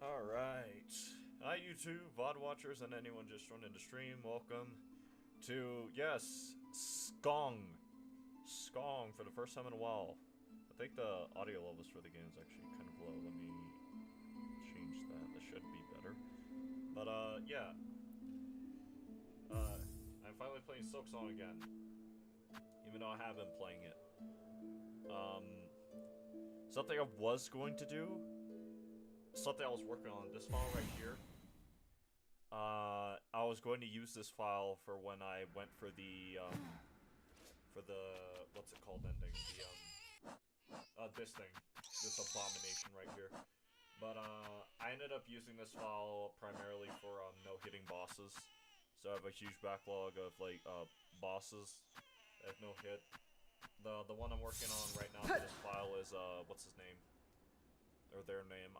Alright. Hi YouTube, VOD watchers, and anyone just joined in the stream. Welcome to, yes, Skong. Skong for the first time in a while. I think the audio levels for the game is actually kind of low. Let me change that. That should be better. But, yeah. I'm finally playing Silksong again. Even though I have been playing it. Something I was going to do, something I was working on, this file right here. I was going to use this file for when I went for the what's it called ending? This thing. This abomination right here. But, I ended up using this file primarily for, no hitting bosses. So I have a huge backlog of, like, bosses that have no hit. The one I'm working on right now for this file is, what's his name? Or their name,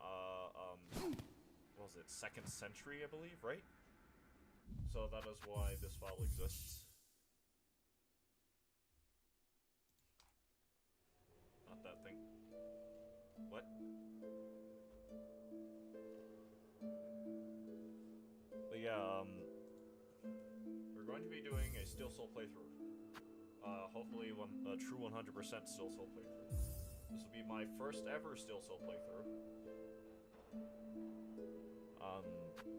what was it, 2nd Century, I believe, right? So that is why this file exists. Not that thing. What? But yeah, we're going to be doing a Steel Soul playthrough. Hopefully a true 100% Steel Soul playthrough. This will be my first ever Steel Soul playthrough.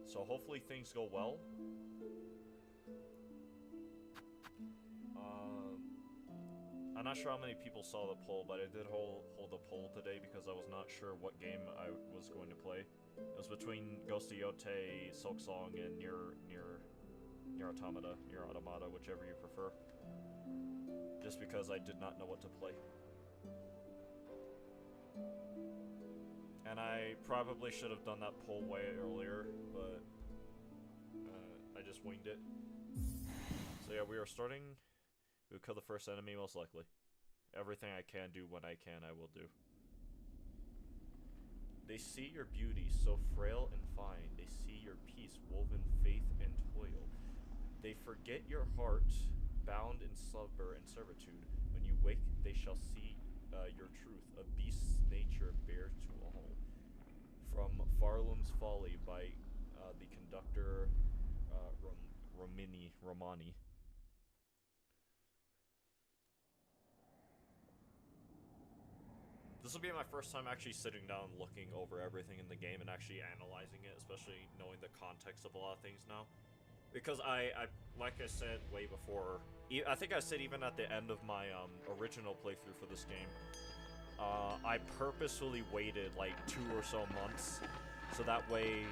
So hopefully things go well. I'm not sure how many people saw the poll, but I did hold a poll today because I was not sure what game I was going to play. It was between Ghost of Yotei, Silksong, and Nier Automata, whichever you prefer. Just because I did not know what to play. And I probably should have done that poll way earlier, but I just winged it. So yeah, we are starting. We'll kill the first enemy, most likely. Everything I can do when I can, I will do. They see your beauty, so frail and fine. They see your peace, woven faith and toil. They forget your heart, bound in slumber and servitude. When you wake, they shall see your truth, a beast's nature bare to all. From Farlum's Folly by the conductor Romani. This will be my first time actually sitting down looking over everything in the game and actually analyzing it, especially knowing the context of a lot of things now. Because I like I said way before, I think I said even at the end of my original playthrough for this game, I purposefully waited like 2 or so months so that way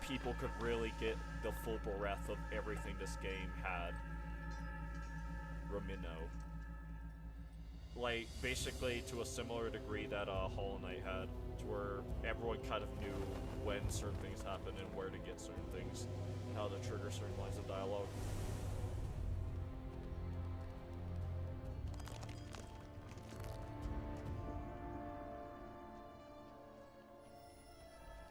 people could really get the full breadth of everything this game had. Romino. Like, basically to a similar degree that Hollow Knight had, to where everyone kind of knew when certain things happened and where to get certain things, and how to trigger certain lines of dialogue.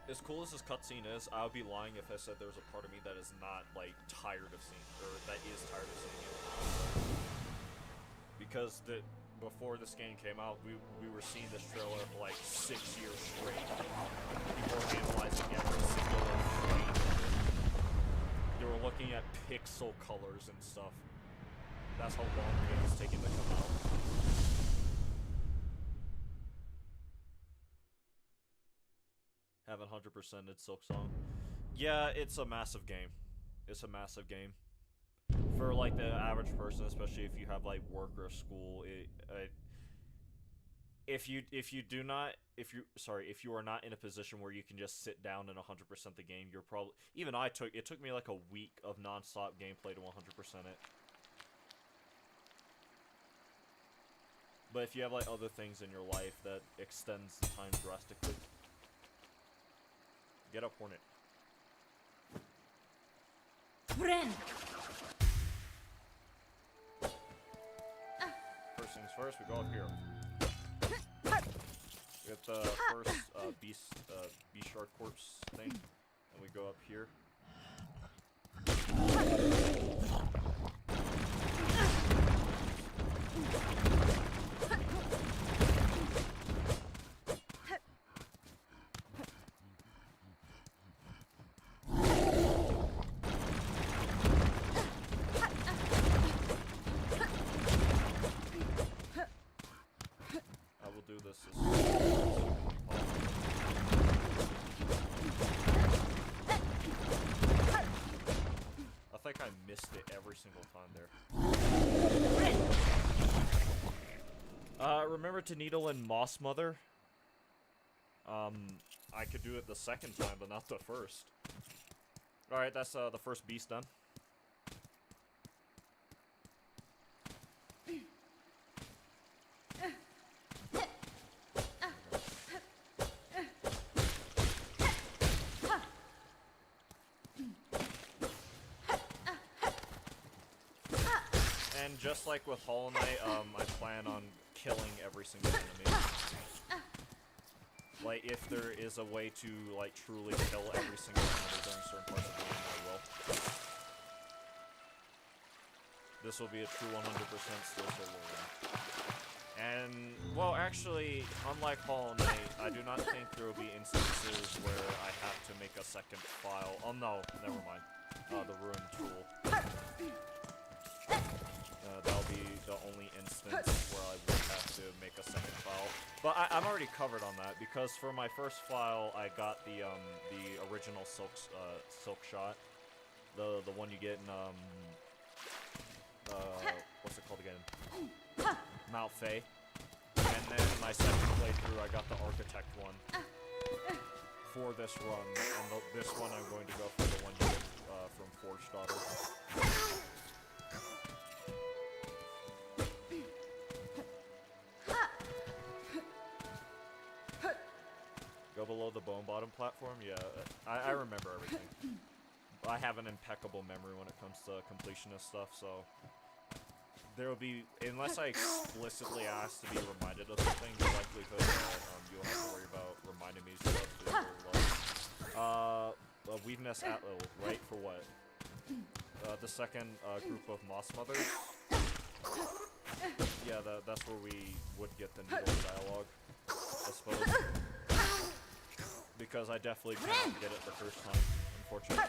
As cool as this cutscene is, I would be lying if I said there's a part of me that is not, like, tired of seeing, or that is tired of seeing it. Because before this game came out, we were seeing this trailer for like 6 years straight. People were analyzing every single frame of it. They were looking at pixel colors and stuff. That's how long the game is taking to come out. Haven't 100%ed Silksong. Yeah, it's a massive game. It's a massive game. For like the average person, especially if you have like work or school, if you are not in a position where you can just sit down and 100% the game, you're probably, even it took me like a week of non-stop gameplay to 100% it. But if you have like other things in your life that extends the time drastically, get up, Hornet. Friend. First things first, we go up here. We get the first beast shard corpse thing, and we go up here. Do this as soon as possible. I think I missed it every single time there. Remember to needle in Moss Mother? I could do it the second time, but not the first. Alright, that's the first beast done. And just like with Hollow Knight, I plan on killing every single enemy. Like, if there is a way to, like, truly kill every single enemy during certain parts of the game, I will. This will be a true 100% still solo run. And, well, actually, unlike Hollow Knight, I do not think there will be instances where I have to make a second file. Oh no, never mind. The Ruin Tool. That'll be the only instance where I would have to make a second file. But I'm already covered on that, because for my first file, I got the original silk shot. The one you get in, what's it called again? Mount Faye. And then my second playthrough, I got the Architect one for this run. And this one, I'm going to go for the one you get from Forged Daughter. Go below the bone bottom platform? Yeah, I remember everything. I have an impeccable memory when it comes to completionist stuff, so there will be, unless I explicitly ask to be reminded of something, the likelihood that you'll have to worry about reminding me of stuff is very low. Weaveness Atlo, right? For what? The second group of Moss Mothers? Yeah, that's where we would get the needle dialogue, I suppose. Because I definitely couldn't get it the first time, unfortunately.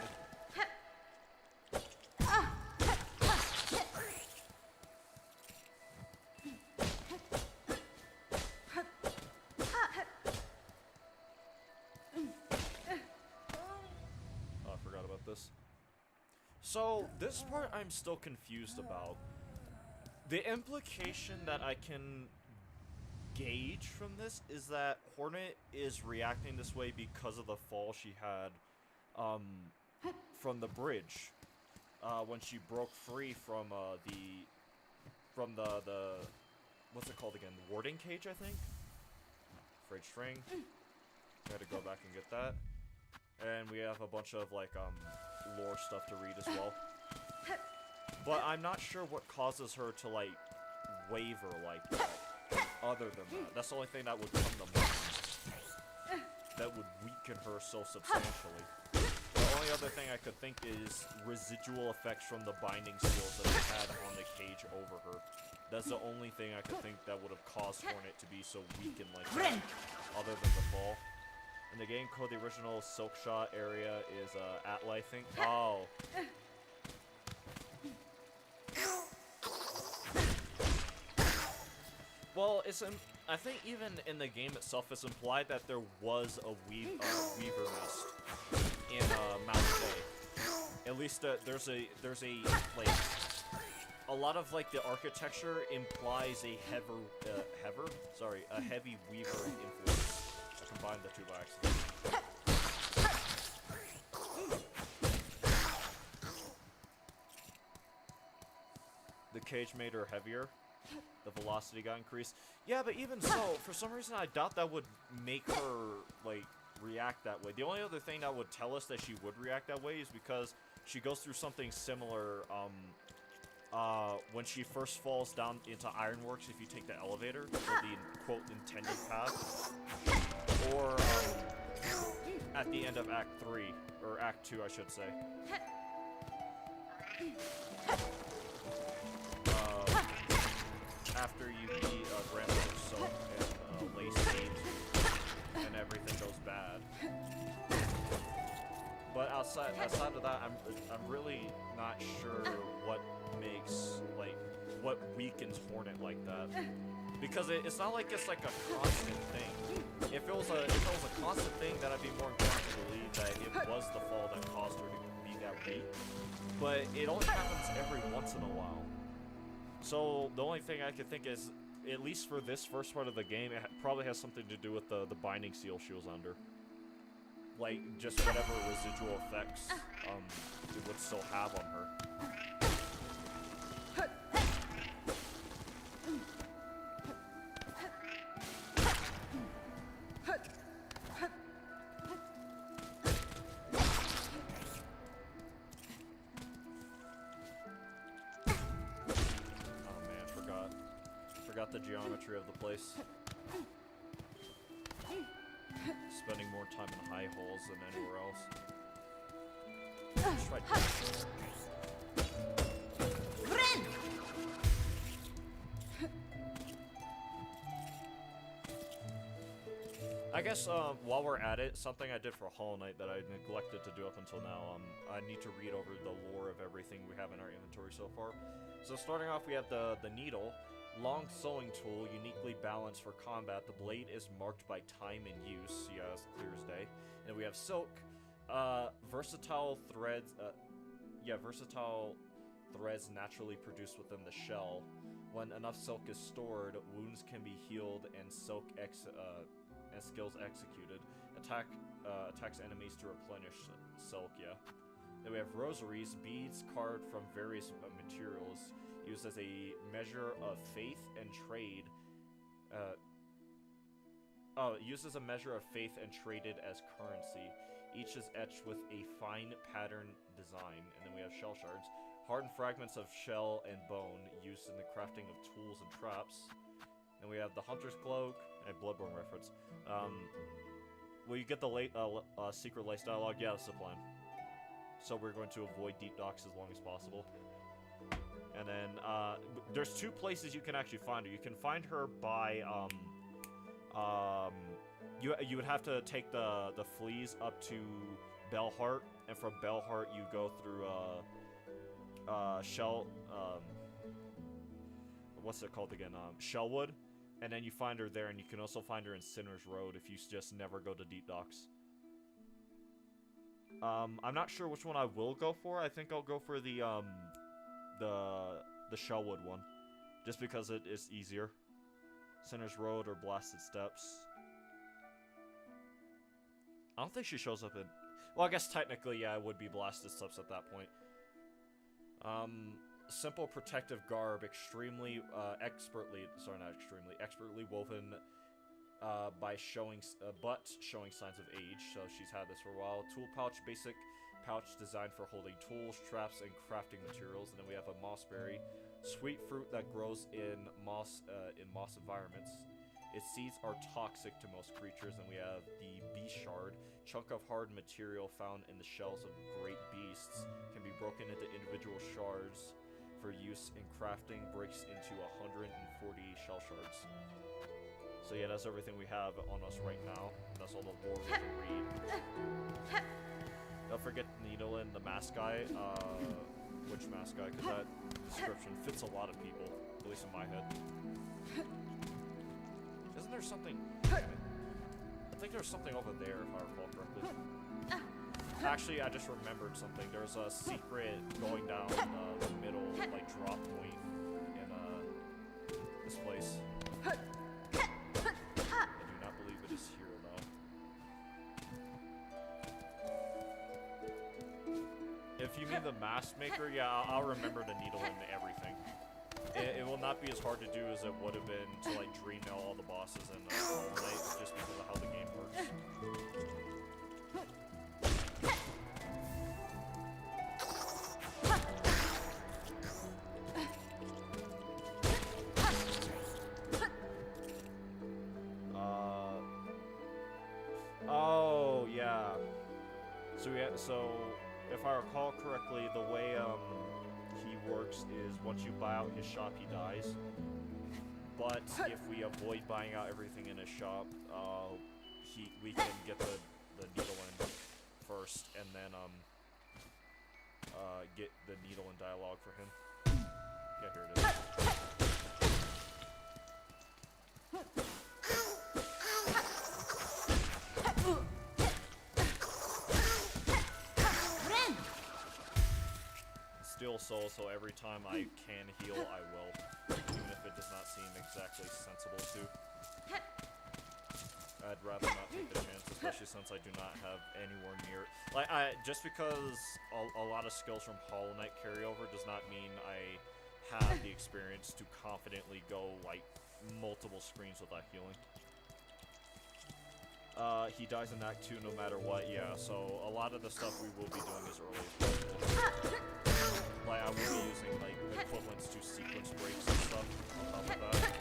Oh, I forgot about this. So, this part I'm still confused about. The implication that I can gauge from this is that Hornet is reacting this way because of the fall she had from the bridge when she broke free from the what's it called again, the warding cage, I think. Frayed string. I had to go back and get that, and we have a bunch of like lore stuff to read as well. But I'm not sure what causes her to like waver like that. Other than that, that's the only thing that would come to mind that would weaken her so substantially. The only other thing I could think is residual effects from the binding seals that they had on the cage over her. That's the only thing I could think that would have caused Hornet to be so weakened like that, other than the fall. In the game code, the original Silk Shot area is Atla, I think. Oh. Well, I think even in the game itself, it's implied that there was a Weaver Mist in Mount Day. At least there's a like a lot of like the architecture implies a heavy Weaver influence. I combined the two by accident. The cage made her heavier. The velocity got increased. Yeah, but even so, for some reason I doubt that would make her, like, react that way. The only other thing that would tell us that she would react that way is because she goes through something similar, when she first falls down into Ironworks if you take the elevator, or the, quote, intended path. Or, at the end of Act 3, or Act 2, I should say. After you beat Grandmother Soap and Lace Gate, and everything goes bad. But outside of that, I'm really not sure what makes, like, what weakens Hornet like that. Because it's not like it's like a constant thing. If it was a constant thing, then I'd be more inclined to believe that it was the fall that caused her to be that weak. But it only happens every once in a while. So the only thing I could think is, at least for this first part of the game, it probably has something to do with the binding seal she was under. Like, just whatever residual effects it would still have on her. Forgot the geometry of the place. Spending more time in high holes than anywhere else. Let's try this. I guess while we're at it, something I did for Hollow Knight that I neglected to do up until now, I need to read over the lore of everything we have in our inventory so far. So starting off, we have the needle. Long sewing tool, uniquely balanced for combat. The blade is marked by time and use. Yeah, it's clear as day. And we have silk. Versatile threads. Versatile threads naturally produced within the shell. When enough silk is stored, wounds can be healed and silk and skills executed. Attacks enemies to replenish silk. Yeah. Then we have rosaries, beads carved from various materials, used as a measure of faith and trade. Used as a measure of faith and traded as currency. Each is etched with a fine pattern design. And then we have shell shards. Hardened fragments of shell and bone used in the crafting of tools and traps. And we have the Hunter's Cloak, and Bloodborne reference. Will you get the secret lace dialogue? Yeah, that's the plan. So we're going to avoid deep docks as long as possible. And then, there's two places you can actually find her. You can find her by, you would have to take the fleas up to Bellheart, and from Bellheart you go through, what's it called again? Shellwood, and then you find her there, and you can also find her in Sinner's Road if you just never go to deep docks. I'm not sure which one I will go for. I think I'll go for the Shellwood one, just because it is easier. Sinner's Road or Blasted Steps. I don't think she shows up in... Well, I guess technically, yeah, it would be Blasted Steps at that point. Simple protective garb, extremely, expertly woven, showing signs of age, so she's had this for a while. Tool pouch, basic pouch designed for holding tools, traps, and crafting materials. And then we have a mossberry, sweet fruit that grows in moss environments. Its seeds are toxic to most creatures. And we have the beast shard, chunk of hard material found in the shells of great beasts, can be broken into individual shards for for use in crafting breaks into 140 shell shards. So yeah, that's everything we have on us right now. That's all the lore we can read. Don't forget Needle and the mask guy. Which mask guy? Because that description fits a lot of people, at least in my head. Isn't there something? Damn it. I think there's something over there, if I recall correctly. Actually, I just remembered something. There's a secret going down the middle, like, drop point in this place. I do not believe it is here, though. If you mean the mask maker, yeah, I'll remember the needle and everything. It will not be as hard to do as it would have been to, like, dream out all the bosses in Hollow Knight, just because of how the game works. Oh, yeah. So if I recall correctly, the way he works is once you buy out his shop, he dies. But if we avoid buying out everything in his shop, we can get the needle end first, and then get the needle and dialogue for him. Yeah, here it is. Steel soul, so every time I can heal, I will, even if it does not seem exactly sensible to. I'd rather not take the chance, especially since I do not have anywhere near. Like, just because a lot of skills from Hollow Knight carry over does not mean I have the experience to confidently go like multiple screens without healing. He dies in Act 2 no matter what, yeah, so a lot of the stuff we will be doing as early as possible. Like, I will be using, like, equivalents to sequence breaks and stuff on top of that.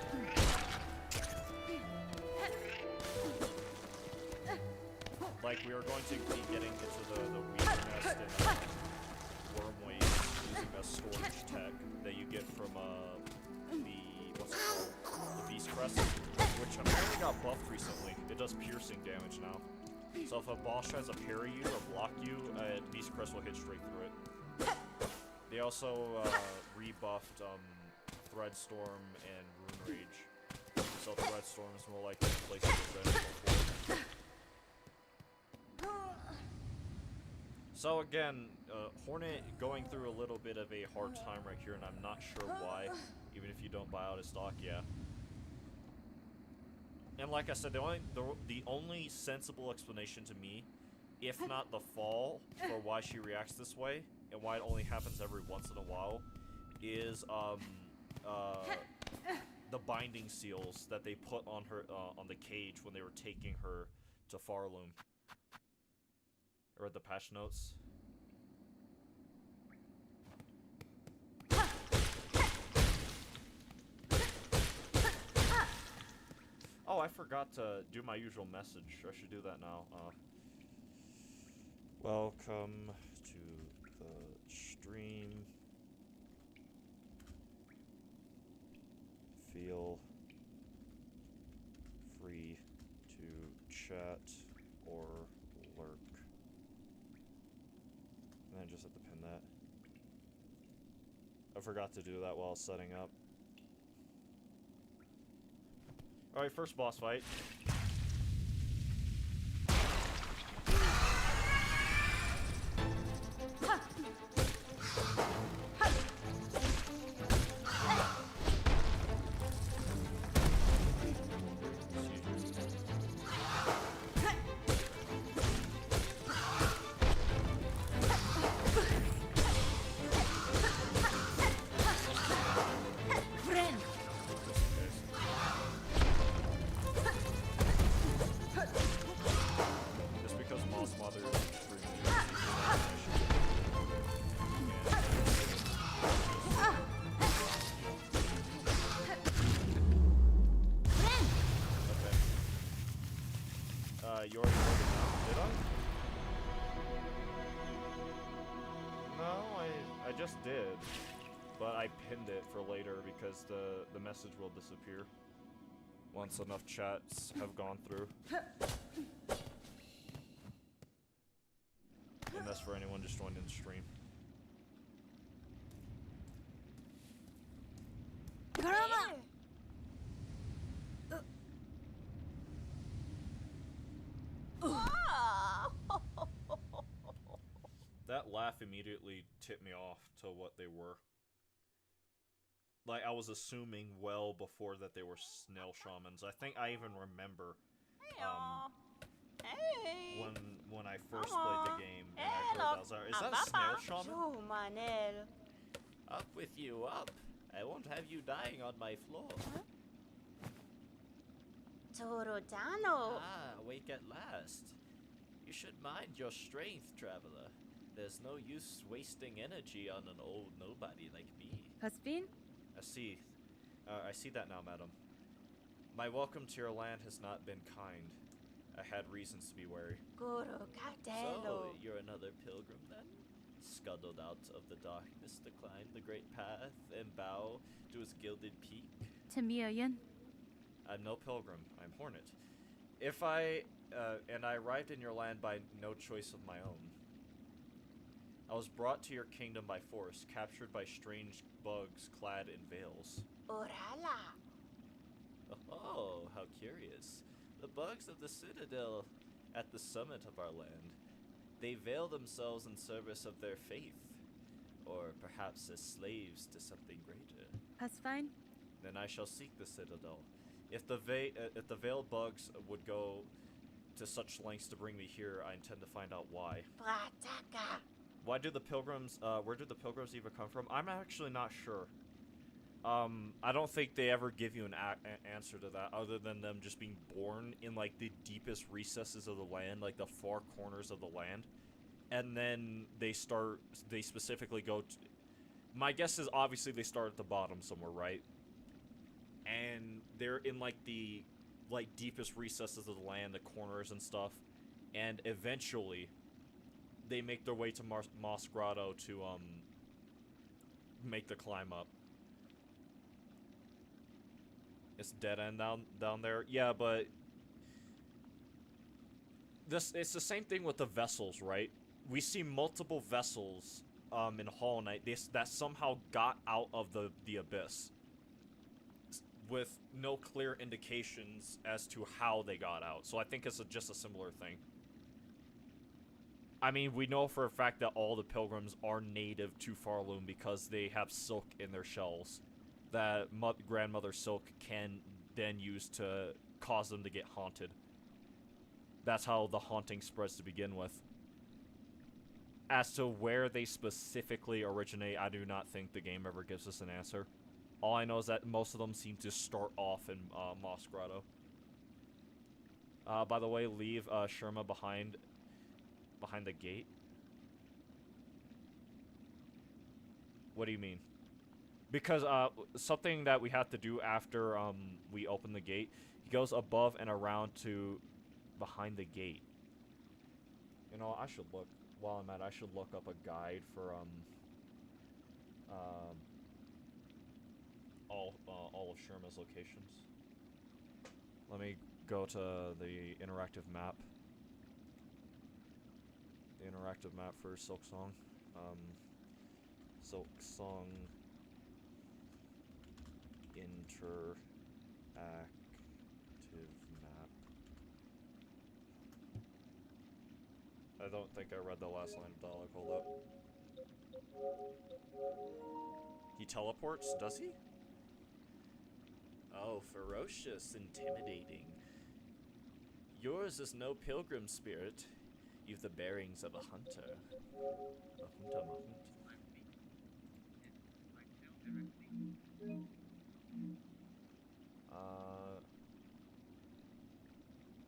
Like, we are going to be getting into the weed nest and wormwave using a storage tech that you get from, what's it called? The Beast Crest, which apparently got buffed recently. It does piercing damage now. So if a boss tries to parry you or block you, Beast Crest will hit straight through it. They also rebuffed Threadstorm and Rune Rage. So Threadstorm is more likely to place it. So again, Hornet going through a little bit of a hard time right here, and I'm not sure why, even if you don't buy out his stock, yeah. And like I said, the only sensible explanation to me, if not the fall, for why she reacts this way, and why it only happens every once in a while, is the binding seals that they put on her on the cage when they were taking her to Farloom. I read the patch notes. Oh, I forgot to do my usual message. I should do that now. Welcome to the stream. Feel free to chat or lurk. And then just have to pin that. I forgot to do that while setting up. Alright, first boss fight. You already wrote it down, did I? No, I just did. But I pinned it for later because the message will disappear once enough chats have gone through. And that's for anyone just joined in the stream. That laugh immediately tipped me off to what they were. Like, I was assuming well before that they were snail shamans. I think I even remember when I first played the game and I heard that, I was like, is that a snail shaman? Up with you, up. I won't have you dying on my floor. Ah, awake at last. You should mind your strength, traveler. There's no use wasting energy on an old nobody like me. Husbin? I see. I see that now, madam. My welcome to your land has not been kind. I had reasons to be wary. So, you're another pilgrim then? Scuttled out of the darkness to climb the great path and bow to its gilded peak? Tamiayan? I'm no pilgrim. I'm Hornet. And I arrived in your land by no choice of my own. I was brought to your kingdom by force, captured by strange bugs clad in veils. Oh, how curious. The bugs of the citadel at the summit of our land. They veil themselves in service of their faith. Or perhaps as slaves to something greater. That's fine. Then I shall seek the citadel. If the veiled bugs would go to such lengths to bring me here, I intend to find out why. Why do the pilgrims, where do the pilgrims even come from? I'm actually not sure. I don't think they ever give you an answer to that, other than them just being born in, like, the deepest recesses of the land, like the far corners of the land. And then they specifically go to... My guess is, obviously, they start at the bottom somewhere, right? And they're in, like, the, like, deepest recesses of the land, the corners and stuff. And eventually... they make their way to Moss Grotto to, make the climb up. It's dead end down there? Yeah, but... it's the same thing with the vessels, right? We see multiple vessels, in Hollow Knight that somehow got out of the abyss. With no clear indications as to how they got out. So I think it's just a similar thing. I mean, we know for a fact that all the pilgrims are native to Farloom because they have silk in their shells that Grandmother Silk can then use to cause them to get haunted. That's how the haunting spreads to begin with. As to where they specifically originate, I do not think the game ever gives us an answer. All I know is that most of them seem to start off in Moss Grotto. By the way, leave Sherma behind the gate? What do you mean? Because something that we have to do after we open the gate, he goes above and around to behind the gate. You know, I should look while I'm at it, I should look up a guide for all of Sherma's locations. Let me go to the interactive map. The interactive map for Silksong. Silksong interactive map. I don't think I read the last line of dialogue. Hold up. He teleports, does he? Oh, ferocious, intimidating. Yours is no pilgrim spirit. You've the bearings of a hunter. A hunt.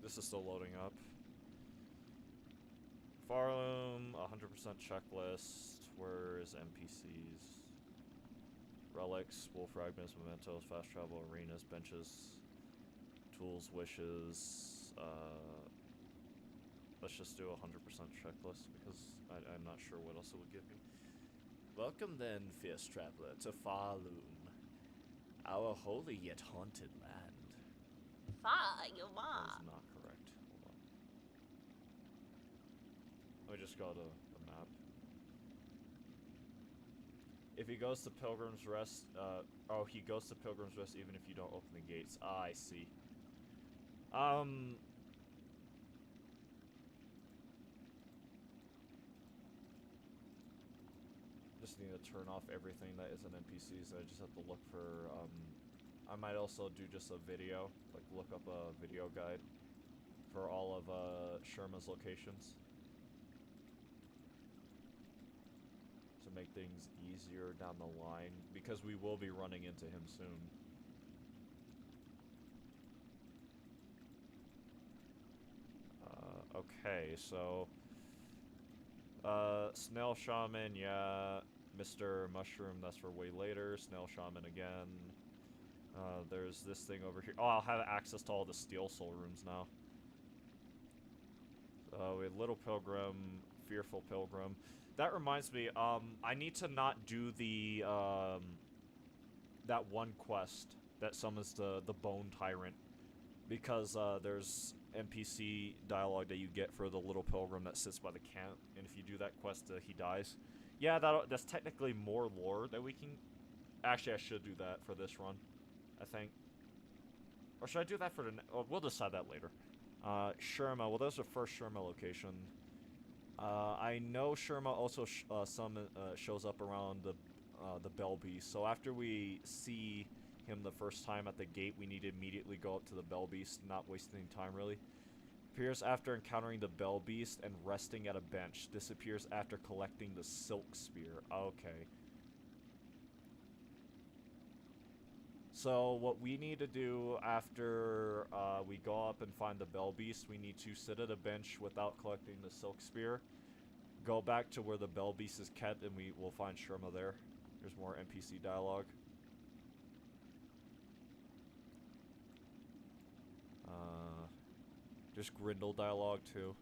This is still loading up. Farloom, 100% checklist. Where is NPCs? Relics, wolf fragments, mementos, fast travel, arenas, benches, tools, wishes. Let's just do 100% checklist because I'm not sure what else it would give me. Welcome then, fierce traveler, to Farloom, our holy yet haunted land. That is not correct. Hold on. Let me just go to the map. If he goes to Pilgrim's Rest, oh, he goes to Pilgrim's Rest even if you don't open the gates. Ah, I see. Just need to turn off everything that isn't NPCs. I just have to look for, I might also do just a video, like look up a video guide for all of, Sherma's locations. To make things easier down the line, because we will be running into him soon. Okay, so... Snail Shaman, yeah. Mr. Mushroom, that's for way later. Snail Shaman again. There's this thing over here. Oh, I'll have access to all the Steel Soul rooms now. We have Little Pilgrim, Fearful Pilgrim. That reminds me, I need to not do the, that one quest that summons the Bone Tyrant. Because, there's NPC dialogue that you get for the Little Pilgrim that sits by the camp, and if you do that quest, he dies. Yeah, that's technically more lore that we can... Actually, I should do that for this run, I think. Or should I do that for the... Oh, we'll decide that later. Sherma, well, there's the first Sherma location. I know Sherma also shows up around the Bell Beast, so after we see him the first time at the gate, we need to immediately go up to the Bell Beast, not wasting time, really. Appears after encountering the Bell Beast and resting at a bench. Disappears after collecting the Silk Spear. Okay. So, what we need to do after we go up and find the Bell Beast, we need to sit at a bench without collecting the Silk Spear. Go back to where the Bell Beast is kept, and we will find Sherma there. There's more NPC dialogue. Just Grindel dialogue, too.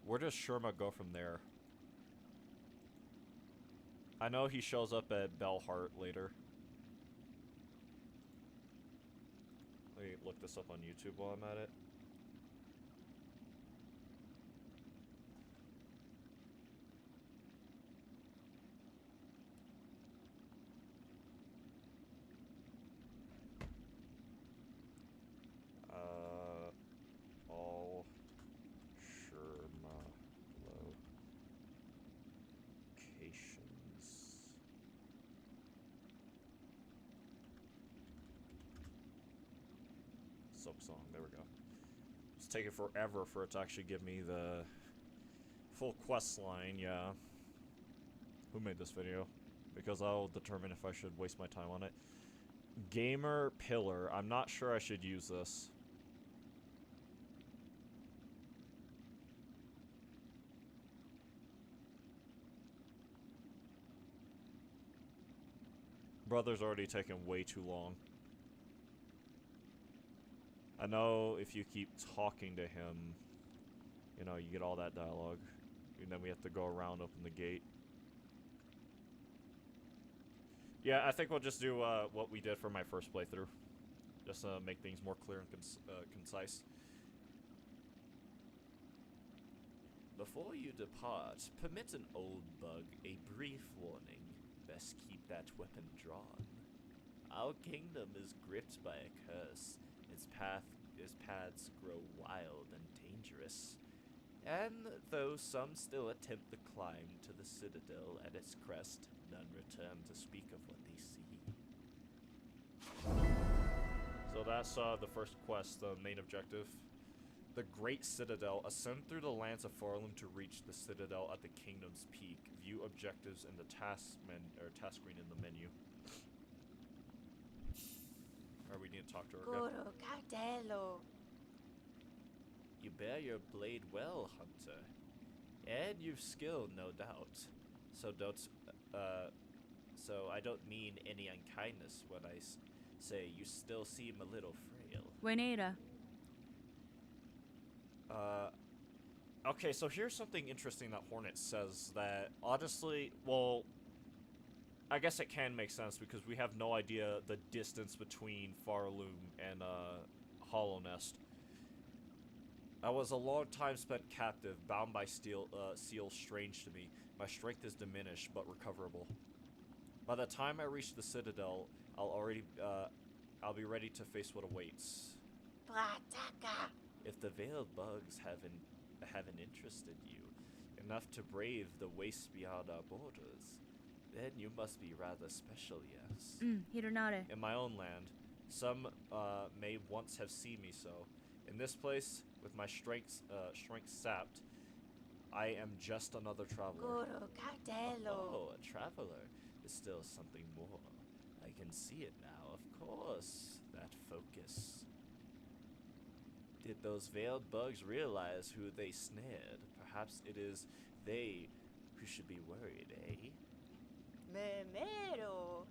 Where does Sherma go from there? I know he shows up at Bellheart later. Let me look this up on YouTube while I'm at it. All Sherma locations. Silksong, there we go. It's taking forever for it to actually give me the full quest line, yeah. Who made this video? Because I'll determine if I should waste my time on it. Gamer Pillar. I'm not sure I should use this. Brother's already taken way too long. I know if you keep talking to him, you know, you get all that dialogue. And then we have to go around, open the gate. Yeah, I think we'll just do what we did for my first playthrough. Just to make things more clear and concise. Before you depart, permit an old bug a brief warning. Best keep that weapon drawn. Our kingdom is gripped by a curse. Its paths grow wild and dangerous. And though some still attempt the climb to the citadel at its crest, none return to speak of what they see. So that's the first quest, the main objective. The Great Citadel. Ascend through the lands of Farloom to reach the citadel at the kingdom's peak. View objectives in the task screen in the menu. Or we need to talk to her again. You bear your blade well, hunter. And you've skill, no doubt. So I don't mean any unkindness when I say you still seem a little frail. Juanita. Okay, so here's something interesting that Hornet says that, honestly, well, I guess it can make sense because we have no idea the distance between Farloom and, Hollow Nest. I was a long time spent captive, bound by seals strange to me. My strength is diminished, but recoverable. By the time I reach the Citadel, I'll be ready to face what awaits. If the veiled bugs haven't interested you enough to brave the wastes beyond our borders, then you must be rather special, yes. Hironare. In my own land, some may once have seen me so. In this place, with my strength sapped, I am just another traveler. Oh, a traveler is still something more. I can see it now, of course. That focus. Did those veiled bugs realize who they snared? Perhaps it is they who should be worried, eh? Memero.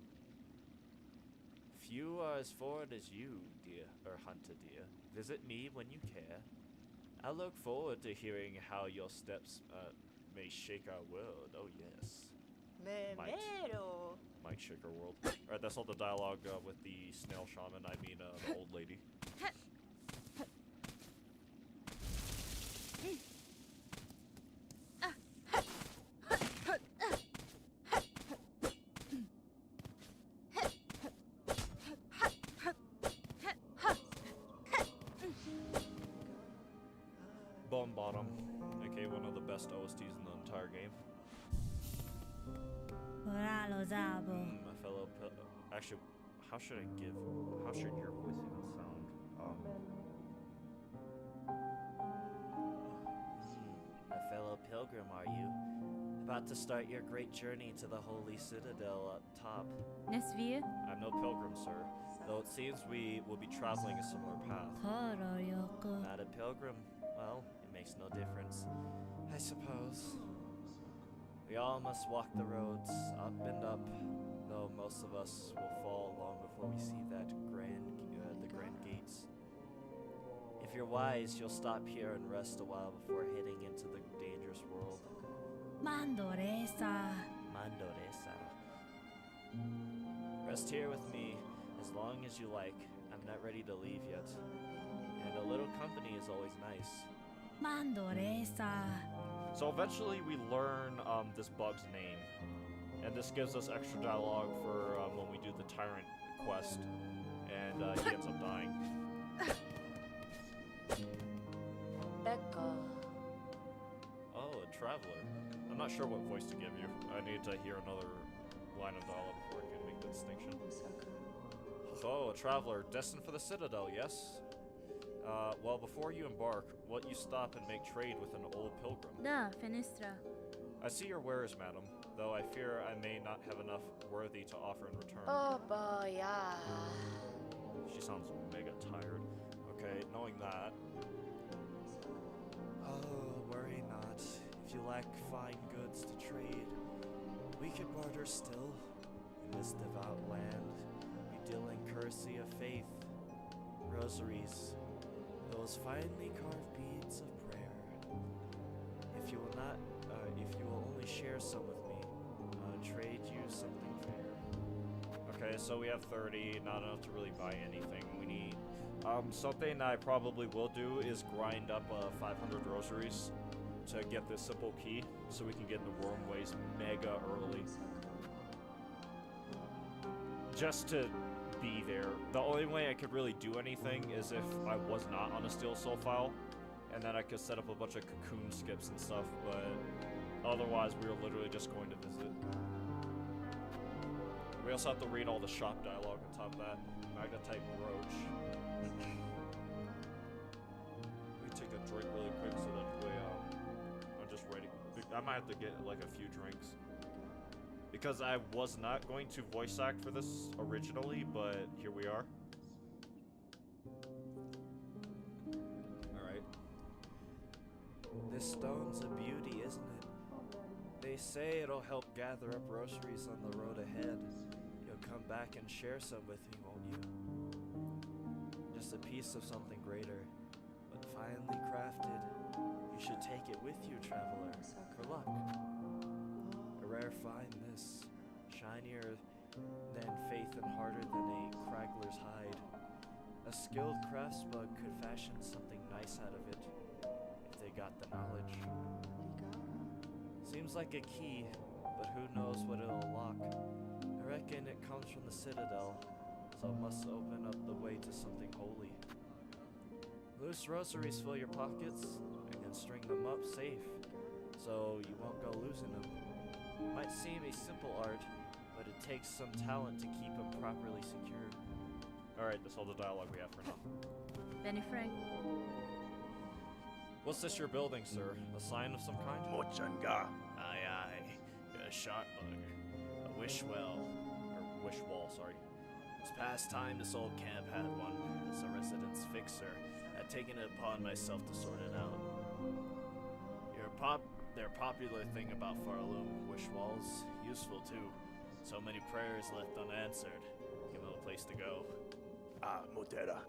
Few are as forward as you, hunter dear. Visit me when you care. I look forward to hearing how your steps may shake our world. Oh yes, Memero. might shake our world. All right, that's all the dialogue with the snail shaman. I mean, the old lady. Bone Bottom, aka one of the best OSTs in the entire game. Ora lo sabo. My fellow actually, how should your voice even sound? A fellow pilgrim, are you? About to start your great journey to the Holy Citadel up top. Nesvie? I'm no pilgrim, sir, though it seems we will be traveling a similar path. Not a pilgrim. Well, it makes no difference, I suppose. We all must walk the roads, up and up, though most of us will fall long before we see the grand gates. If you're wise, you'll stop here and rest a while before heading into the dangerous world. Mandoresa. Rest here with me as long as you like. I'm not ready to leave yet. And a little company is always nice. Mandoresa. So eventually we learn this bug's name. And this gives us extra dialogue for when we do the Tyrant quest. And he ends up dying. Becca. Oh, a traveler. I'm not sure what voice to give you. I need to hear another line of dialogue before I can make the distinction. Oh, a traveler, destined for the Citadel, yes? Well, before you embark, will you stop and make trade with an old pilgrim? Da, Fenistra. I see your wares, madam, though I fear I may not have enough worthy to offer in return. Oh, boy, yeah. She sounds mega tired. Okay, knowing that. Oh, worry not. If you lack fine goods to trade, we could barter still. In this devout land, we deal in currency of faith, rosaries, those finely carved beads of prayer. If you will only share some with me, trade you something fair. Okay, so we have 30, not enough to really buy anything. We need, something I probably will do is grind up 500 rosaries to get this simple key, so we can get into Wormways mega early. Just to be there. The only way I could really do anything is if I was not on a Steel Soul file, and then I could set up a bunch of cocoon skips and stuff, but otherwise we were literally just going to visit. We also have to read all the shop dialogue on top of that. Magnetite brooch. Let me take a drink really quick so that way I'm just ready. I might have to get like a few drinks. Because I was not going to voice act for this originally, but here we are. Alright. This stone's a beauty, isn't it? They say it'll help gather up rosaries on the road ahead. You'll come back and share some with me, won't you? Just a piece of something greater, but finely crafted. You should take it with you, traveler, for luck. A rare find this, shinier than faith and harder than a craggler's hide. A skilled craftsbug could fashion something nice out of it, if they got the knowledge. Seems like a key, but who knows what it'll unlock. I reckon it comes from the Citadel, so it must open up the way to something holy. Loose rosaries fill your pockets, and string them up safe, so you won't go losing them. Might seem a simple art, but it takes some talent to keep them properly secured. Alright, that's all the dialogue we have for now. Benny Frank. What's this you're building, sir? A sign of some kind? Mochanga. Aye, aye. A shark bug. A wish well. Or wish wall, sorry. It's past time this old camp had one. As a residence fixer, I'd taken it upon myself to sort it out. Their popular thing about Farloom, wish walls, useful too. So many prayers left unanswered. Give them a place to go. Ah, Motera.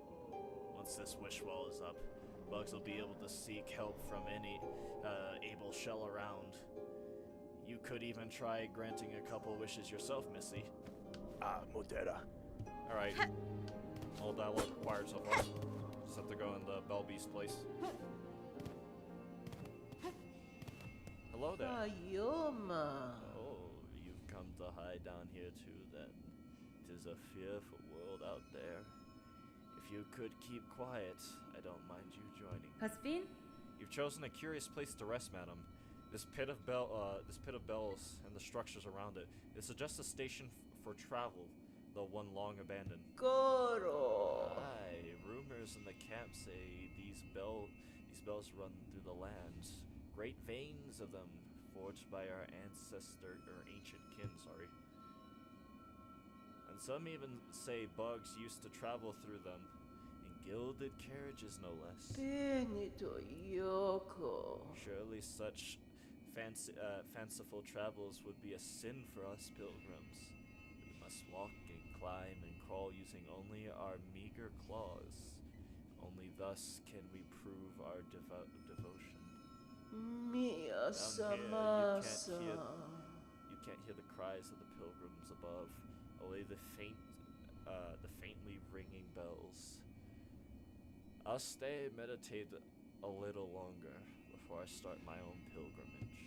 Once this wish wall is up, bugs will be able to seek help from any able shell around. You could even try granting a couple wishes yourself, Missy. Ah, Motera. Alright. All dialogue required so far. Just have to go in the Bell Beast place. Hello there. Ayoma. Oh, you've come to hide down here too then. 'Tis a fearful world out there. If you could keep quiet, I don't mind you joining. Paspin? You've chosen a curious place to rest, madam. This pit of bells and the structures around it. It suggests a station for travel, though one long abandoned. Goro. Aye, rumors in the camp say these bells run through the land. Great veins of them, forged by our ancient kin, sorry. And some even say bugs used to travel through them, in gilded carriages no less. Benito Yoko. Surely such fanciful travels would be a sin for us pilgrims. We must walk and climb and crawl using only our meager claws. Only thus can we prove our devotion. Mia Down here, Samasa. you can't hear the cries of the pilgrims above, only the faintly ringing bells. I'll stay and meditate a little longer before I start my own pilgrimage.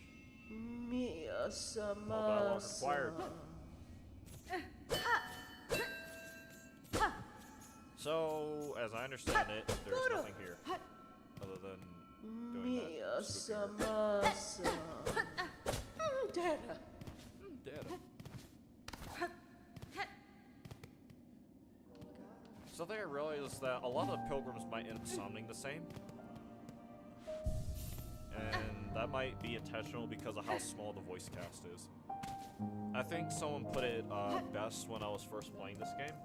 Mia dialogue Samasa. required. So, as I understand it, there's nothing here. Other than doing Mia that. spooky here. Samasa. Dada. Data. Something I realized is that a lot of the pilgrims might end up sounding the same. And that might be intentional because of how small the voice cast is. I think someone put it best when I was first playing this game.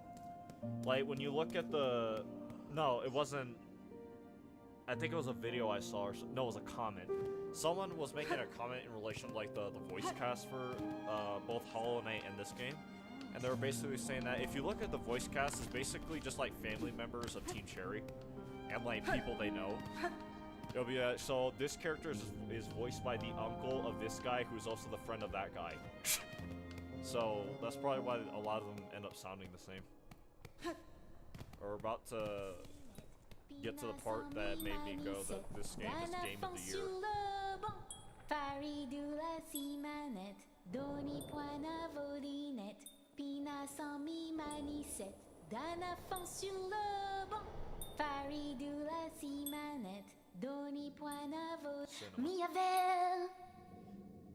Like, when you look at the... No, it wasn't... I think it was a video I saw, or no, it was a comment. Someone was making a comment in relation to, like, the voice cast for both Hollow Knight and this game. And they were basically saying that if you look at the voice cast, it's basically just, like, family members of Team Cherry. And, like, people they know. It'll be, so this character is voiced by the uncle of this guy, who's also the friend of that guy. So, that's probably why a lot of them end up sounding the same. We're about to get to the part that made me go that this game is game of the year.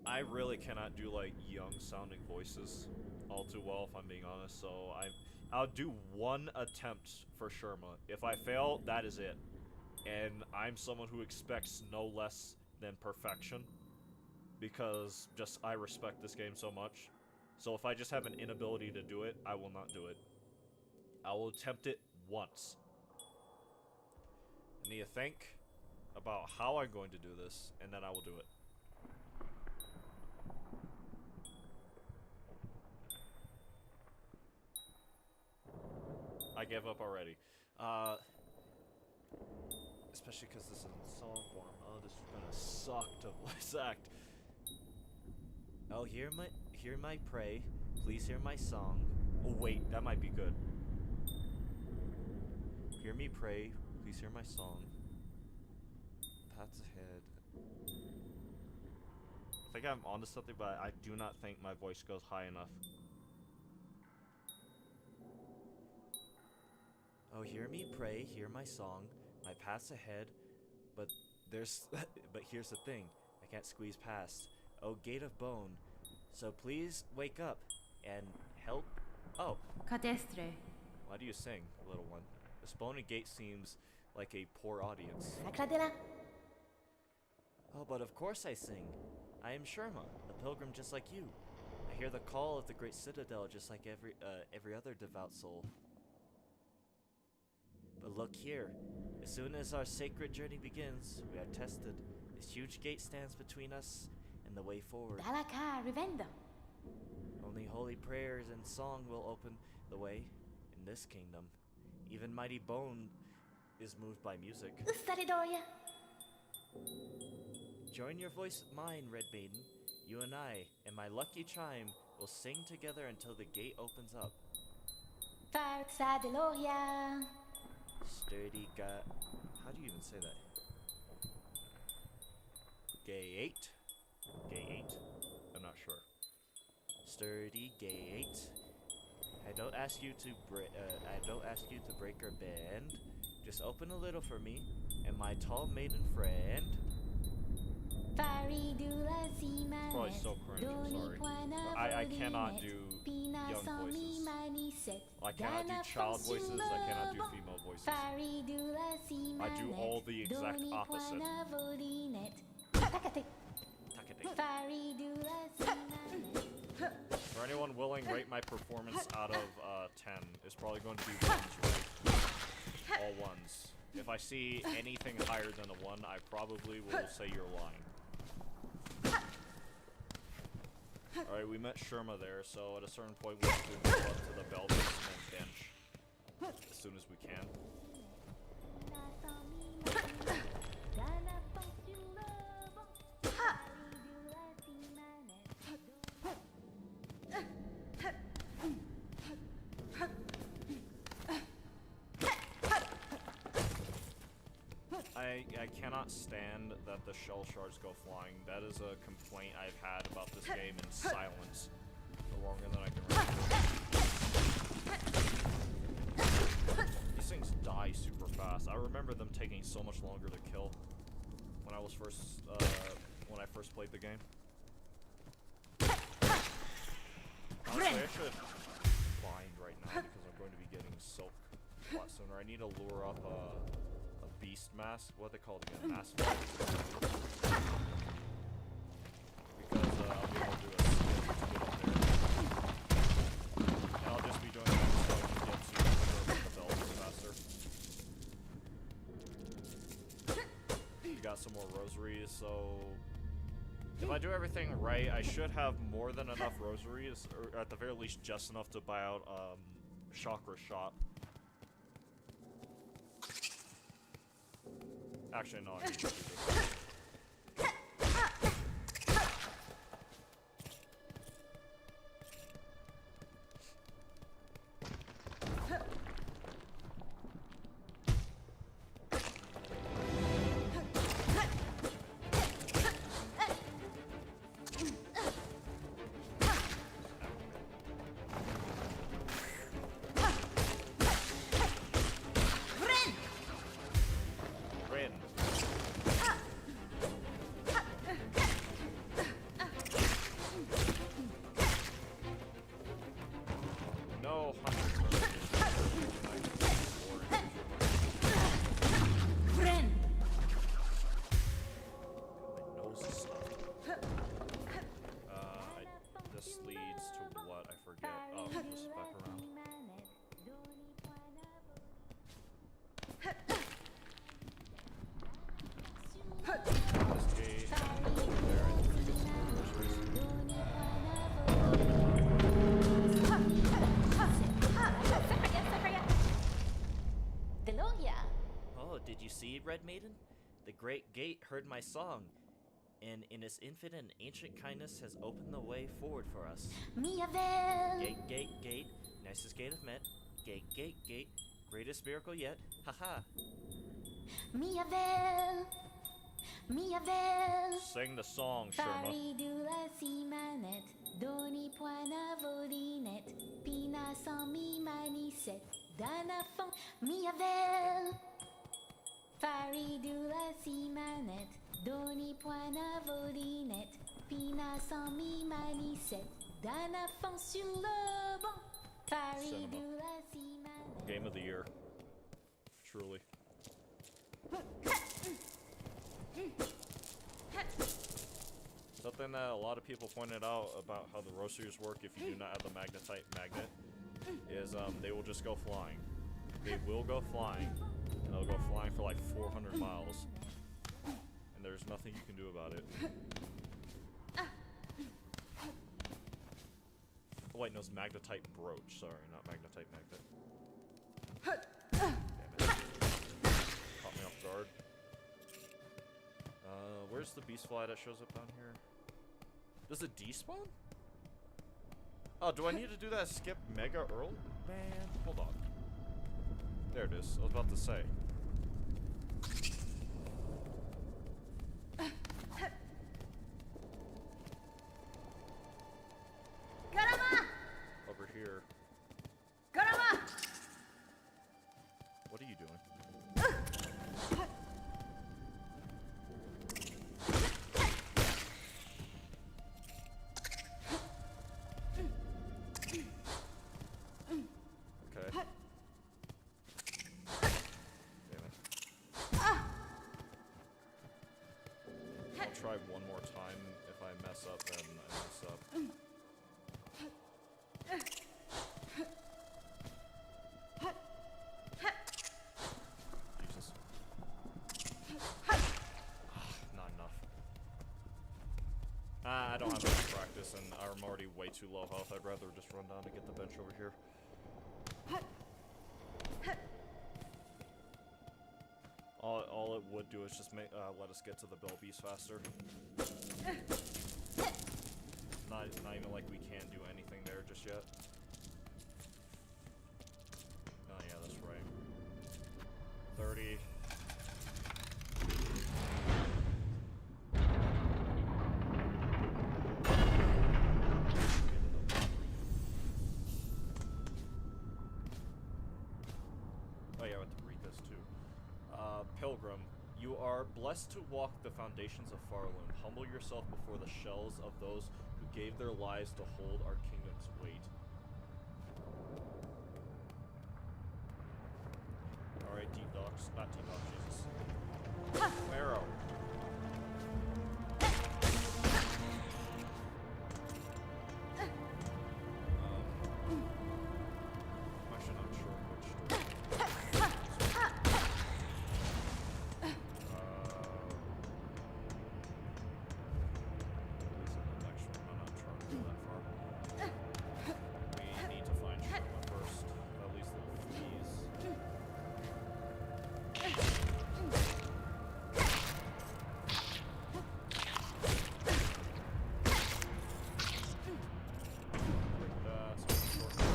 I really cannot do like young sounding voices all too well, if I'm being honest, so I'll do one attempt for Sherma. If I fail, that is it. And I'm someone who expects no less than perfection, because just I respect this game so much. So if I just have an inability to do it, I will not do it. I will attempt it once. I need to think about how I'm going to do this, and then I will do it. I gave up already. Especially because this is in song form. Oh, this is gonna octaveless act. Oh, hear my pray. Please hear my song. Oh wait, that might be good. Hear me pray. Please hear my song. Paths ahead. I think I'm onto something, but I do not think my voice goes high enough. Oh, hear me pray, hear my song, my path's ahead, but here's the thing, I can't squeeze past. Oh, gate of bone, so please wake up and help. Oh, Cadestre. why do you sing, little one? This bone and gate seems like a poor audience. Sacradela. Oh, but of course I sing. I am Sherma, a pilgrim just like you. I hear the call of the great citadel just like every other devout soul. But look here, as soon as our sacred journey begins, we are tested. This huge gate stands between us and the way forward. Dalaka rivendo. Only holy prayers and song will open the way in this kingdom. Even mighty bone is moved by music. Ustaridoria. Join your voice with mine, Red Maiden. You and I, and my lucky chime, will sing together until the gate opens up. Farsa deloria. Sturdy got... How do you even say that? Gate? Gate? I'm not sure. Sturdy gate. I don't ask you to break or bend. Just open a little for me and my tall maiden friend. Probably so cringe, I'm sorry. But I cannot do young voices. I cannot do child voices, I cannot do female voices. I do all the exact opposite. Takate. For anyone willing, rate my performance out of 10. It's probably going to be ones, right? All ones. If I see anything higher than a 1, I probably will say you're lying. Alright, we met Sherma there, so at a certain point we have to move up to the bell basement bench as soon as we can. I cannot stand that the shell shards go flying. That is a complaint I've had about this game in silence for longer than I can remember. These things die super fast. I remember them taking so much longer to kill when I first played the game. Honestly, I should bind right now because I'm going to be getting silk a lot sooner. I need to lure up a beast mask. What are they called again? Mask fly? Because I'll be able to do a skip to get up there. And I'll just be doing that so I can get to the bells faster. We got some more rosaries, so if I do everything right, I should have more than enough rosaries, or at the very least just enough to buy out chakra shop. Actually, no, I need to do this. Red Maiden? The great gate heard my song. and in his infinite and ancient kindness has opened the way forward for us. Miavel. Gate, gate, gate, nicest gate of met. Gate, gate, gate, greatest miracle yet. Haha. Miavel. Miavel. Sing the song, Sherma. Faridula simanet. Doni poina volinet. Pina sans mi maniset. Dana fon. Miavel. Faridula simanet. Doni poina volinet. Pina sans mi maniset. Dana fon sur le banc. Faridula simanet. Game of the year. Truly. Something that a lot of people pointed out about how the roasters work if you do not have the magnetite magnet is they will just go flying. They will go flying, and they'll go flying for like 400 miles, and there's nothing you can do about it. Oh wait, no, it's magnetite brooch. Sorry, not magnetite magnet. Damn it. Caught me off guard. Where's the beast fly that shows up down here? Does it despawn? Oh, do I need to do that skip mega early? Man, hold on. There it is. I was about to say. Garama! Over here. Garama! What are you doing? Okay. Damn it. I'll try one more time. If I mess up, then I mess up. Jesus. Not enough. I don't have enough practice, and I'm already way too low health. I'd rather just run down and get the bench over here. All it would do is just make let us get to the Bell Beast faster. Not even like we can't do anything there just yet. Oh yeah, that's right. 30. Oh yeah, I have to read this too. Pilgrim, you are blessed to walk the foundations of Farloom. Humble yourself before the shells of those who gave their lives to hold our kingdom's weight. Alright, deep dogs. Not deep dogs, Jesus. Marrow. I'm actually not sure which direction. We need to find Sherma first. At least little fleas. Like that, so it's a shortcut.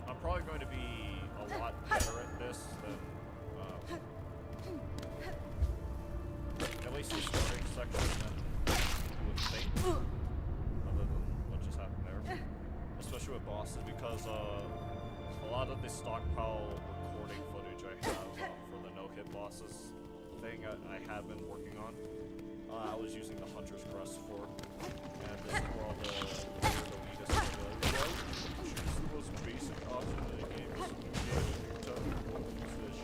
I'm probably going to be a lot better at this than at least the starting section than you would think, other than what just happened there. Especially with bosses, because a lot of the stockpile recording footage I have for the no-hit bosses thing I have been working on, I was using the Hunter's Crest for, and this is where all the elitist stuff choose the most basic option in the game. So, use this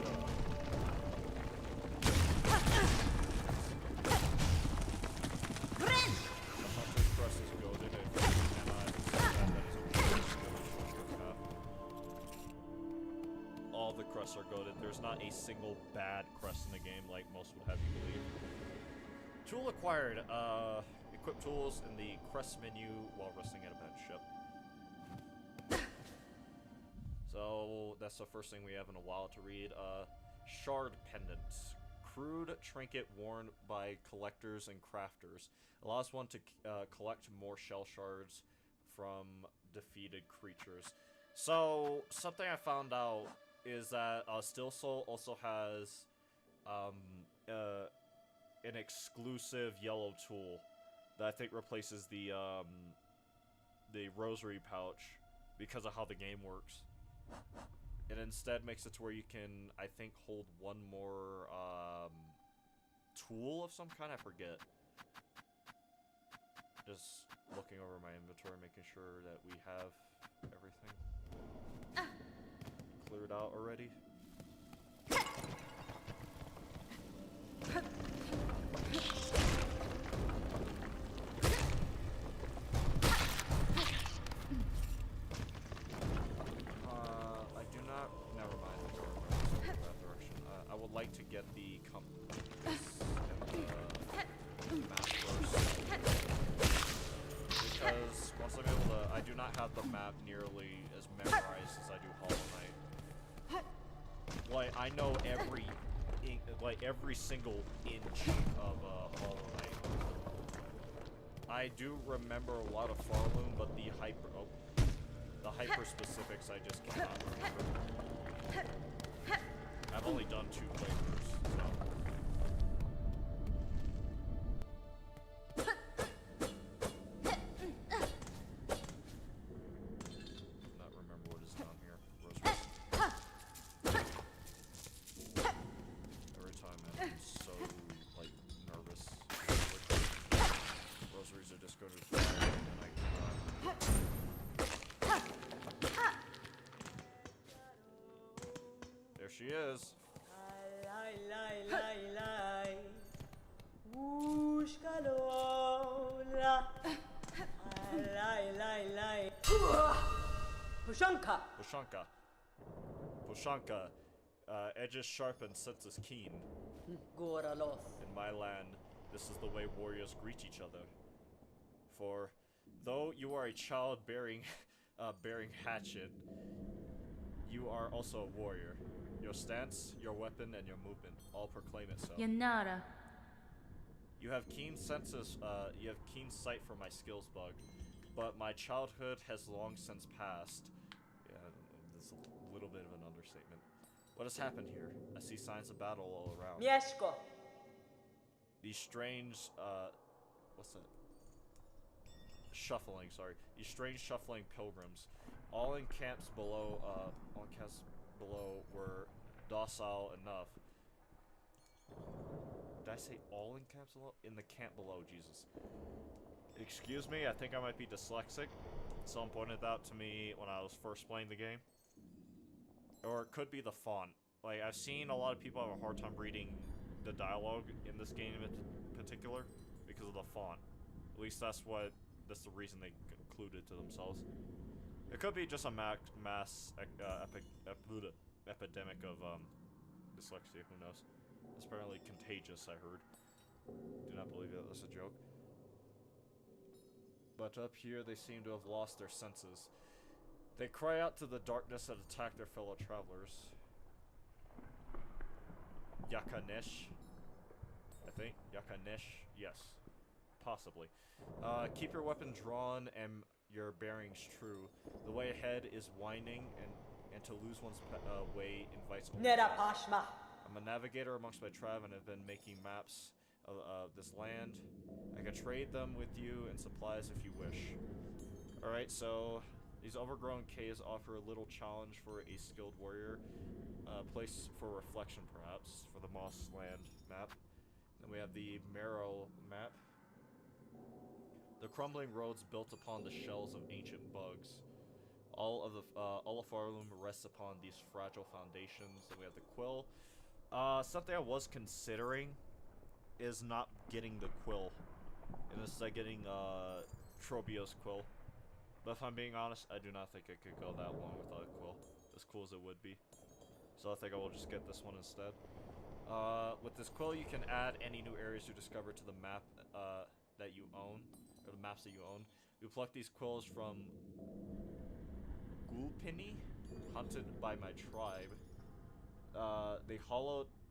The Hunter's Crest is goated, and I that is a weird shortcut path. All the crests are goated. There's not a single bad crest in the game like most would have you believe. Tool acquired. Equip tools in the crest menu while resting at a bench ship. So that's the first thing we have in a while to read. Shard Pendant. Crude trinket worn by collectors and crafters. Allows one to collect more shell shards from defeated creatures. So, something I found out is that Still Soul also has an exclusive yellow tool that I think replaces the rosary pouch because of how the game works. It instead makes it to where you can, I think, hold one more tool of some kind. I forget. Just looking over my inventory, making sure that we have everything cleared out already. I do not. Never mind. I don't remember that direction. I would like to get the compass and the map first. Because once I'm able to, I do not have the map nearly as memorized as I do Hollow Knight. Like I know every single inch of Hollow Knight. I do remember a lot of Farloom, but the hyper specifics I just cannot remember. I've only done 2 playthroughs, so. Not remember what is down here. Rosary. Every time I'm so like nervous. Rosaries are just going to fire and I cannot. There she is. Pushanka. Pushanka. Edges sharp and senses keen. Goraloth. In my land, this is the way warriors greet each other. For though you are a child bearing hatchet, you are also a warrior. Your stance, your weapon, and your movement all proclaim it so. Yanara. You have keen senses. You have keen sight for my skills bug, but my childhood has long since passed. Yeah, that's a little bit of an understatement. What has happened here? I see signs of battle all around. Mieszko. These strange, what's that? Shuffling, sorry. These strange shuffling pilgrims. All in camps below, were docile enough. Did I say all in camps below? In the camp below, Jesus. Excuse me, I think I might be dyslexic. Someone pointed that out to me when I was first playing the game. Or it could be the font. Like, I've seen a lot of people have a hard time reading the dialogue in this game in particular because of the font. At least that's the reason they concluded to themselves. It could be just a mass epidemic of dyslexia, who knows. It's apparently contagious, I heard. Do not believe that was a joke. But up here they seem to have lost their senses. They cry out to the darkness that attack their fellow travelers. Yakanesh, I think. Yakanesh, yes. Possibly. Keep your weapon drawn and your bearings true. The way ahead is winding, and to lose one's way invites only Nera death. Pashma. I'm a navigator amongst my tribe and have been making maps of this land. I can trade them with you and supplies if you wish. Alright, so these overgrown caves offer a little challenge for a skilled warrior. Place for reflection, perhaps, for the Moss Land map. Then we have the Marrow map. The crumbling roads built upon the shells of ancient bugs. All of Farloom rests upon these fragile foundations. Then we have the quill. Something I was considering is not getting the quill, and instead getting Trobio's quill. But if I'm being honest, I do not think I could go that long without a quill, as cool as it would be. So I think I will just get this one instead. With this quill, you can add any new areas you discover to the map that you own, or the maps that you own. We pluck these quills from Gulpini, hunted by my tribe.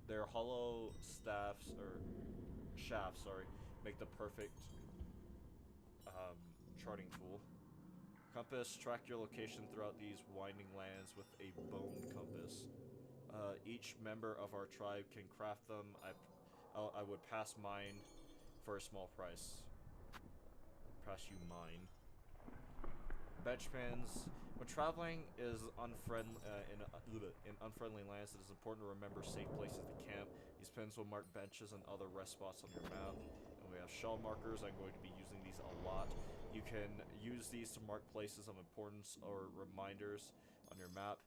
their hollow staffs or shafts, sorry, make the perfect charting tool. Compass, track your location throughout these winding lands with a bone compass. Each member of our tribe can craft them. I would pass mine for a small price. Pass you mine. Benchpans. When traveling in unfriendly lands, it is important to remember safe places to camp. These pins will mark benches and other rest spots on your map. And we have shell markers. I'm going to be using these a lot. You can use these to mark places of importance or reminders on your map.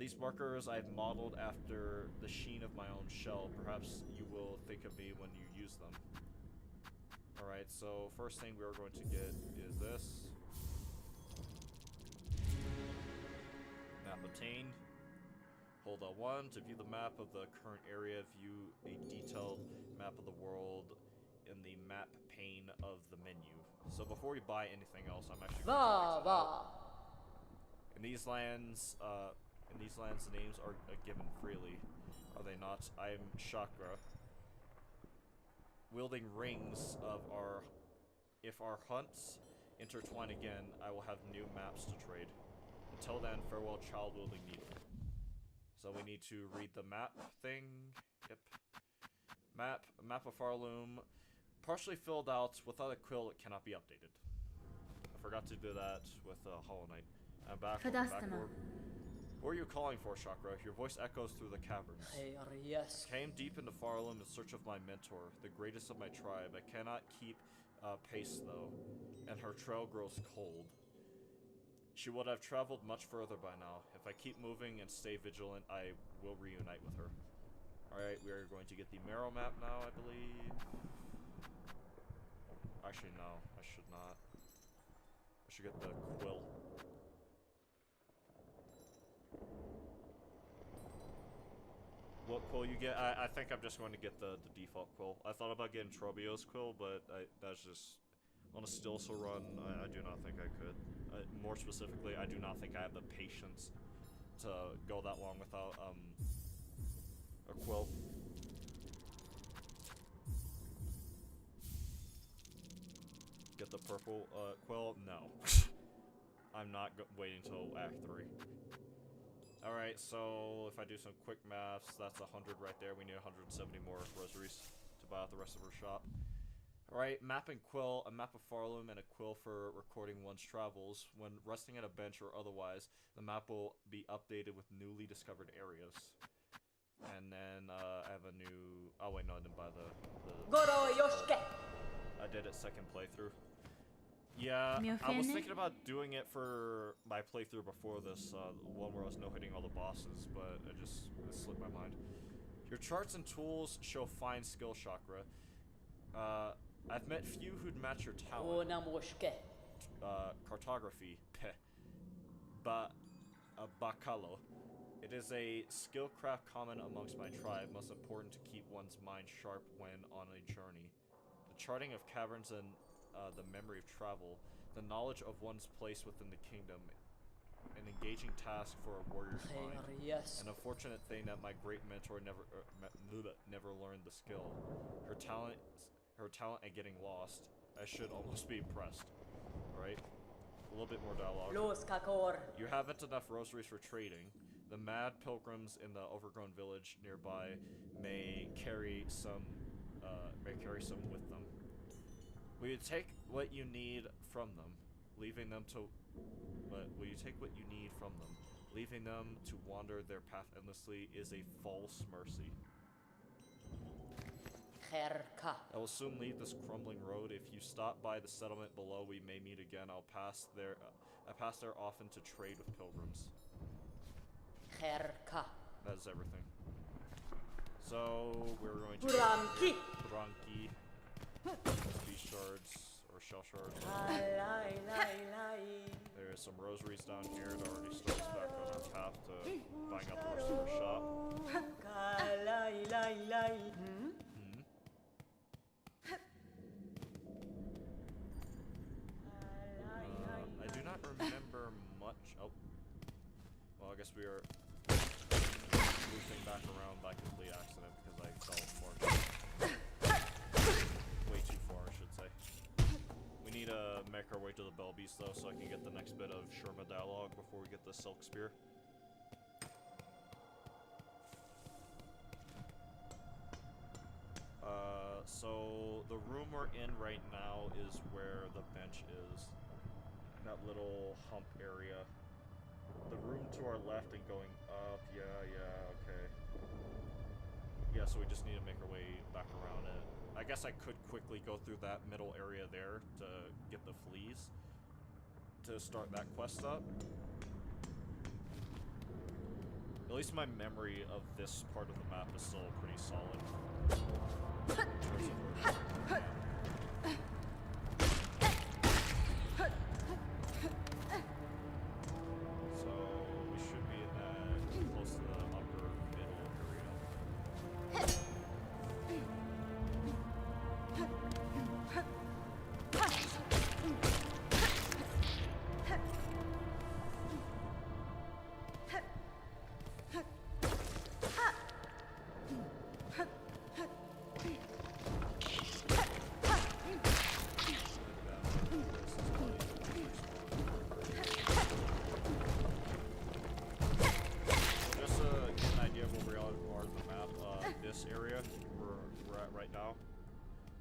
These markers I've modeled after the sheen of my own shell. Perhaps you will think of me when you use them. Alright, so first thing we are going to get is this. Map obtained. Hold L1 to view the map of the current area. View a detailed map of the world in the map pane of the menu. So before we buy anything else, I'm actually going to exit out. In these lands, the names are given freely, are they not? I am Chakra, wielding rings of our. If our hunts intertwine again, I will have new maps to trade. Until then, farewell, child-wielding needle. So we need to read the map thing. Yep. Map of Farloom, partially filled out. Without a quill, it cannot be updated. I forgot to do that with Hollow Knight. I'm back. What are you calling for, Chakra? Your voice echoes through the caverns. Yes. I came deep into Farloom in search of my mentor, the greatest of my tribe. I cannot keep pace, though, and her trail grows cold. She would have traveled much further by now. If I keep moving and stay vigilant, I will reunite with her. Alright, we are going to get the Marrow map now, I believe. Actually, no, I should not. I should get the quill. What quill you get? I think I'm just going to get the default quill. I thought about getting Trobio's quill, but that's just... On a Stilso run, I do not think I could. More specifically, I do not think I have the patience to go that long without a quill. Get the purple quill? No. I'm not waiting till Act 3. Alright, so if I do some quick maths, that's 100 right there. We need 170 more rosaries to buy out the rest of our shop. Alright, map and quill, a map of Farloom and a quill for recording one's travels. When resting at a bench or otherwise, the map will be updated with newly discovered areas. And then, I have a new... Oh wait, no, I didn't buy the Goro Yoshike. I did it second playthrough. Yeah, I was thinking about doing it for my playthrough before this, one where I was no-hitting all the bosses, but it slipped my mind. Your charts and tools show fine skill, Chakra. I've met few who'd match your talent. Cartography, Bakalo. It is a skill craft common amongst my tribe, most important to keep one's mind sharp when on a journey. The charting of caverns and the memory of travel, the knowledge of one's place within the kingdom, an engaging task for a warrior's mind. An unfortunate thing that my great mentor never learned the skill. Her talent at getting lost. I should almost be impressed. Right? A little bit more dialogue. You haven't enough rosaries for trading. The mad pilgrims in the overgrown village nearby may carry some with them. Will you take what you need from them, leaving them to wander their path endlessly is a false mercy. I will soon leave this crumbling road. If you stop by the settlement below, we may meet again. I pass there often to trade with pilgrims. That is everything. So we're going to Branki. Beast shards or shell shards. There's some rosaries down here that already starts back on our path to buying up the rest of our shop. I do not remember much. Oh. Well, I guess we are looping back around back fleas though, so I can get the next bit of Sherma dialogue before we get the Silk Spear. So the room we're in right now is where the bench is. That little hump area. The room to our left and going up, yeah, okay. Yeah, so we just need to make our way back around it. I guess I could quickly go through that middle area there to get the fleas to start that quest up. At least my memory of this part of the map is still pretty solid. So we should be in that close to the upper middle area.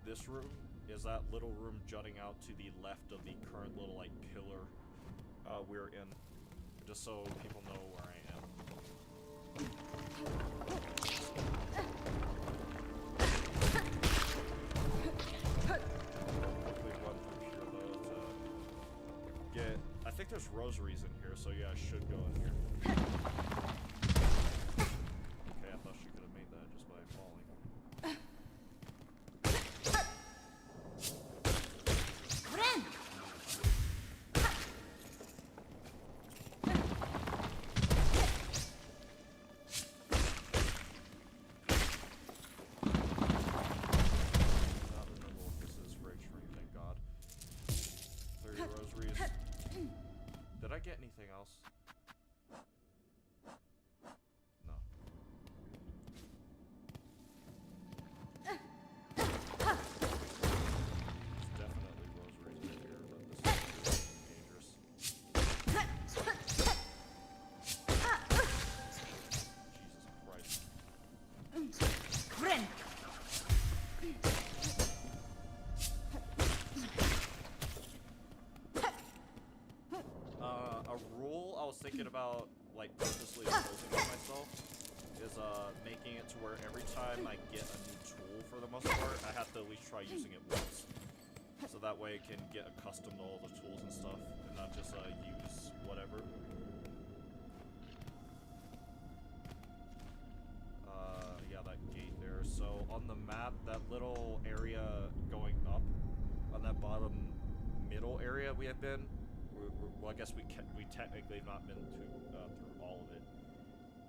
This room is that little room jutting out to the left of the current little like pillar we're in, just so people know where I am. Quickly run through here though to get. I think there's rosaries in here, so yeah, I should go in here. Okay, I thought she could have made that just by falling. Did I get anything else? No. There's definitely rosaries in here, but this is dangerous. Jesus Christ. Thinking about like purposely imposing on myself is making it to where every time I get a new tool, for the most part, I have to at least try using it once, so that way I can get accustomed to all the tools and stuff and not just use whatever. Yeah, that gate there. So on the map, that little area going up on that bottom middle area we have been. Well, I guess we technically have not been through all of it,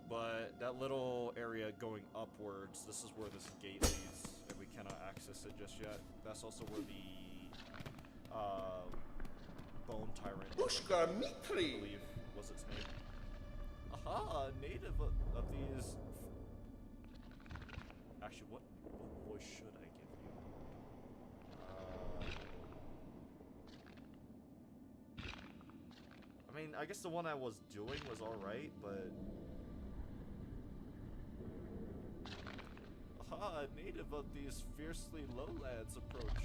but that little area going upwards, this is where this gate leads, and we cannot access it just yet. That's also where the Bone Tyrant, I believe, was its name. Aha, native of these. Actually, what voice should I give you? I mean, I guess the one I was doing was alright, but... Aha, a native of these fiercely lowlands approach.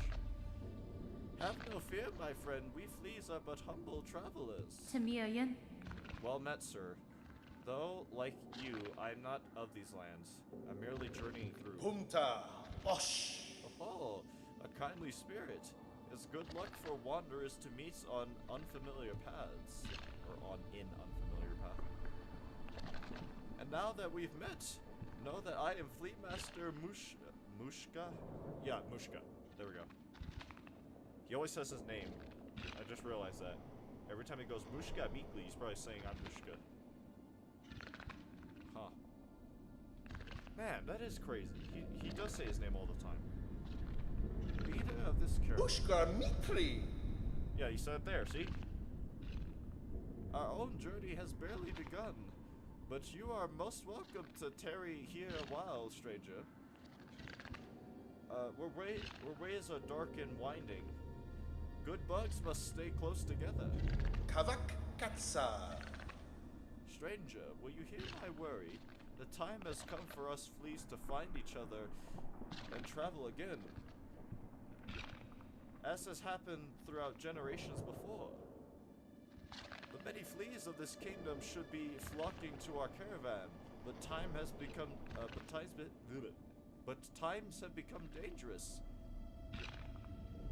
Have no fear, my friend, we fleas are but humble travelers. Tamiyan. Well met, sir. Though, like you, I'm not of these lands. I'm merely journeying through. Punta, Osh. Oh, a kindly spirit. It's good luck for wanderers to meet on unfamiliar paths. Or in unfamiliar path. And now that we've met, know that I am Fleet Master Mushka? Yeah, Mushka. There we go. He always says his name. I just realized that. Every time he goes Mushka Meekly, he's probably saying I'm Mushka. Huh. Man, that is crazy. He does say his name all the time. Leader of this character. Pushka Mikli! Yeah, he said it there, see? Our own journey has barely begun, but you are most welcome to tarry here a while, stranger. Where ways are dark and winding. Good bugs must stay close together. Kavak Katsa. Stranger, will you hear my worry? The time has come for us fleas to find each other and travel again. As has happened throughout generations before. The many fleas of this kingdom should be flocking to our caravan, but times have become dangerous.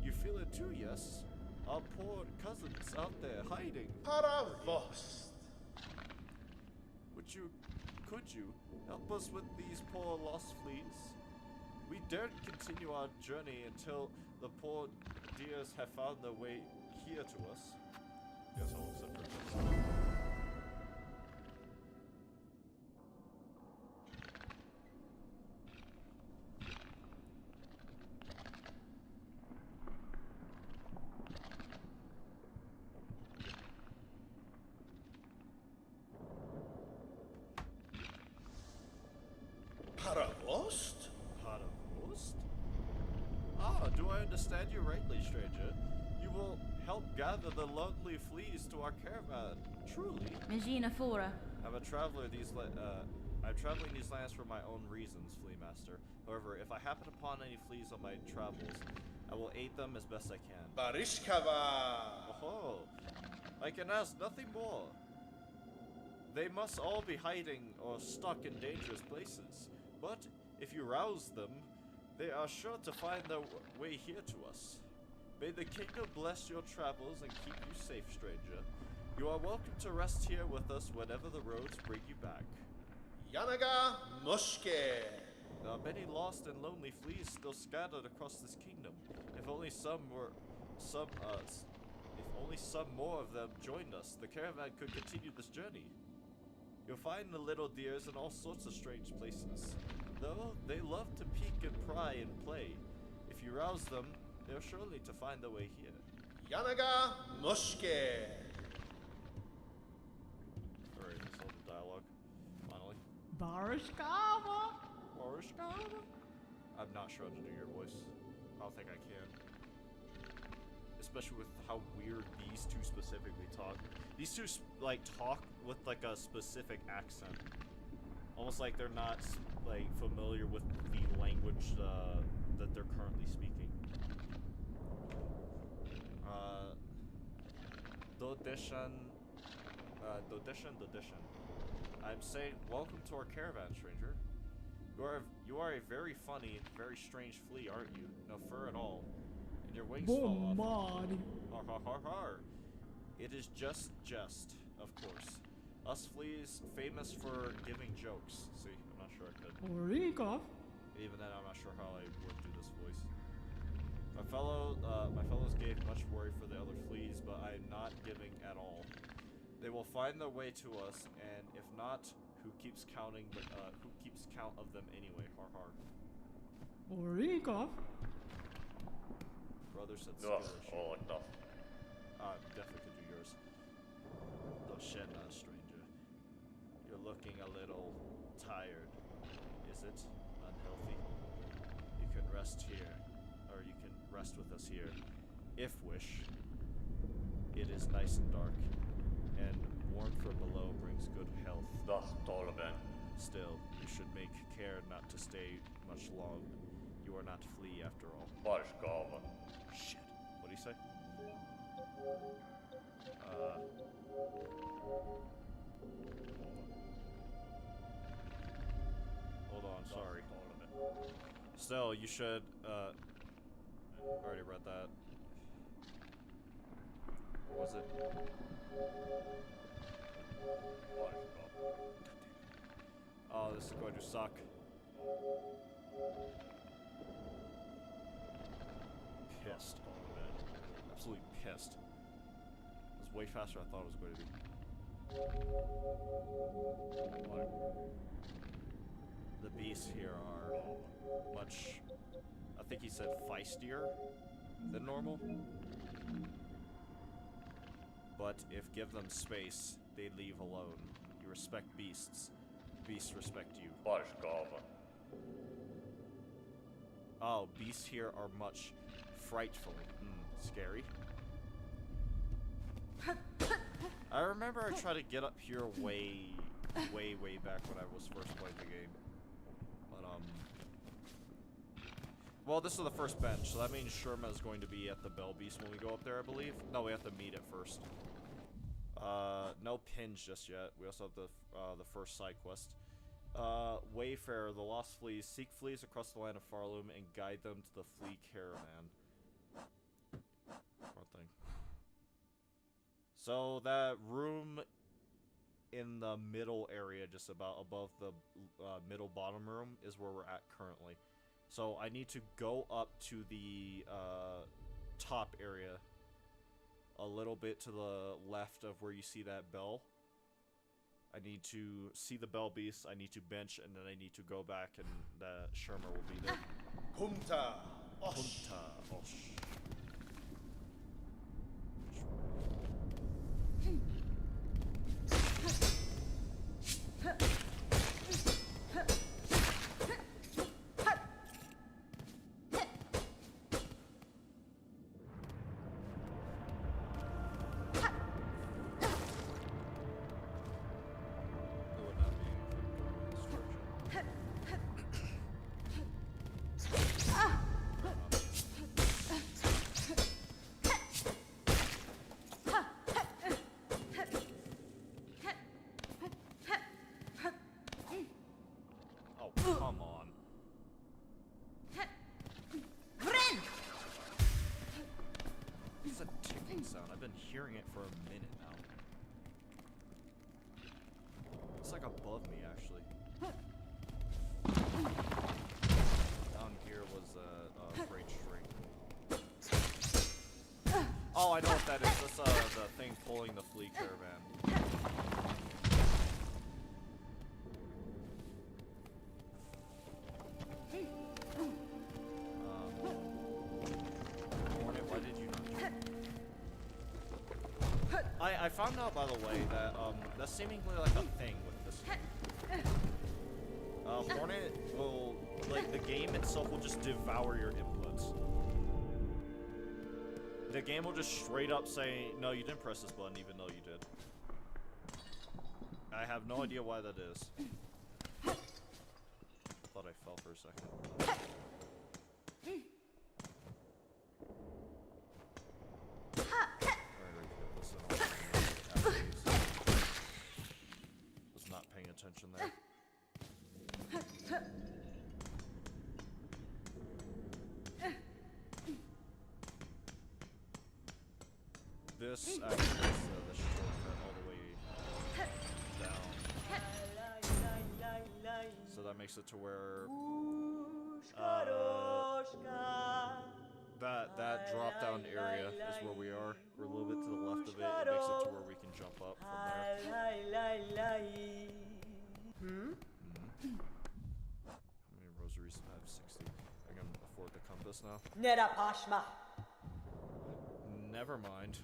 You feel it too, yes? Our poor cousins out there hiding. Paravost. Could you help us with these poor lost fleas? We daren't continue our journey until the poor dears have found their way here to us. Yes, I'll accept her. Paravost? Paravost? Ah, do I understand you rightly, stranger? You will help gather the lonely fleas to our caravan. Truly. Magina fora. I'm traveling these lands for my own reasons, Flea Master. However, if I happen upon any fleas on my travels, I will aid them as best I can. Barishkava. Oh, I can ask nothing more. They must all be hiding or stuck in dangerous places. But if you rouse them, they are sure to find their way here to us. May the kingdom bless your travels and keep you safe, stranger. You are welcome to rest here with us whenever the roads bring you back. Yanaga Mushke. There are many lost and lonely fleas still scattered across this kingdom. If only some more of them joined us, the caravan could continue this journey. You'll find the little deers in all sorts of strange places. Though they love to peek and pry and play. If you rouse them, they're surely to find their way here. Yanaga Mushke. Alright, let's hold the dialogue. Finally. Barishkava. Barishkava? I'm not sure how to do your voice. I don't think I can. Especially with how weird these two specifically talk. These two talk with like a specific accent. Almost like they're not like familiar with the language that they're currently speaking. Dodishan. I'm saying, welcome to our caravan, stranger. You are a very funny, very strange flea, aren't you? No fur at all. And your wings fall off. Har har har har. It is just, of course. Us fleas, famous for giving jokes. See, I'm not sure I could. Even then, I'm not sure how I would do this voice. My fellows gave much worry for the other fleas, but I am not giving at all. They will find their way to us, and if not, who keeps count of them anyway? Har har. Brother said skill issue. Definitely could do yours. Doshena, stranger. You're looking a little tired. Is it? Unhealthy? You can rest here. Or you can rest with us here. If wish. It is nice and dark. And warmth from below brings good health. Still, you should make care not to stay much long. You are not flea after all. Shit. What do you say? Hold on, sorry. Still, you should, already read that. What was it? Oh, this is going to suck. Pissed. Absolutely pissed. It was way faster than I thought it was going to be. The beasts here are much, I think he said feistier than normal. But if give them space, they leave alone. You respect beasts. Beasts respect you. Oh, beasts here are much frightful. Scary. I remember I tried to get up here way back when I was first playing the game. But, well, this is the first bench, so that means Sherma is going to be at the Bell Beast when we go up there, I believe. No, we have to meet it first. No pins just yet. We also have the first side quest. Wayfarer, the lost fleas. Seek fleas across the land of Farloom and guide them to the flea caravan. Poor thing. So that room in the middle area, just about above the middle bottom room, is where we're at currently. So I need to go up to the top area, a little bit to the left of where you see that bell. I need to see the Bell Beast, I need to bench, and then I need to go back, and the Sherma will be there. Punta Osh. Punta Osh. Come on. It's a ticking sound. I've been hearing it for a minute now. It's like above me, actually. Down here was a freight string. Oh, I know what that is. That's the thing pulling the flea caravan. I found out, by the way, that that's seemingly like a thing with this game. Hornet will, like, the game itself will just devour your inputs. The game will just straight up say, no, you didn't press this button, even though you did. I have no idea why that is. Thought I fell for a second. Was not paying attention there. This actually is the shortcut all the way down. So that makes it to where that drop down area is where we are. We're a little bit to the left of it. It makes it to where we can jump up from there. How many rosaries do I have? 60. I can afford the compass now. Nera Pashma. Never mind.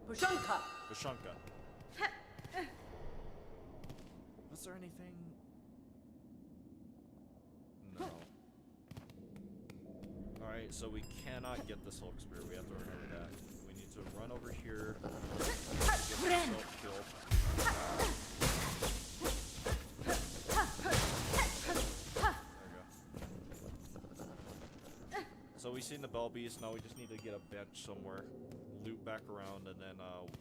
Pushanka. Vashanka. Was there anything? No. Alright, so we cannot get the Silk Spear. We have to remember that. We need to run over here. Get the Silk killed. There we go. So we've seen the Bell Beast. Now we just need to get a bench somewhere. Loop back around, and then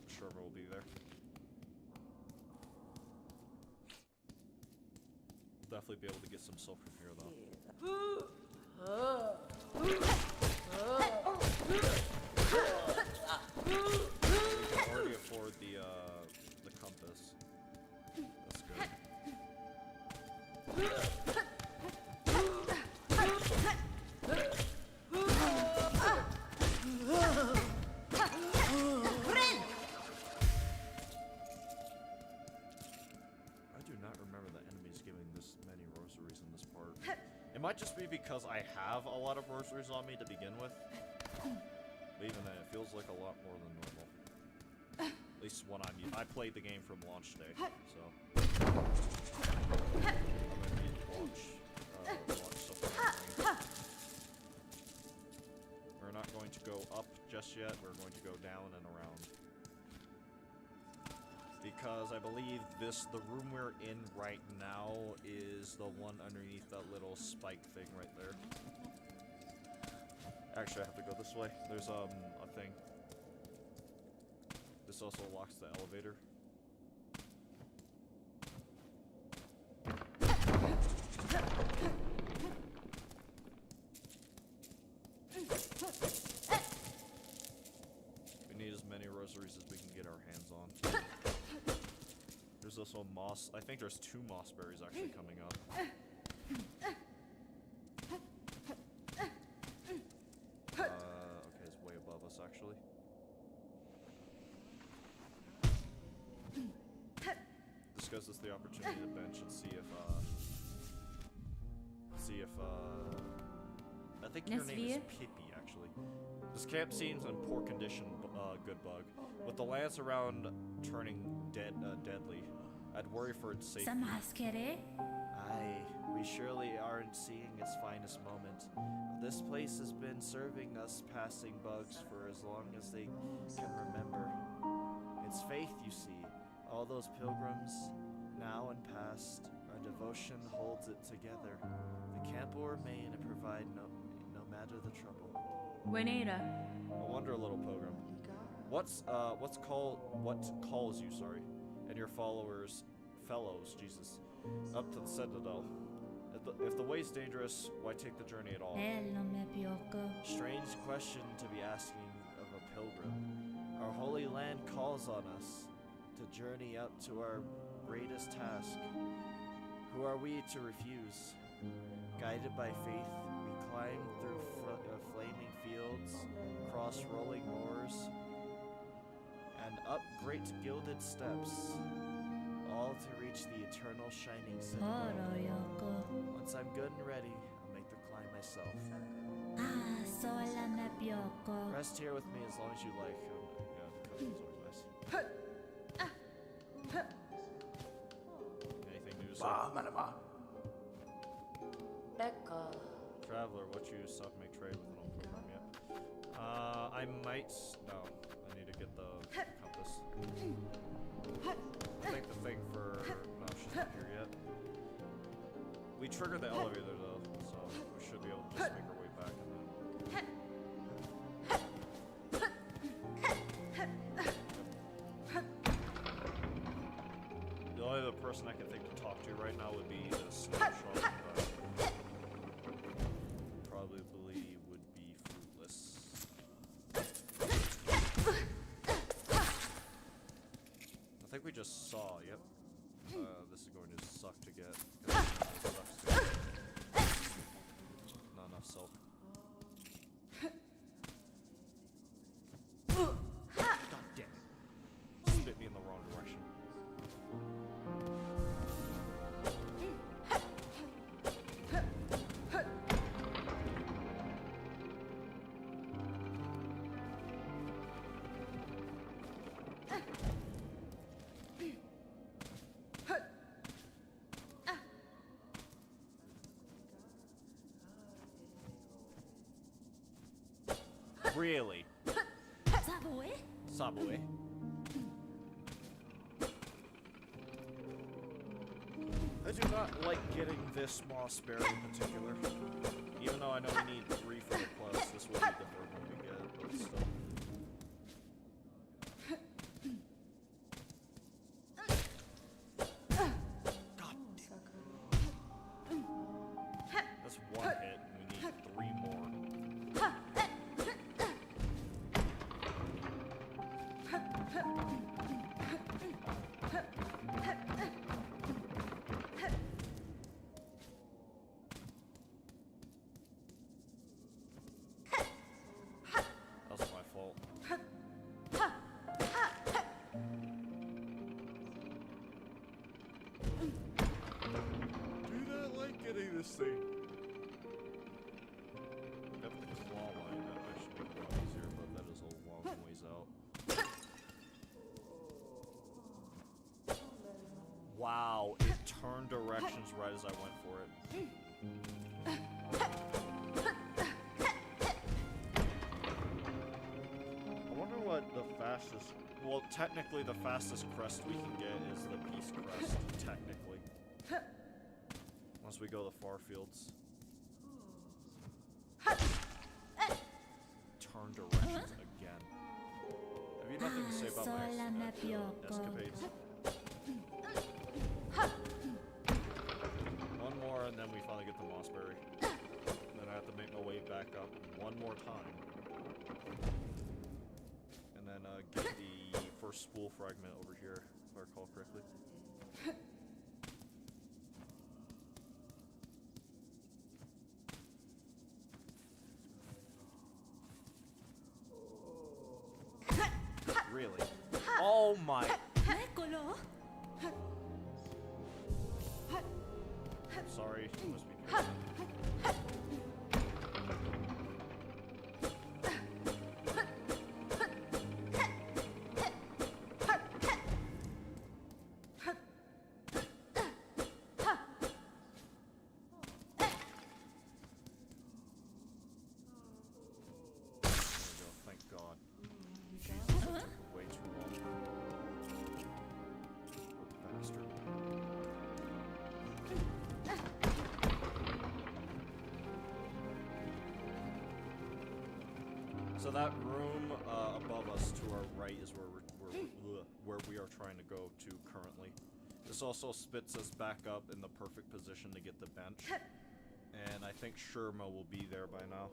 Sherma will be there. Definitely be able to get some silk from here, though. Already afford the compass. That's good. It might just be because I have a lot of rosaries on me to begin with. But even then, it feels like a lot more than normal. At least when I played the game from launch day, so. I mean, launch support. We're not going to go up just yet, we're going to go down and around. because I believe the room we're in right now is the one underneath that little spike thing right there. Actually, I have to go this way. There's a thing. This also locks the elevator. We need as many rosaries as we can get our hands on. There's also moss. I think there's 2 moss berries actually coming up. Okay, it's way above us actually. This gives us the opportunity to bench and see if I think your name is Pippi actually. This camp seems in poor condition, good bug. With the lands around turning deadly, I'd worry for its safety. Aye, we surely aren't seeing its finest moment. This place has been serving us passing bugs for as long as they can remember. It's faith, you see. All those pilgrims, now and past, our devotion holds it together. The camp will remain and provide no matter the trouble. Buenera. I wonder, little pilgrim, what calls you, and your fellows, Jesus, up to the citadel? If the way's dangerous, why take the journey at all? Strange question to be asking of a pilgrim. Our holy land calls on us to journey up to our greatest task. Who are we to refuse? Guided by faith, we climb through flaming fields, cross rolling moors, and up great gilded steps, all to reach the eternal shining citadel. Once I'm good and ready, I'll make the climb myself. Rest here with me as long as you like. Yeah, cuddling's always nice. Anything new to say? Traveler, what you sought to make trade with an old program yet? I might. No, I need to get the compass. I think the thing for. No, she's not here yet. We triggered the elevator though, so we should be able to just make our way back and then. The only other person I can think to talk to right now would be the snapshot. Probably would be fruitless. I think we just saw, yep. This is going to suck to get. Sucks to get. Not enough silk. God damn it. Spit me in the wrong direction. Really? Subway? I do not like getting this moss berry in particular. Even though I know we need 3 for the quest, this will be the 3rd one we get, but still. God damn. That's 1 hit, and we need 3 more. That's my fault. Do not like getting this thing. Have the claw line, that should be a lot easier, but that is a long ways out. Wow, it turned directions right as I went for it. I wonder what the fastest. well, technically the fastest crest we can get is the Peace Crest, technically. Once we go to the far fields. Turn directions again. Have you nothing to say about my escapades? One more and then we finally get the Mossberry. Then I have to make my way back up one more time. And then get the first spool fragment over here, if I recall correctly. Really? Oh my! Sorry, you must be doing that. So that room above us to our right is where we are trying to go to currently. This also spits us back up in the perfect position to get the bench. And I think Sherma will be there by now.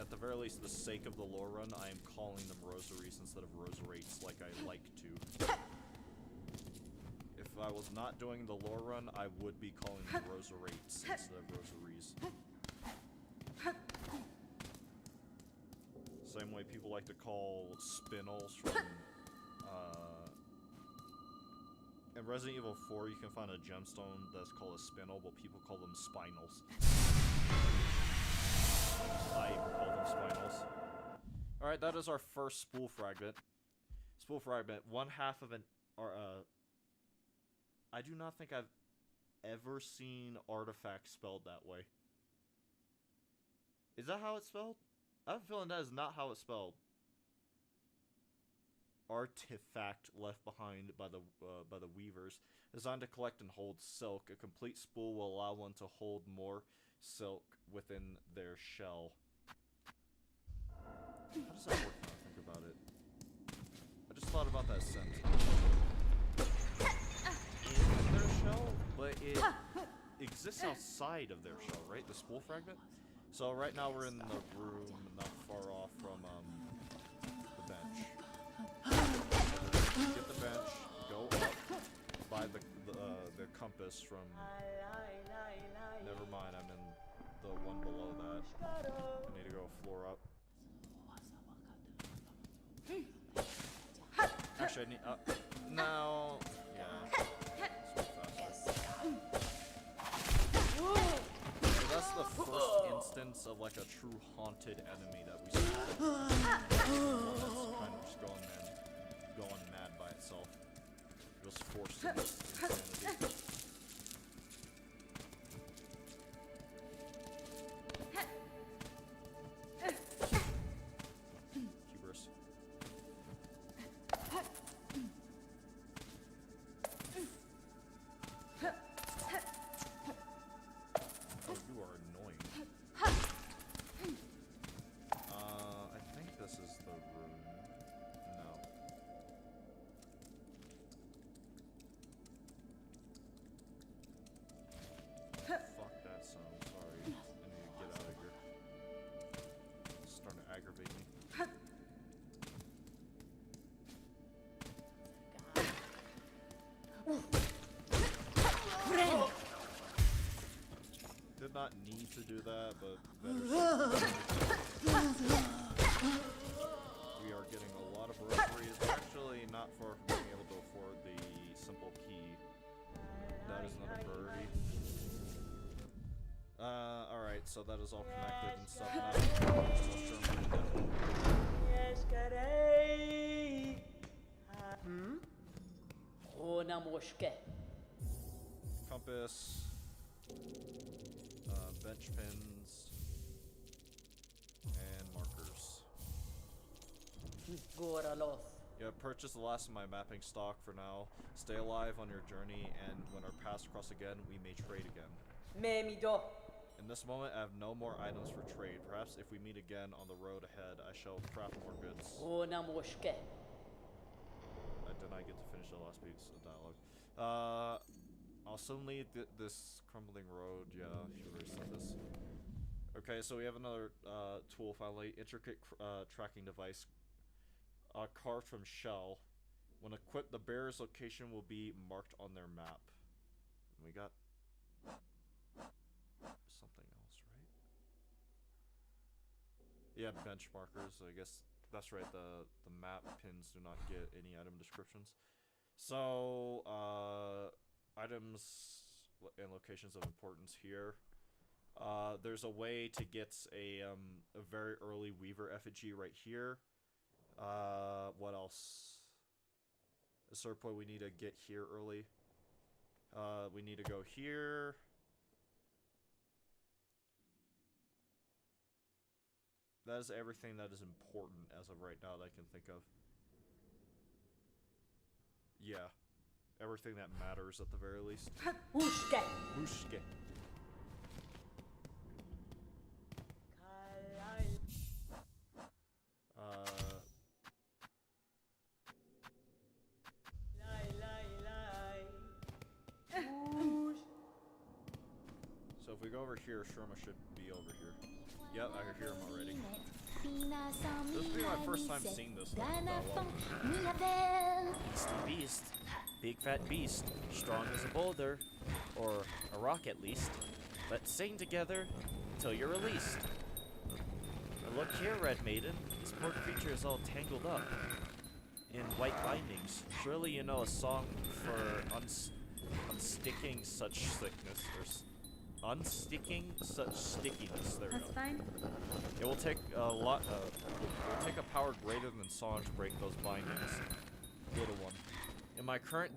At the very least, the sake of the lore run, I am calling them rosaries instead of rosarates like I like to. If I was not doing the lore run, I would be calling them rosarates instead of rosaries. Same way people like to call spinels from, in Resident Evil 4 you can find a gemstone that's called a spinel, but people call them spinels. I call them spinels. Alright, that is our first spool fragment. Spool fragment, one half of an... I do not think I've ever seen artifact spelled that way. Is that how it's spelled? I have a feeling that is not how it's spelled. Artifact left behind by the weavers. Designed to collect and hold silk. A complete spool will allow one to hold more silk within their shell. How does that work when I think about it? I just thought about that sentence. In their shell, but it exists outside of their shell, right? The spool fragment? So right now we're in the room not far off from the bench. Get the bench, go up by the compass from... Never mind, I'm in the one below that. I need to go a floor up. Actually, I need... no... Yeah. So that's the first instance of like a true haunted enemy that we see. One that's kind of just going mad by itself. It was forced to insanity. Did not need to do that, but better. not for being able to afford the simple key. That is not a priority. Alright, so that is all connected and stuff now. Compass. Bench pins. And markers. Yeah, purchase the last of my mapping stock for now. Stay alive on your journey, and when our paths cross again, we may trade again. In this moment, I have no more items for trade. Perhaps if we meet again on the road ahead, I shall craft more goods. I did not get to finish the last piece of dialogue. I'll soon leave this crumbling road. Yeah, you already said this. Okay, so we have another tool finally. Intricate tracking device. Carved from shell. When equipped, the bearer's location will be marked on their map. And we got something else, right? Yeah, bench markers. I guess that's right. The map pins do not get any item descriptions. So, items and locations of importance here. There's a way to get a very early Weaver effigy right here. What else? A certain point we need to get here early. We need to go here. That is everything that is important as of right now that I can think of. Yeah. Everything that matters at the very least. Whooshke. So if we go over here, Sherma should be over here. Yep, I can hear him already. This will be my first time seeing this one. Beastie beast. Big fat beast. Strong as a boulder. Or a rock at least. Let's sing together until you're released. Now look here, Red Maiden. This poor creature is all tangled up in white bindings. Surely you know a song for unsticking such sickness. Unsticking such stickiness. There we go. That's fine. It will take a lot. It will take a power greater than song to break those bindings. Little one. In my current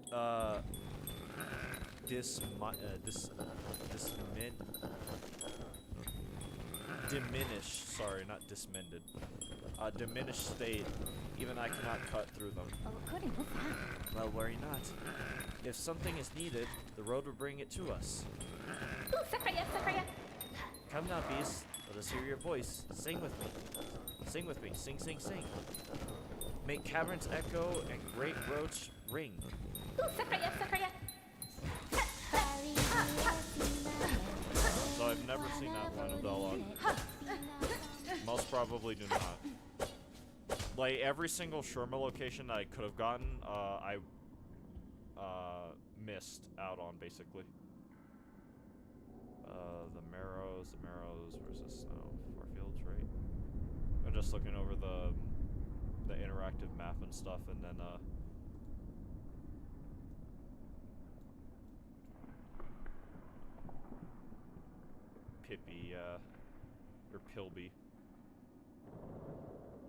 diminished. Sorry, not dismended. Diminished state. Even I cannot cut through them. Oh, goody, what's that? Well, worry not. If something is needed, the road will bring it to us. Ooh, Sakraya, Sakraya. Come now, beast. Let us hear your voice. Sing with me. Sing with me. Sing, sing, sing. Make caverns echo and great roads ring. Ooh, Sakraya, Sakraya. So I've never seen that line of dialogue. Most probably do not. Like, every single Sherma location that I could have gotten, I missed out on, basically. The Marrows, where's this now? Farfields, right? I'm just looking over the interactive map and stuff, and then, Pippi, or Pilby.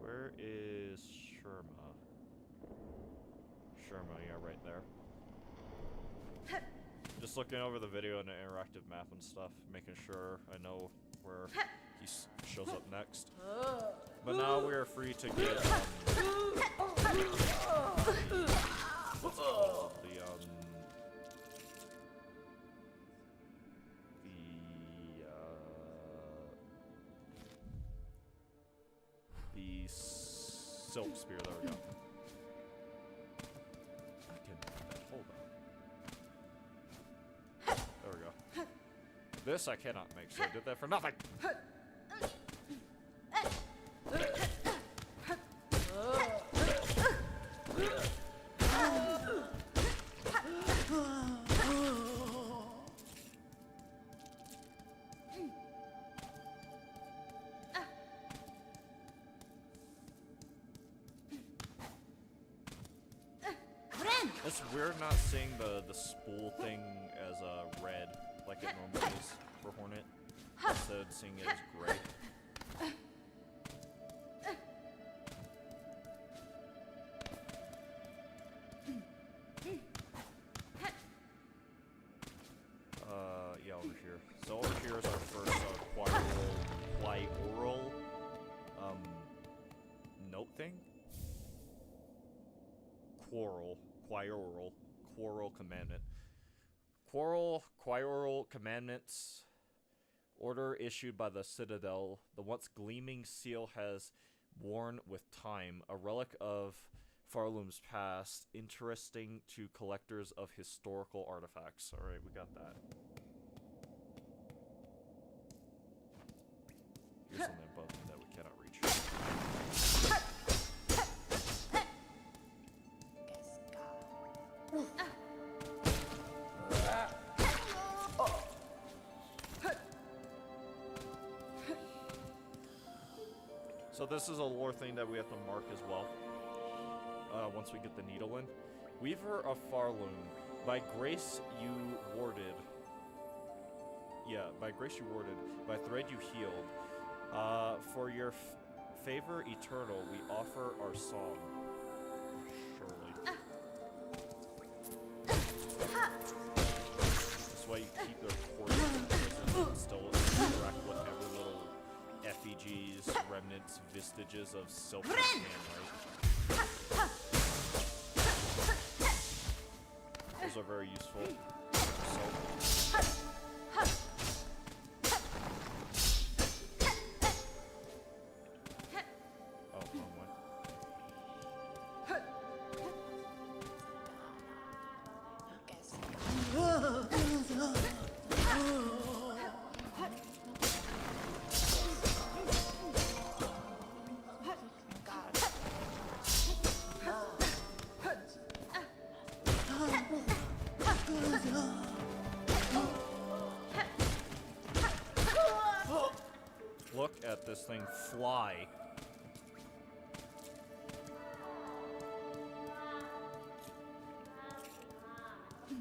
Where is Sherma? Sherma, yeah, right there. Just looking over the video and the interactive map and stuff, making sure I know where he shows up next. But now we are free to get, what's it called? The silk spear, there we go. I can hold on. There we go. This I cannot make, so I did that for nothing. It's weird not seeing the spool thing as red like it normally is for Hornet. Instead seeing it as gray. Yeah, over here. So over here is our first quioral note thing. Quarrel commandment. Quioral commandments. Order issued by the Citadel. The once gleaming seal has worn with time, a relic of Farloom's past, interesting to collectors of historical artifacts. Alright, we got that. Here's something above me that we cannot reach. So this is a lore thing that we have to mark as well. Once we get the needle in. Weaver of Farloom, by grace you warded. Yeah, by grace you warded, by thread you healed. For your favor eternal, we offer our song. Surely. That's why you keep their corpse in prison and still interact with every little effigies, remnants, vestiges of silksong, right? Those are very useful. Oh, wrong one. Look at this thing fly. You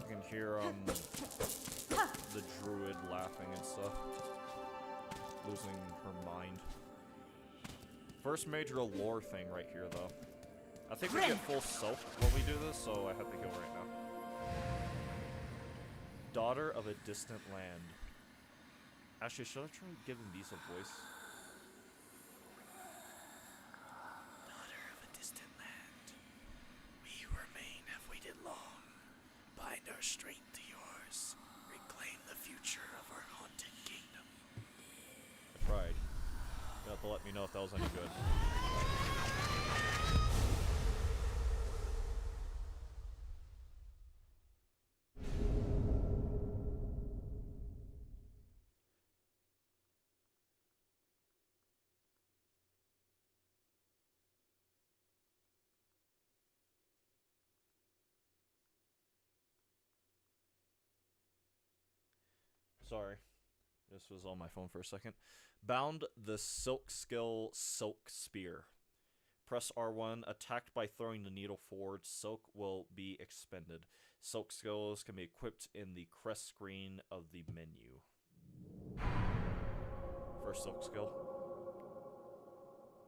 can hear the druid laughing and stuff. Losing her mind. First major lore thing right here though. I think we get full self when we do this, so I have to heal right now. Daughter of a distant land. Actually, should I try giving these a voice? Daughter of a distant land, we who remain have waited long. Bind our strength to yours. Reclaim the future of our haunted kingdom. I tried. You have to let me know if that was any good. Sorry. This was on my phone for a second. Bound the silk skill silk spear. Press R1. Attacked by throwing the needle forward. Silk will be expended. Silk skills can be equipped in the crest screen of the menu. First silk skill.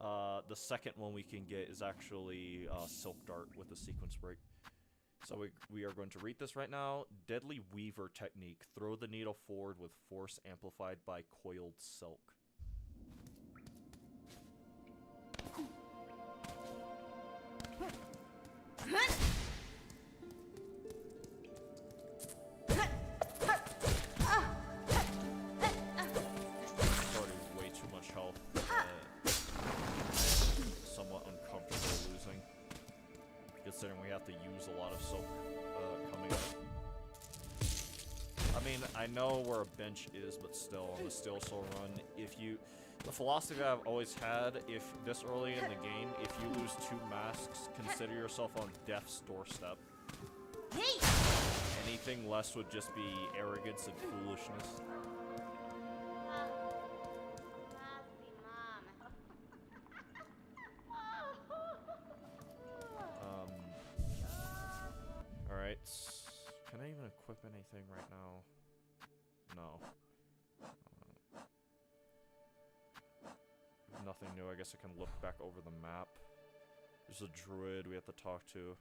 The second one we can get is actually Silk Dart with a sequence break. So we are going to read this right now. Deadly Weaver technique. Throw the needle forward with force amplified by coiled silk. Already way too much health. Somewhat uncomfortable losing. Considering we have to use a lot of silk coming up. I mean, I know where a bench is, but still, on the Steel Soul run, the philosophy I've always had, if this early in the game, if you lose 2 masks, consider yourself on death's doorstep. Anything less would just be arrogance and foolishness. Can I even equip anything right now? No. Nothing new. I guess I can look back over the map. There's a druid we have to talk to.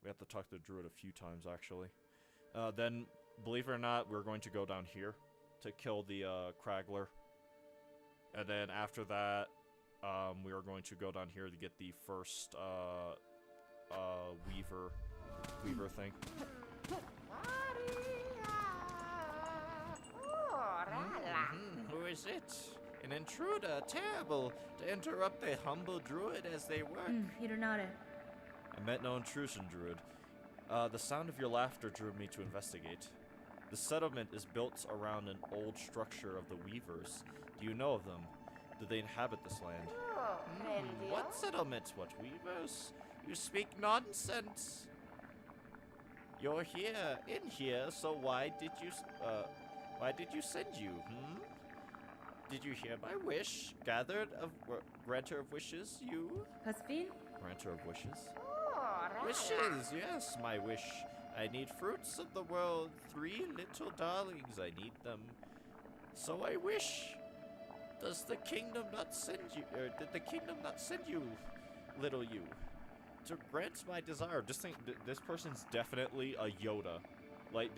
We have to talk to the druid a few times, actually. Then, believe it or not, we're going to go down here to kill the Kragler. And then after that, we are going to go down here to get the first Weaver thing. Who is it? An intruder, terrible, to interrupt a humble druid as they work. Hironare. I meant no intrusion, druid. The sound of your laughter drew me to investigate. The settlement is built around an old structure of the Weavers. Do you know of them? Do they inhabit this land? What settlement? What Weavers? You speak nonsense. You're here, in here, so why did you send you, Did you hear my wish? Gathered of granter of wishes, you? Husband? Granter of wishes? Wishes, yes, my wish. I need fruits of the world, 3 little darlings, I need them. So I wish. Does the kingdom not send you, or did the kingdom not send you, little you, to grant my desire? Just think, this person's definitely a Yoda. Like,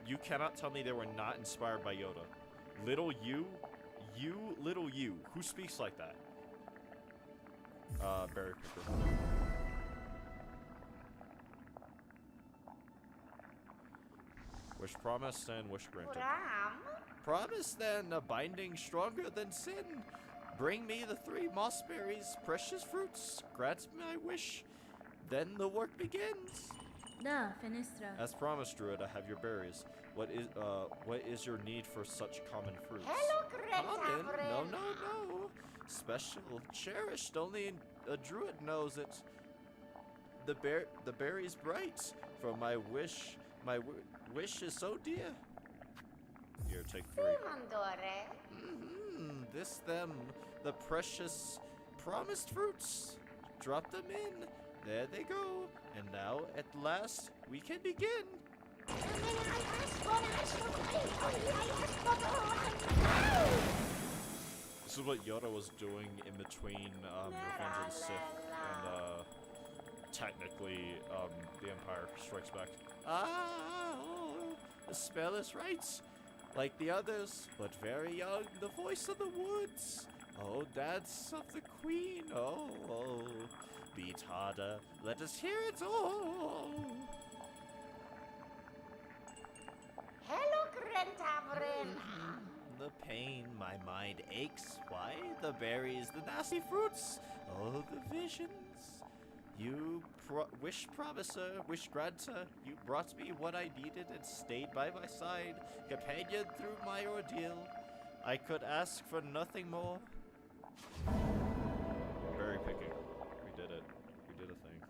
you cannot tell me they were not inspired by Yoda. Little you, little you. Who speaks like that? Berry Picker. Wish promised and wish granted. Promise then, a binding stronger than sin. Bring me the 3 mossberries, precious fruits. Grant my wish. Then the work begins. Da, Fenestra. As promised, druid, I have your berries. What is your need for such common fruits? Common? No. Special, cherished. Only a druid knows it. The berry's bright. For my wish is so dear. Here, take 3. This them, the precious, promised fruits. Drop them in. There they go. And now, at last, we can begin. This is what Yoda was doing in between Revenge of the Sith and technically The Empire Strikes Back. The spell is right, like the others, but very young. The voice of the woods. Oh, dance of the queen. Oh. Beat harder. Let us hear it all. The pain, my mind aches. Why? The berries, the nasty fruits. Oh, the visions. You wish promiser, wish granter. You brought me what I needed and stayed by my side, companion through my ordeal. I could ask for nothing more. Berry picking. We did it. We did a thing.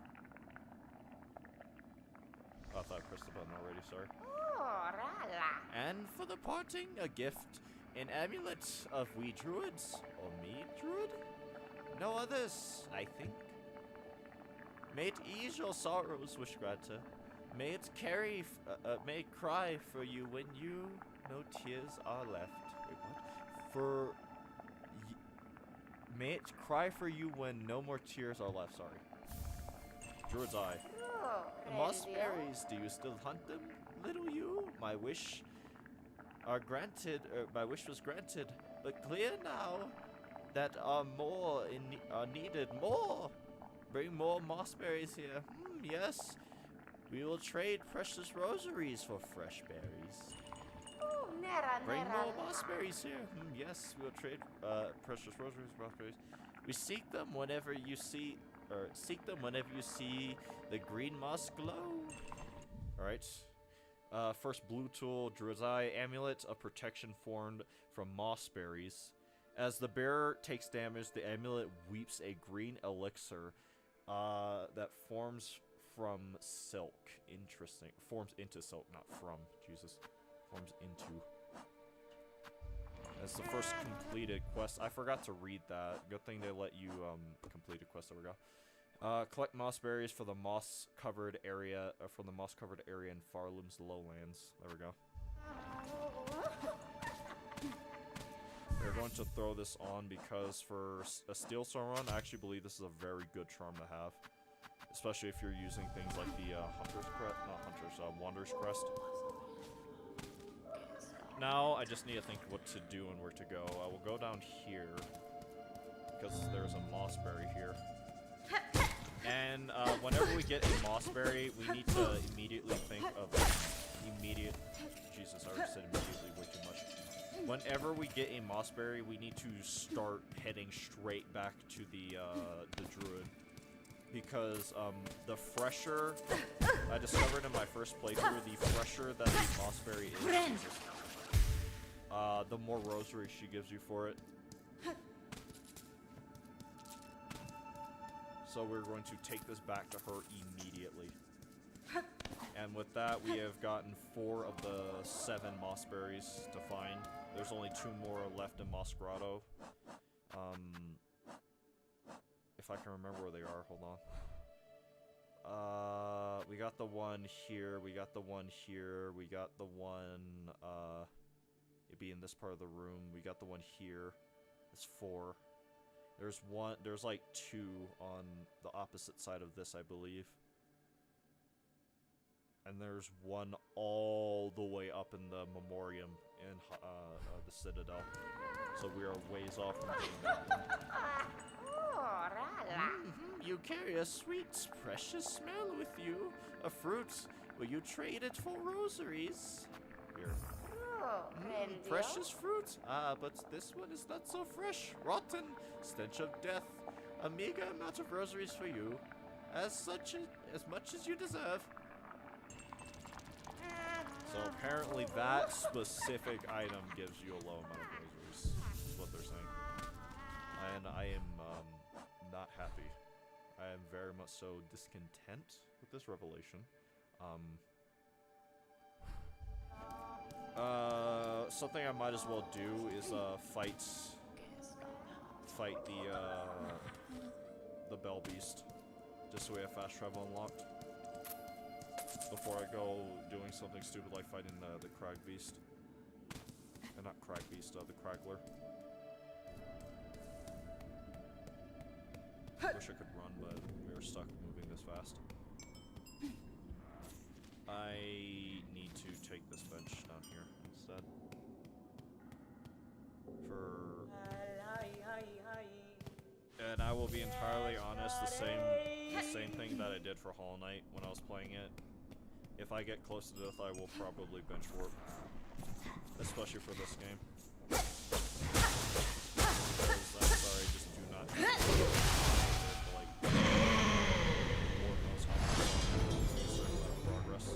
Oh, I thought I pressed the button already, sorry. And for the parting, a gift. An amulet of we druids. Or me, druid? No others, I think. May it ease your sorrows, wish granter. May it may it cry for you when no tears are left. Wait, what? May it cry for you when no more tears are left, sorry. Druid's Eye. The mossberries, do you still hunt them? Little you, my wish my wish was granted, but clear now that are needed more. Bring more mossberries here. Yes, we will trade precious rosaries for fresh berries. Bring more mossberries here. Yes, we will trade precious rosaries for mossberries. We seek them whenever you see the green moss glow. All right. First blue tool, Druid's Eye, amulet of protection formed from mossberries. As the bearer takes damage, the amulet weeps a green elixir that forms from silk. Interesting. Forms into silk, not from. Jesus. Forms into. That's the first completed quest. I forgot to read that. Good thing they let you complete a quest. There we go. Collect moss berries for the moss-covered area, in Farloom's lowlands. There we go. We're going to throw this on because for a silksong run, I actually believe this is a very good charm to have. Especially if you're using things like the Wanderer's Crest. Now, I just need to think what to do and where to go. I will go down here, because there's a mossberry here. And whenever we get a mossberry, we need to immediately think of Jesus, I already said immediately way too much. Whenever we get a mossberry, we need to start heading straight back to the druid. Because the fresher I discovered in my first playthrough, the fresher that the mossberry is, the more rosaries she gives you for it. So we're going to take this back to her immediately. And with that, we have gotten 4 of the 7 mossberries to find. There's only 2 more left in Moss Grotto. If I can remember where they are, hold on. We got the one here, we got the one here, we got the one, it'd be in this part of the room, we got the one here. It's 4. There's like 2 on the opposite side of this, I believe. And there's one all the way up in the Memoriam in the Citadel. So we are ways off from getting that one. You carry a sweet, precious smell with you. A fruit. Will you trade it for rosaries? Here. Precious fruit. Ah, but this one is not so fresh. Rotten. Stench of death. A meager amount of rosaries for you. As much as you deserve. So apparently that specific item gives you a low amount of rosaries, is what they're saying. And I am not happy. I am very much so discontent with this revelation. Something I might as well do is fight the Bell Beast, just so we have fast travel unlocked. Before I go doing something stupid like fighting the Crag Beast. Not Crag Beast, the Cragler. Wish I could run, but we were stuck moving this fast. I need to take this bench down here instead. And I will be entirely honest, the same thing that I did for Hollow Knight when I was playing it. If I get close to death, I will probably bench warp. Especially for this game. Because, I'm sorry, just do not like, Lord knows how much progress.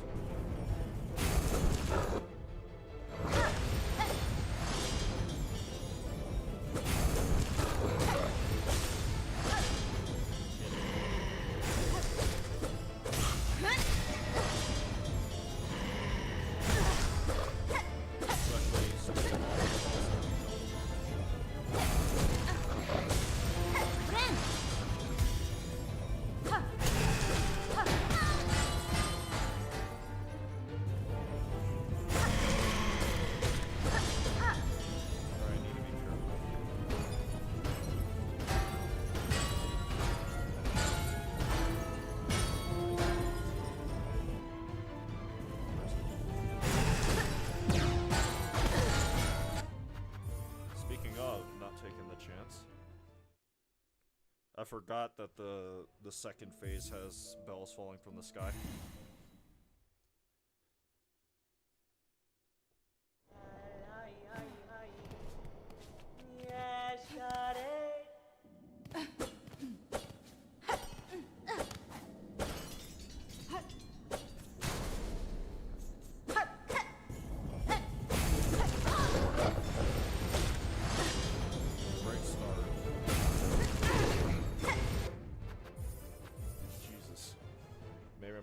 I forgot that the second phase has bells falling from the sky.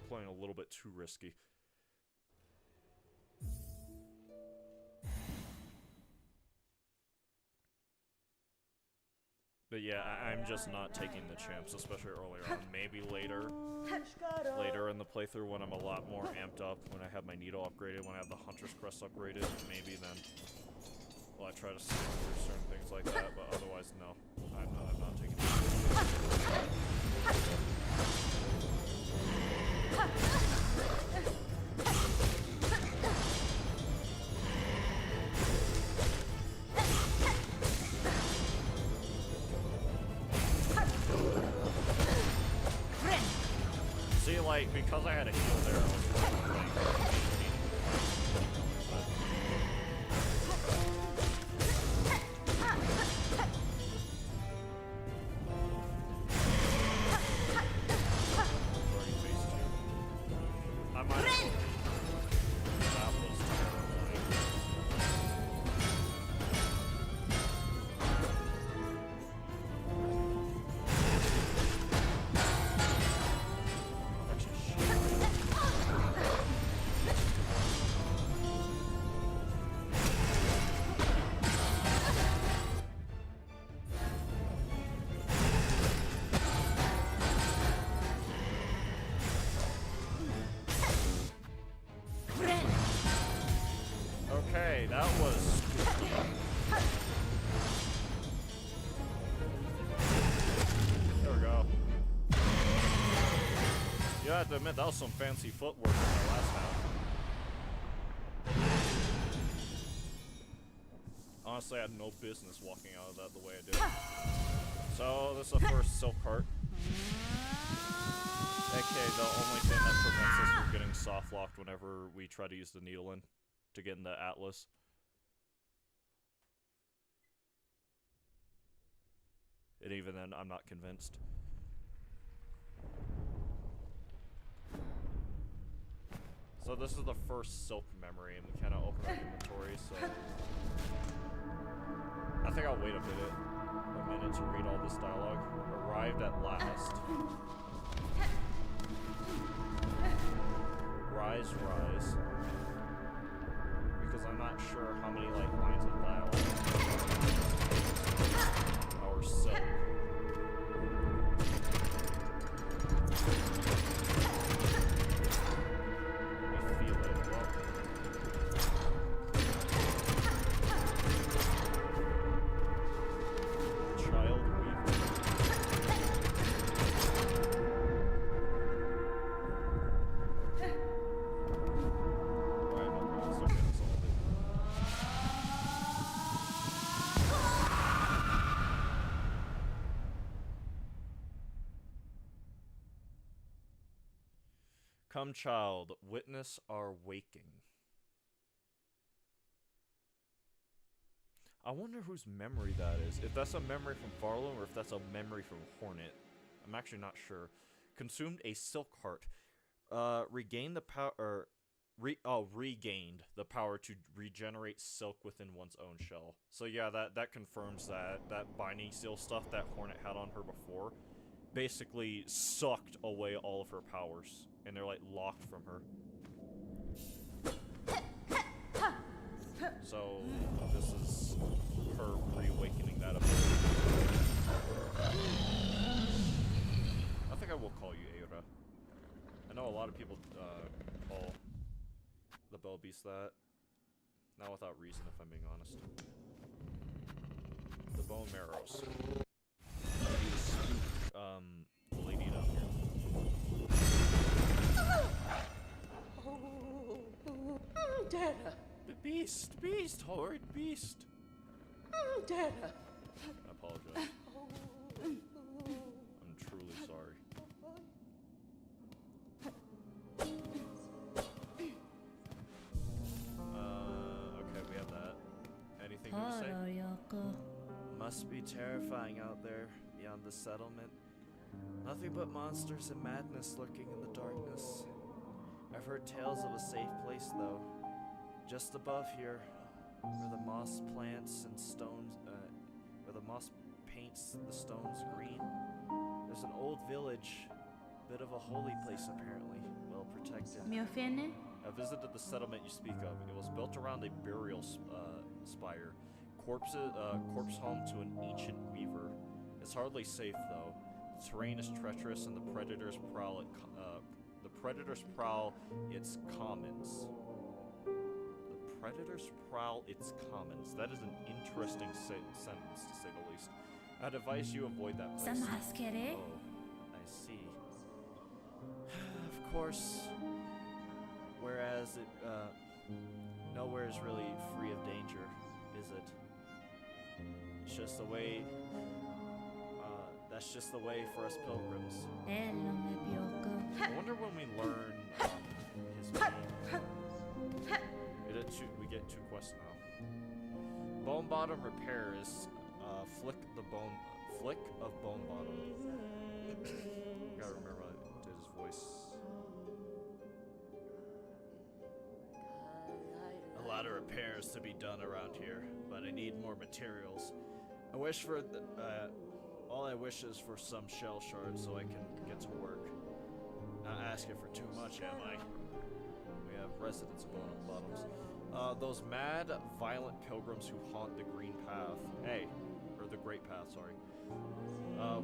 Playing a little bit too risky. But yeah, I'm just not taking the chance, especially earlier on. Maybe later in the playthrough when I'm a lot more amped up, when I have my needle upgraded, when I have the Hunter's Crest upgraded, maybe then will I try to see through certain things like that, but otherwise, no. I'm not taking it. See, like, because I had a heal there, I was like, I might have that was terrible. Okay, that was spooky. There we go. You have to admit, that was some fancy footwork in the last half. Honestly, I had no business walking out of that the way I did. So, this is the first silk cart. AKA the only thing that prevents us from getting soft locked whenever we try to use the needle in to get in the Atlas. And even then, I'm not convinced. So this is the first silk memory, and we kind of open our inventory, so... I think I'll wait a minute to read all this dialogue. Arrived at last. Rise, rise. Because I'm not sure how many, like, lines of dialogue. Our silk. We feel it. Well. Child weaver. Come, child, witness our waking. I wonder whose memory that is. If that's a memory from Farlow or if that's a memory from Hornet. I'm actually not sure. Consumed a silk heart. Regained the power. Regained the power to regenerate silk within one's own shell. So yeah, that confirms that binding seal stuff that Hornet had on her before basically sucked away all of her powers, and they're like locked from her. So this is her reawakening that ability. I think I will call you Eira. I know a lot of people call the Bell Beast that. Not without reason, if I'm being honest. The Bone Marrows. The lady down here. Dara. Beast, horrid beast. Dara. I apologize. I'm truly sorry. Okay, we have that. Anything new to say? Hello, Yoko. Must be terrifying out there, beyond the settlement. Nothing but monsters and madness lurking in the darkness. I've heard tales of a safe place, though. Just above here, where the moss plants and stones, where the moss paints the stones green, there's an old village. Bit of a holy place, apparently. Well protected. Mio fine? I visited the settlement you speak of. It was built around a burial spire. Corpse home to an ancient weaver. It's hardly safe, though. The terrain is treacherous, and the predators prowl its commons. The predators prowl its commons. That is an interesting sentence, to say the least. I'd advise you avoid that place. Samaskere? Oh, I see. Of course. Whereas nowhere is really free of danger, is it? It's just the way. That's just the way for us pilgrims. Bello me pioco. I wonder when we learn his name. We get two quests now. Bone Bottom repairs. Flick of Bone Bottom. Gotta remember I did his voice. A lot of repairs to be done around here, but I need more materials. I wish for all I wish is for some shell shards so I can get to work. Not asking for too much, am I? We have residents of Bottoms. Those mad, violent pilgrims who haunt the Green Path. Or the Great Path, sorry.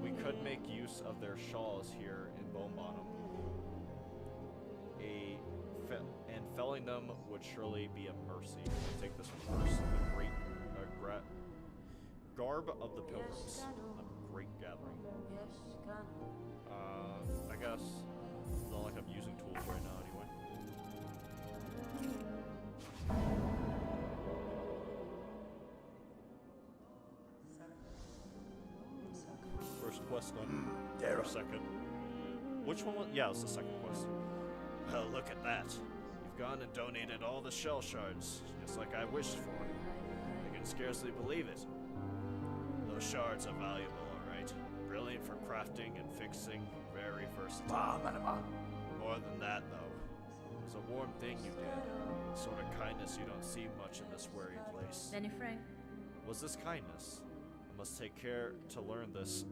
We could make use of their shawls here in Bone Bottom. And felling them would surely be a mercy. We'll take this one first. The Great Garb of the Pilgrims. A great gathering. I guess. It's not like I'm using tools right now anyway. First quest done. Or second. Which one was? Yeah, it was the second quest. Well, look at that. You've gone and donated all the shell shards, just like I wished for. I can scarcely believe it. Those shards are valuable, alright. Brilliant for crafting and fixing, very versatile. More than that, though. It was a warm thing you did. The sort of kindness you don't see much in this weary place. Benny Frank. Was this kindness? I must take care to learn this.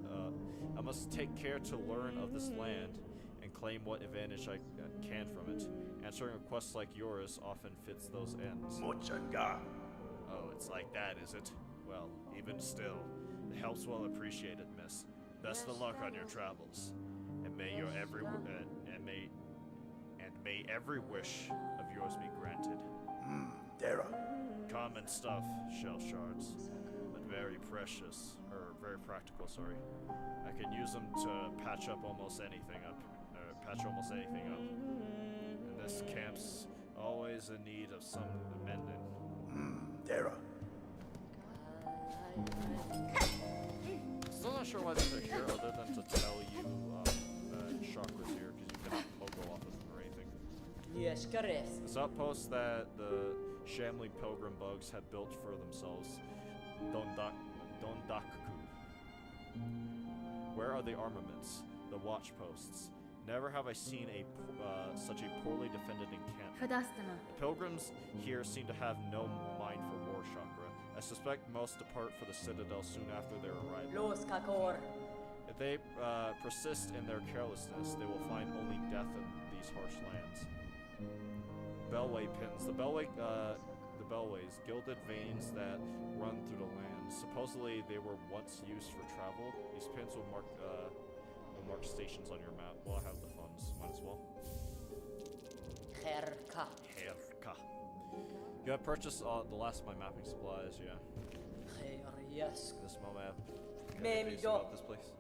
I must take care to learn of this land and claim what advantage I can from it. Answering a quest like yours often fits those ends. Mochanga. Oh, it's like that, is it? Well, even still, the help's well appreciated, miss. Best of luck on your travels, and may your may every wish of yours be granted. Dara. Common stuff, shell shards, but very precious, or very practical. Sorry, I can use them to patch almost anything up. And this camp's always in need of some amending. Dara. Still not sure why these are here, other than to tell you chakras here, because you cannot pogo off of them or anything. Yes, Kares. This outpost that the Shamley Pilgrim bugs had built for themselves, Dondaku. Where are the armaments, the watch posts? Never have I seen such a poorly defended encampment. Fadastana. The pilgrims here seem to have no mind for war chakra. I suspect most depart for the citadel soon after their arrival. Los Kakor. If they persist in their carelessness, they will find only death in these harsh lands. Bellway pins. The bellways, gilded veins that run through the land. Supposedly they were once used for travel. These pins will mark stations on your map. Well, I have the funds. Might as well. Herka. Herka. You have purchased the last of my mapping supplies, yeah. Yes. This moment I have Maybe about this place.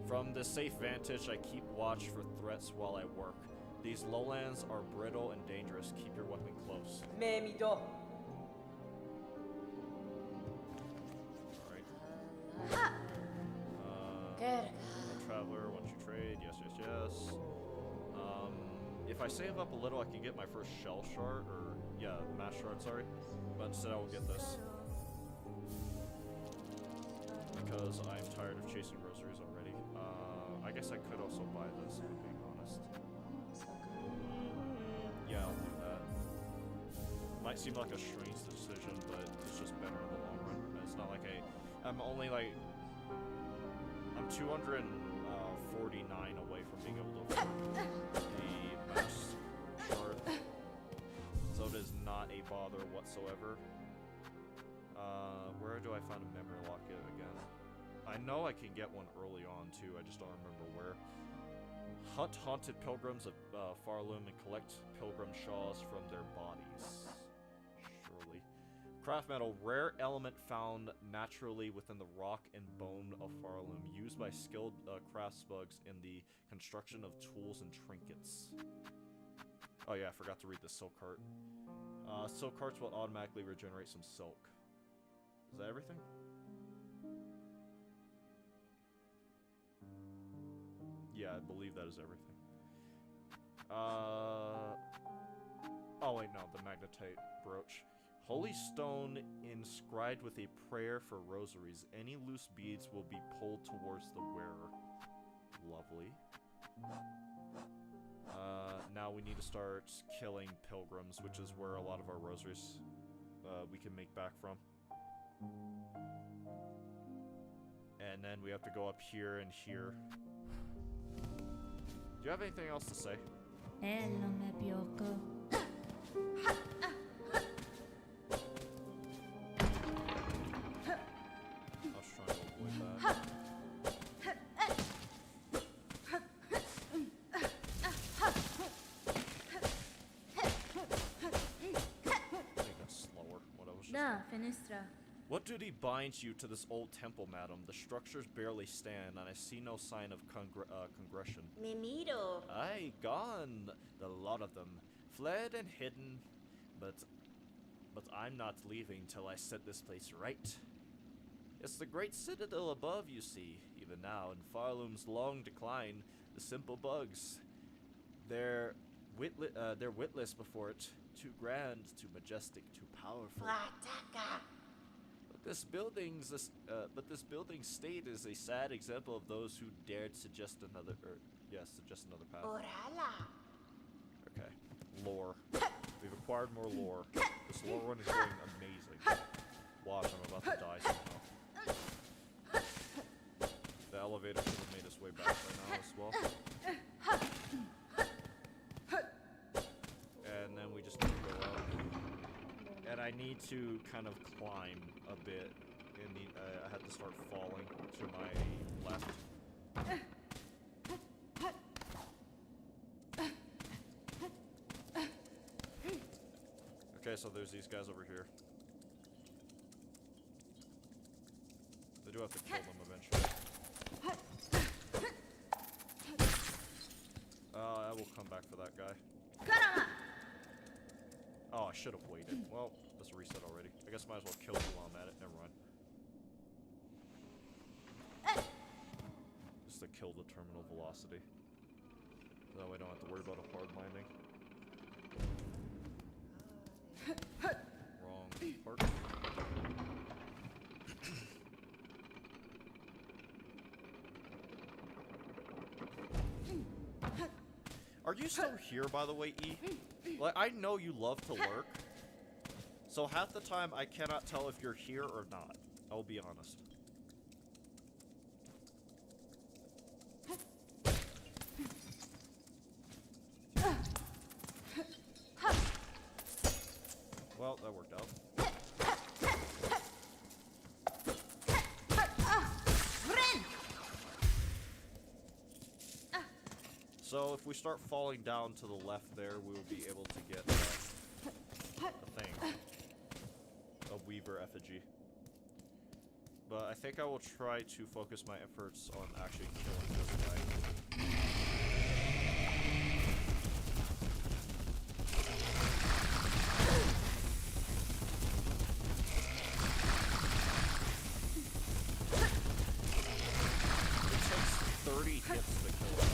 From this safe vantage, I keep watch for threats while I work. These lowlands are brittle and dangerous. Keep your weapon close. Memido. Alright. Kerka. One traveler, once you trade, yes. If I save up a little, I can get my first shell shard, or, mass shard, sorry. But instead I will get this. Because I'm tired of chasing rosaries already. I guess I could also buy this, if I'm being honest. Yeah, I'll do that. Might seem like a strange decision, but it's just better in the long run. It's not like I'm only like... I'm 249 away from being able to afford the mass shard. So it is not a bother whatsoever. Where do I find a memory locket again? I know I can get one early on too, I just don't remember where. Hunt haunted pilgrims of Farloom and collect pilgrim shawls from their bodies. Surely. Craft metal, rare element found naturally within the rock and bone of Farloom, used by skilled craftsbugs in the construction of tools and trinkets. Oh yeah, I forgot to read the silk cart. Silk carts will automatically regenerate some silk. Is that everything? Yeah, I believe that is everything. Oh wait, no, the magnetite brooch. Holy stone inscribed with a prayer for rosaries. Any loose beads will be pulled towards the wearer. Lovely. Now we need to start killing pilgrims, which is where a lot of our rosaries we can make back from. And then we have to go up here and here. Do you have anything else to say? Hello, me Bioko. I was trying to avoid that. Da, fenestra. What duty binds you to this old temple, madam? The structures barely stand, and I see no sign of congression. Me miro. Aye, gone, the lot of them, fled and hidden, but I'm not leaving till I set this place right. It's the great citadel above, you see, even now, in Farloom's long decline, the simple bugs. They're witless before it, too grand, too majestic, too powerful. But this building's state is a sad example of those who dared suggest another path. Okay, lore. We've acquired more lore. This lore run is going amazing. Watch, I'm about to die somehow. The elevator should have made its way back by now as well. And then we just need to go up. And I need to kind of climb a bit. I have to start falling to my left. Okay, so there's these guys over here. I do have to kill them eventually. I will come back for that guy. Oh, I should have waited. Well, let's reset already. I guess I might as well kill you while I'm at it. Never mind. Just to kill the terminal velocity. That way I don't have to worry about a hard landing. Wrong part. Are you still here, by the way, E? Like, I know you love to lurk. So half the time, I cannot tell if you're here or not. I'll be honest. Well, that worked out. So if we start falling down to the left there, we will be able to get a thing. A Weaver effigy. But I think I will try to focus my efforts on actually killing this guy. It takes 30 hits to kill him.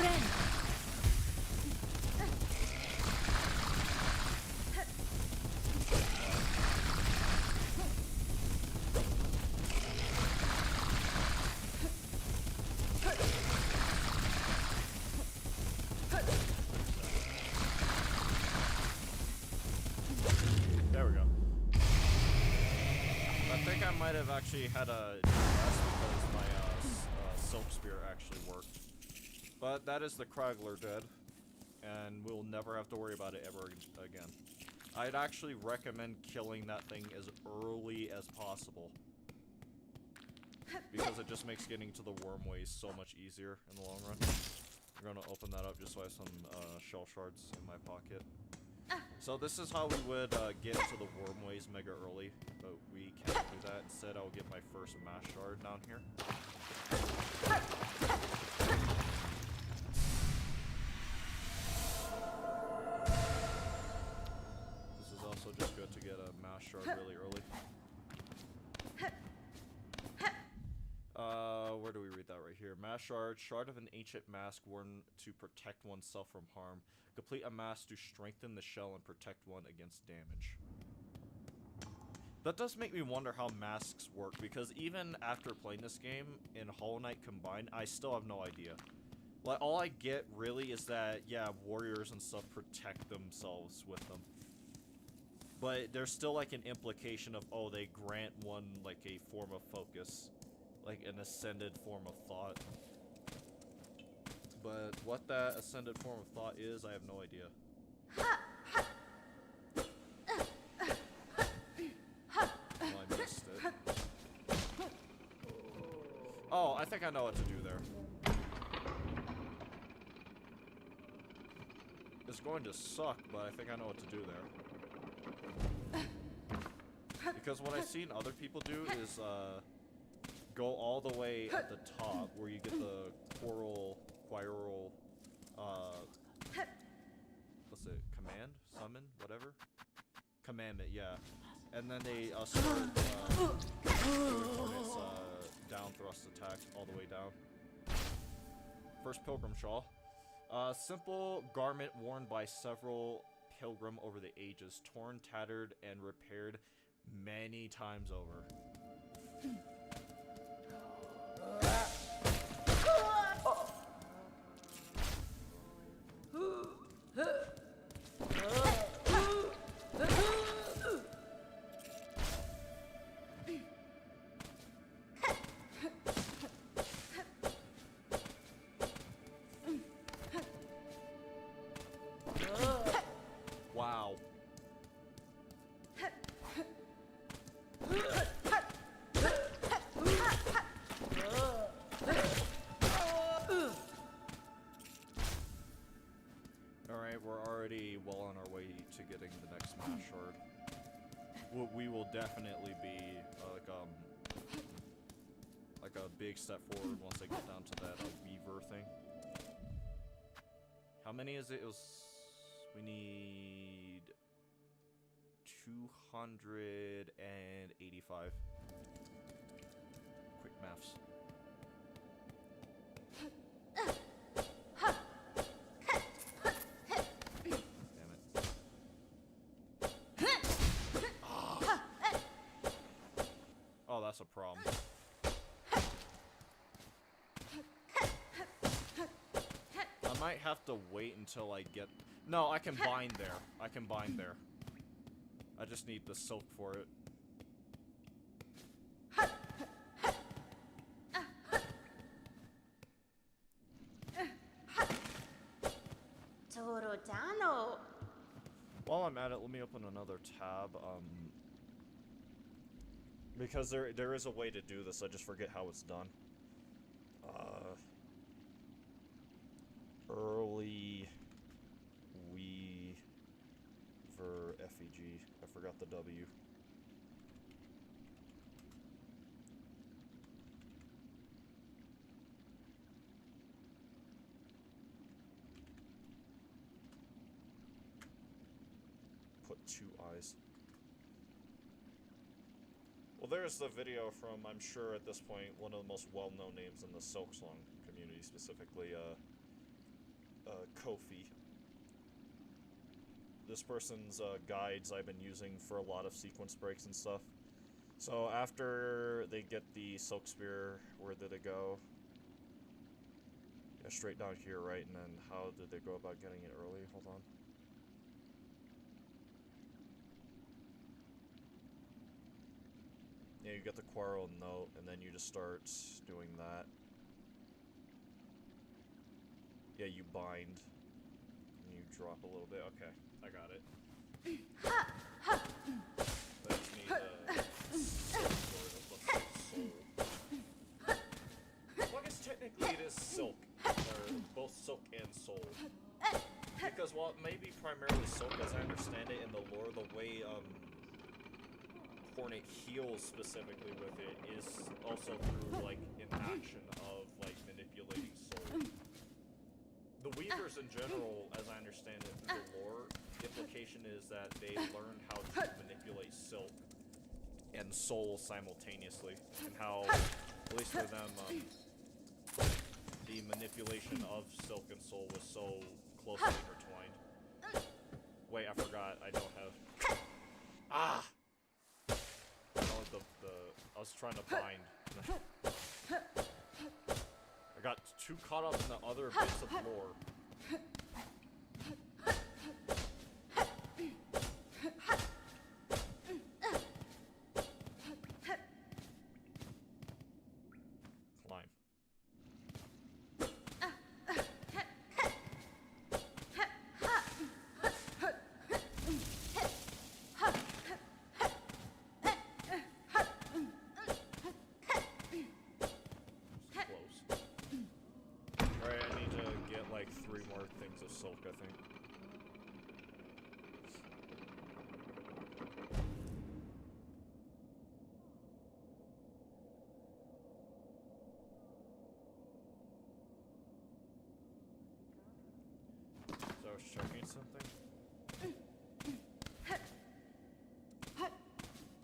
Friend. There we go. I think I might have actually had a DS because my Silk Spear actually worked. But that is the Kragler dead, and we'll never have to worry about it ever again. I'd actually recommend killing that thing as early as possible, because it just makes getting to the wormways so much easier in the long run. I'm gonna open that up just so I have some shell shards in my pocket. So this is how we would get into the wormways mega early, but we can't do that. Instead, I'll get my first mass shard down here. This is also just good to get a mass shard really early. Where do we read that right here? Mass shard, shard of an ancient mask worn to protect oneself from harm. Complete a mask to strengthen the shell and protect one against damage. That does make me wonder how masks work, because even after playing this game in Hollow Knight Combined, I still have no idea. Like, all I get really is that, yeah, warriors and stuff protect themselves with them. But there's still like an implication of, oh, they grant one like a form of focus. Like an ascended form of thought. But what that ascended form of thought is, I have no idea. Well, I missed it. Oh, I think I know what to do there. It's going to suck, but I think I know what to do there. Because what I've seen other people do is, go all the way at the top where you get the quarrel, what's it, command? Summon? Whatever? Commandment, yeah. And then they, start, doing its, down thrust attack all the way down. First Pilgrim Shawl. Simple garment worn by several pilgrim over the ages, torn, tattered, and repaired many times over. Wow. Alright, we're already well on our way to getting the next Smash Shard. We will definitely be like a big step forward once I get down to that Weaver thing. How many is it? We need 285. Quick maths. Oh, that's a problem. I might have to wait until I get... No, I can bind there. I can bind there. I just need the silk for it. Torodano. While I'm at it, let me open another tab. Because there is a way to do this. I just forget how it's done. Early Weaver FEG. I forgot the W. Put 2 eyes. Well, there's the video from, I'm sure at this point, one of the most well-known names in the silksong community, specifically, Kofi. This person's guides I've been using for a lot of sequence breaks and stuff. So after they get the Silk Spear, where did it go? Yeah, straight down here, right? And then how did they go about getting it early? Hold on. Yeah, you get the Quarrel note, and then you just start doing that. Yeah, you bind. And you drop a little bit. Okay, I got it. I just need silk sword of the soul. Well, I guess technically it is silk. Or both silk and soul. Because while it may be primarily silk, as I understand it in the lore, the way Hornet heals specifically with it is also through like an action of like manipulating soul. The Weavers in general, as I understand it through the lore, implication is that they learned how to manipulate silk and soul simultaneously, and how, at least for them, the manipulation of silk and soul was so closely intertwined. Wait, I forgot. I don't have. Ah. I was trying to bind. I got too caught up in the other bits of lore. Climb. Of silk, I think. So I was checking something.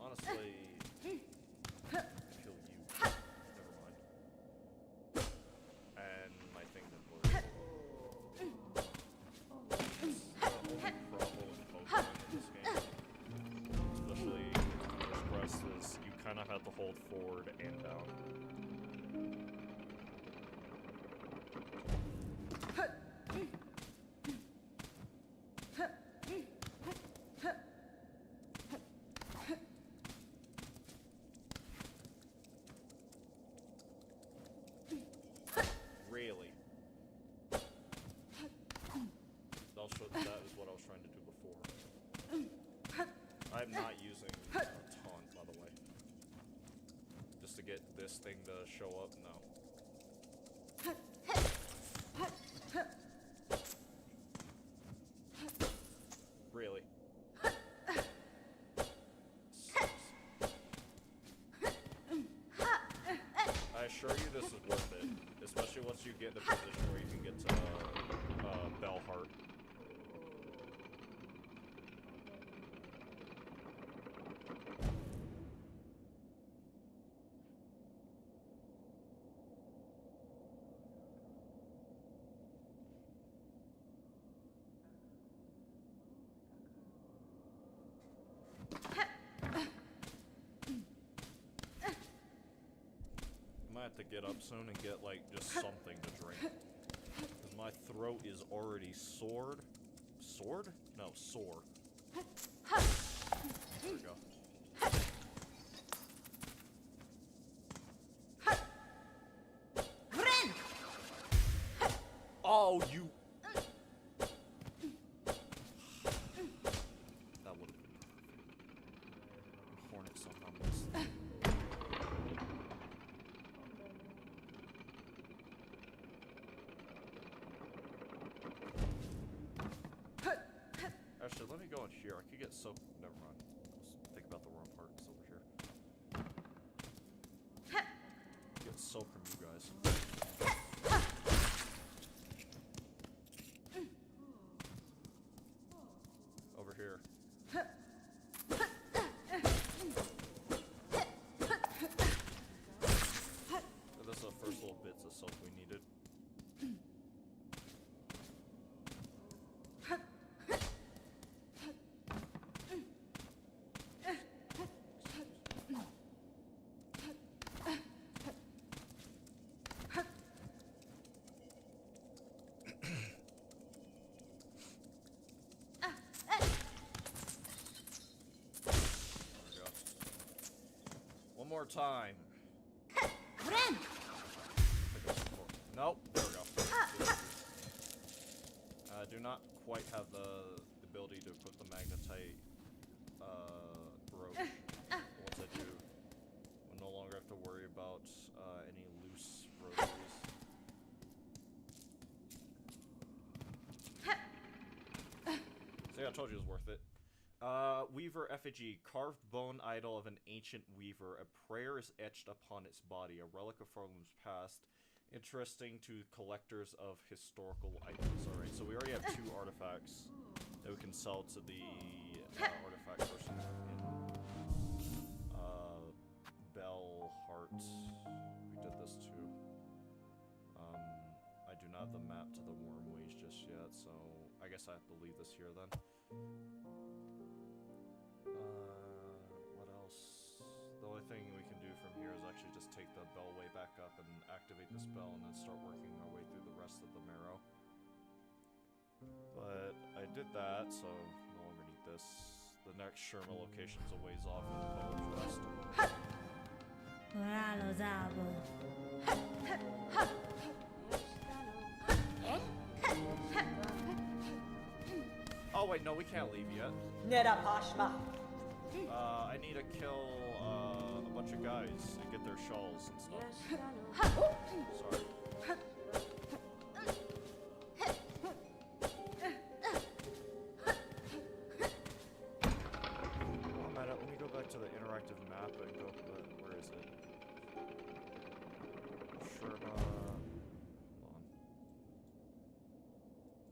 Honestly, kill you. Never mind. And my thing didn't work. Kind of have to hold forward and down. Really? That is what I was trying to do before. I'm not using taunt, by the way. Just to get this thing to show up? No. Really? Sucks. I assure you this is worth it. Especially once you get in a position where you can get to Bellheart. Have to get up soon and get like just something to drink, because my throat is already sore. No, sore. There we go. Oh, you. That would have been perfect. Hornet somehow missed. Actually, let me go in here. I could get soap. Never mind. I was thinking about the wrong part. It's over here. Get soap from you guys. Over here. So that's the first little bits of soap we needed. more time. Ren! Nope, there we go. Do not quite have the ability to put the magnetite brooch. Once I do, we'll no longer have to worry about any loose rosaries. So yeah, I told you it was worth it. Weaver effigy, carved bone idol of an ancient weaver. A prayer is etched upon its body, a relic of Farlum's past. Interesting to collectors of historical items. Alright, so we already have 2 artifacts that we can sell to the artifact person in Bell Heart. We did this too. I do not have the map to the Wormways just yet, so I guess I have to leave this here then. What else? The only thing we can do from here is actually just take the bellway back up and activate the spell and then start working our way through the rest of the marrow. But I did that, so no longer need this. The next Sherma location's a ways off in the Poet's Rest. Ora lo zabo. Oh wait, no, we can't leave yet. Nera Pashma. I need to kill a bunch of guys and get their shawls and stuff. Sorry. Oh man, let me go back to the interactive map and go. Where is it? Sherma. Hold on.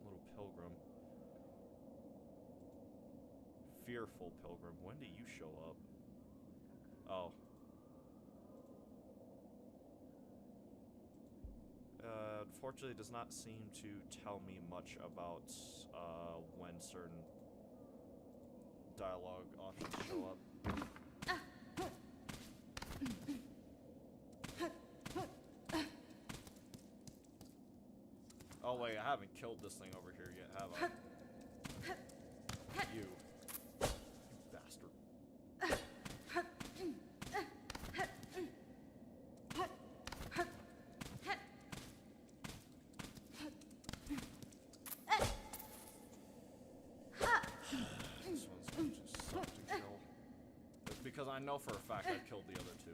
Little pilgrim. Fearful pilgrim. When do you show up? Oh. Unfortunately, it does not seem to tell me much about when certain dialogue options show up. Oh wait, I haven't killed this thing over here yet, have I? You. Bastard. This one's going to suck to kill. It's because I know for a fact I killed the other 2.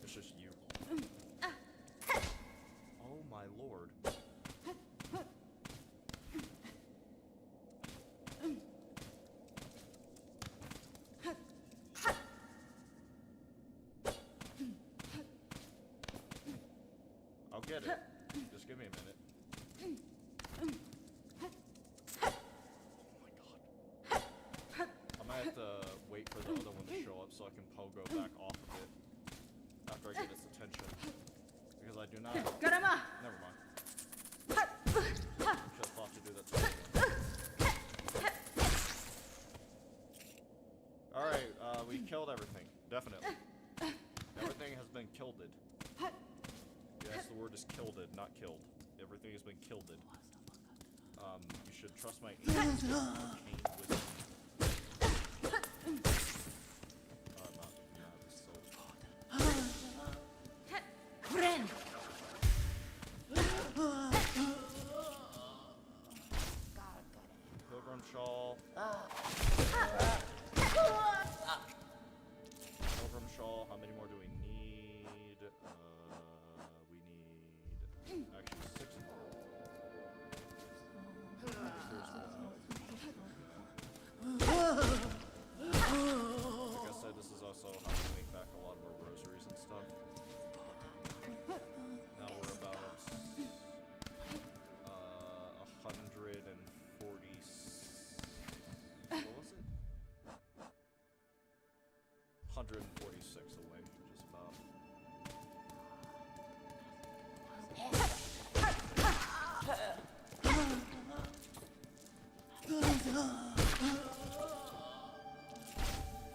It's just you. Oh my lord. I'll get it. Just give me a minute. Oh my god. I might have to wait for the other one to show up so I can pogo back off of it after I get its attention. Because I do not... Karama. Never mind. Just thought to do that too. Alright, we killed everything. Definitely. Everything has been killeded. Yes, the word is killeded, not killed. Everything has been killeded. You should trust my ancient wisdom. Not this soul. Ren! Pilgrim shawl. Pilgrim shawl. How many more do we need? We need actually 6 more. Like I said, this is also how we make back a lot of our rosaries and stuff. Now we're about 140. What was it? 146 away, just about.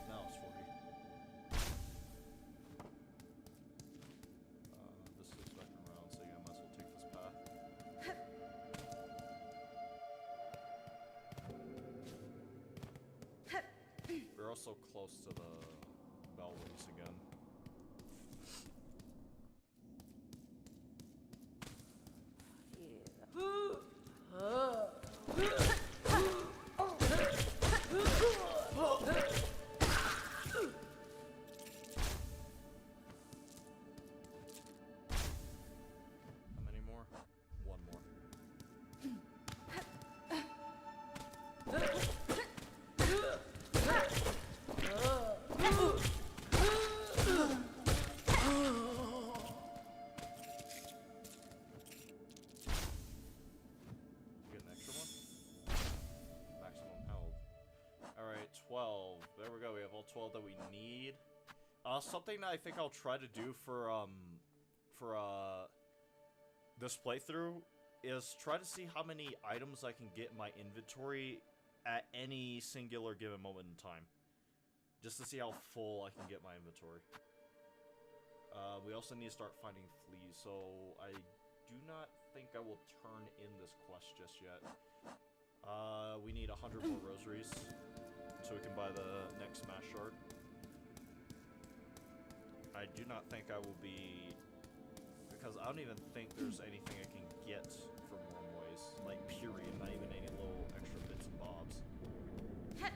Now it's 40. This is back around, so yeah, I might as well take this path. We're also close to the bellways again. 12 that we need. Something that I think I'll try to do for this playthrough is try to see how many items I can get in my inventory at any singular given moment in time. Just to see how full I can get my inventory. We also need to start finding fleas, so I do not think I will turn in this quest just yet. We need 100 more rosaries, so we can buy the next smash shard. I do not think I will be... because I don't even think there's anything I can get from Wormways. Like, period. Not even any little extra bits and bobs.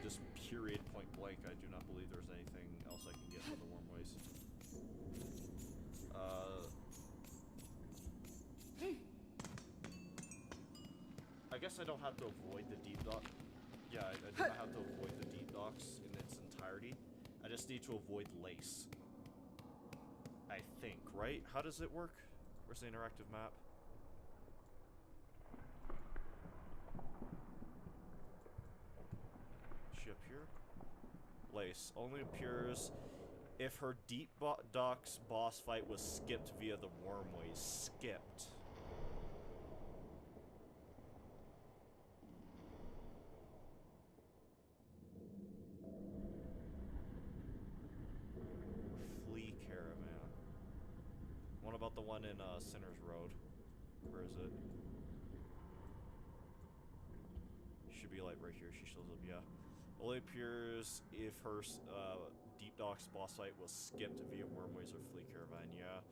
Just period, point blank, I do not believe there's anything else I can get from the Wormways. I guess I don't have to avoid the deep dock. Yeah, I do not have to avoid the deep docks in its entirety. I just need to avoid lace. I think, right? How does it work? Where's the interactive map? Is she up here? Lace only appears if her deep docks boss fight was skipped via the Wormways. Skipped. Flea Caravan. What about the one in Sinner's Road? Where is it? Should be like right here. She shows up, yeah. Only appears if her Deep Docks boss fight was skipped via Wormways or Flea Caravan, yeah.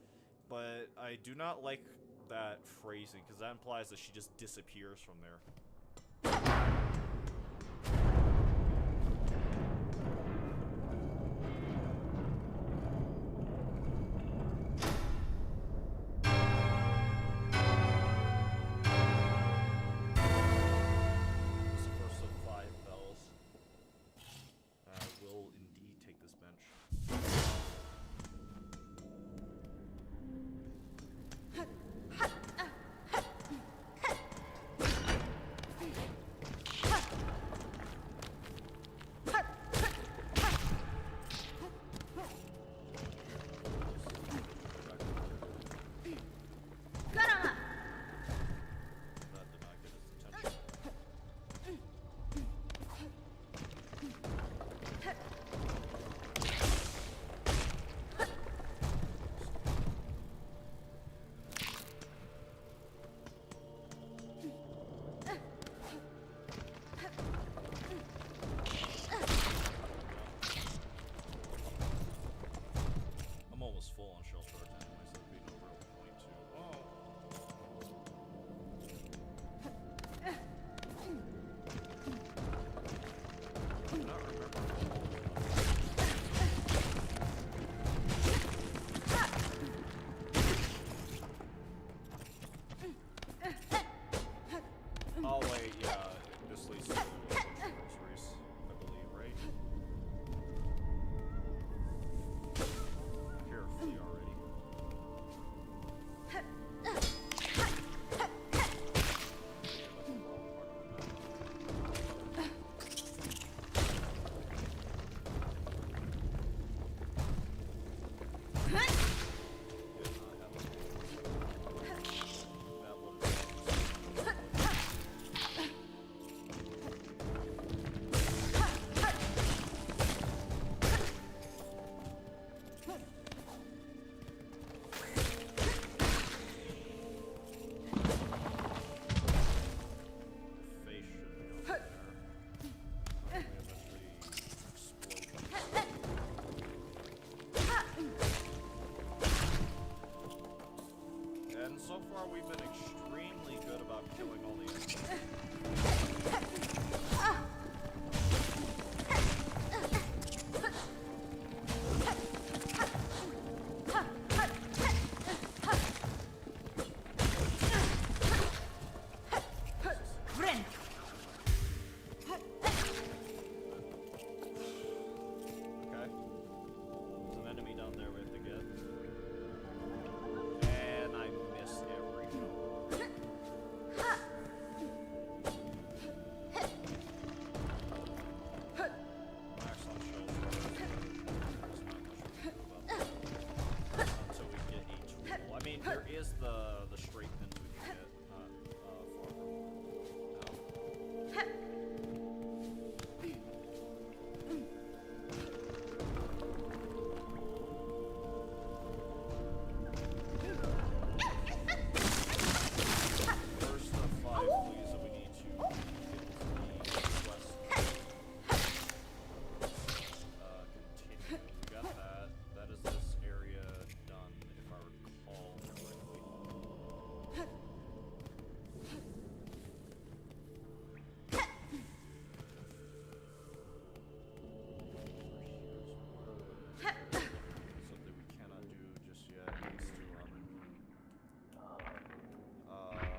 But I do not like that phrasing, because that implies that she just disappears from there.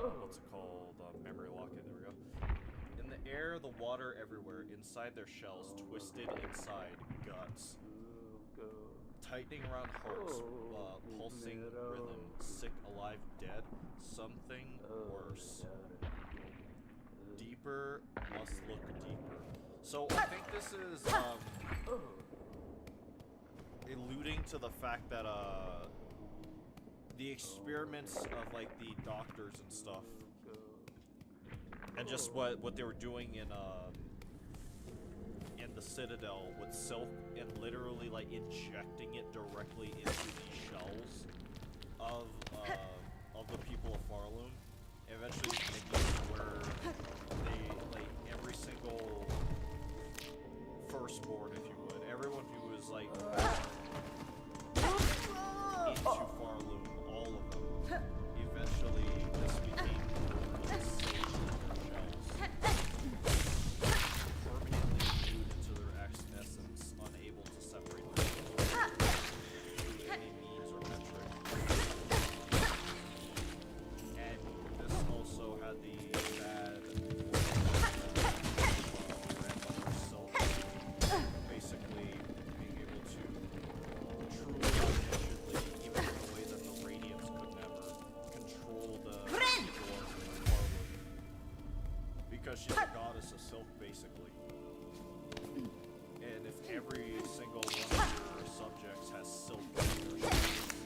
what's it called? Memory locket. There we go. In the air, the water everywhere. Inside their shells, twisted inside guts. Tightening around hearts, pulsing rhythm. Sick, alive, dead. Something worse. Deeper must look deeper. So I think this is alluding to the fact that the experiments of like the doctors and stuff, and just what they were doing in the Citadel with silk and literally like injecting it directly into the shells of the people of Farloom, eventually making it where they like every single firstborn, if you would, everyone who was like into Farloom, all of them, eventually just became safe in their shells, permanently glued into their essence, unable to separate themselves through any means or metric. And this also had the bad grandmother Silk basically being able to truly efficiently, even in a way that the Radiants could never, control the people of Farloom. Because she's a goddess of silk, basically. And if every single one of your subjects has silk in their shells,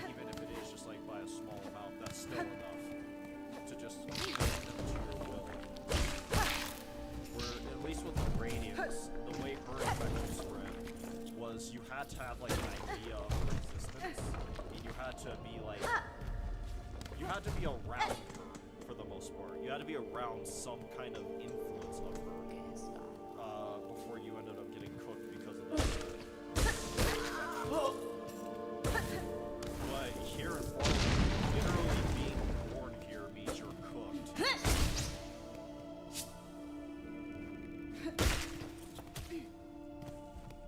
even if it is just like by a small amount, that's still enough to just bend them to your will. Where, at least with the Radiance, the way her infection spread was you had to have like an idea of her existence, and you had to be like, you had to be around her for the most part. You had to be around some kind of influence of her before you ended up getting cooked because of that. But here in Farloom, literally being born here means you're cooked.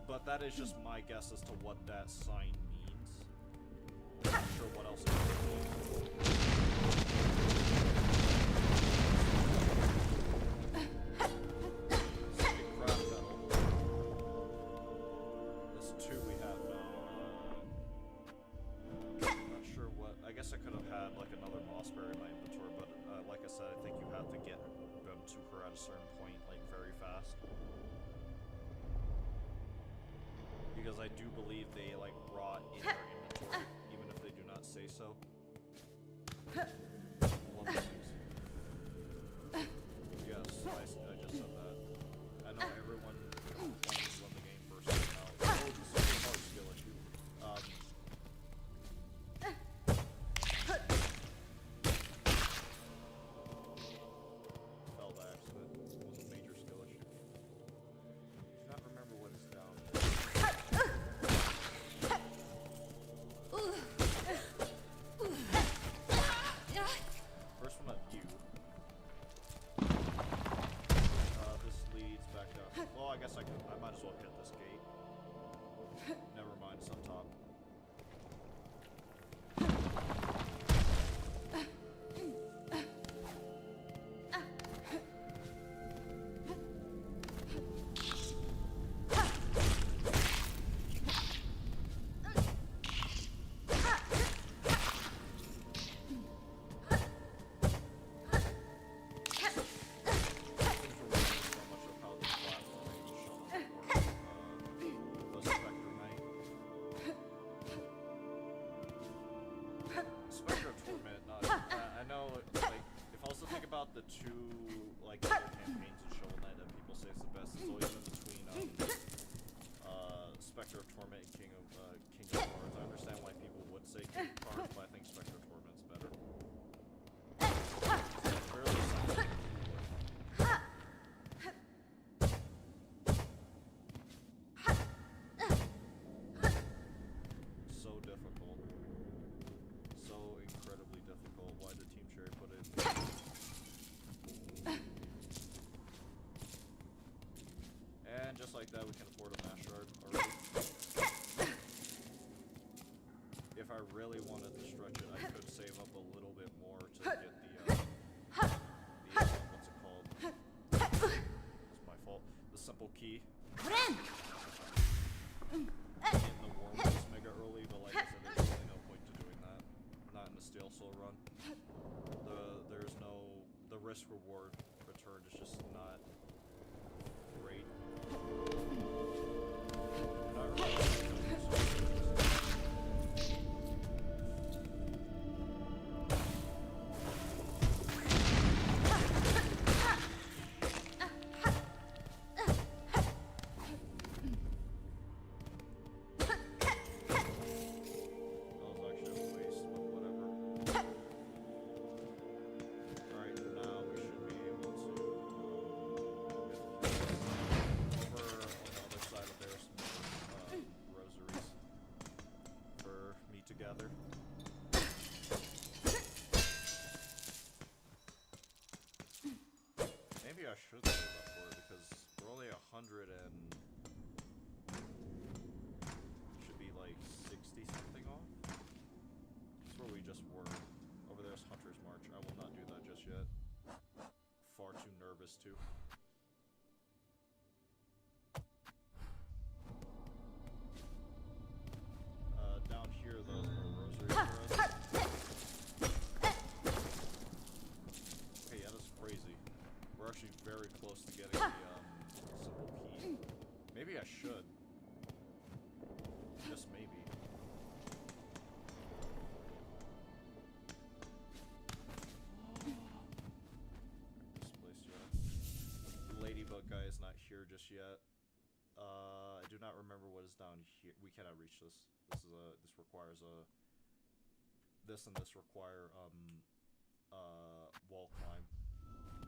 But that is just my guess as to what that sign means. I'm not sure what else it could mean. Second craft metal. This 2 we have now. I'm not sure what. I guess I could have had like another mossberry in my inventory, but like I said, I think you have to get them to her at a certain point, like very fast. Because I do believe they like rot in their inventory, even if they do not say so. Love these things. Yes, I just said that. I know everyone wants when the game first came out. Oh, this is a hard skill issue. Fell by accident. It was a major skill issue. Do not remember what is down. First one on you. This leads back down. Well, I guess I might as well hit this gate. Never mind, it's on top. The two like campaigns in Shovel Knight that people say is the best. It's always been between Spectre of Torment and King of Cards. I understand why people would say King of Cards, but I think Spectre of Torment's better. It's fairly simple. So difficult. So incredibly difficult. Why did Team Cherry put it in? And just like that, we can afford a mash shard already. If I really wanted to stretch it, I could save up a little bit more to key Bren! in the Warlords mega early, but like I said, there's really no point to doing that. Not in the Steel Soul run. There's no the risk reward return is just not great. Not really. Together. Maybe I should save up for it because we're only 100 and should be like 60 something off. That's where we just were. Over there's Hunter's March. I will not do that just yet. Far too nervous to. Down here, though, rosary for us. Okay, yeah, that's crazy. We're actually very close to getting the simple key. Maybe I should. Just maybe. This place, yeah. Ladybug guy is not here just yet. I do not remember what is down here. We cannot reach this. This requires a. This and this require wall climb.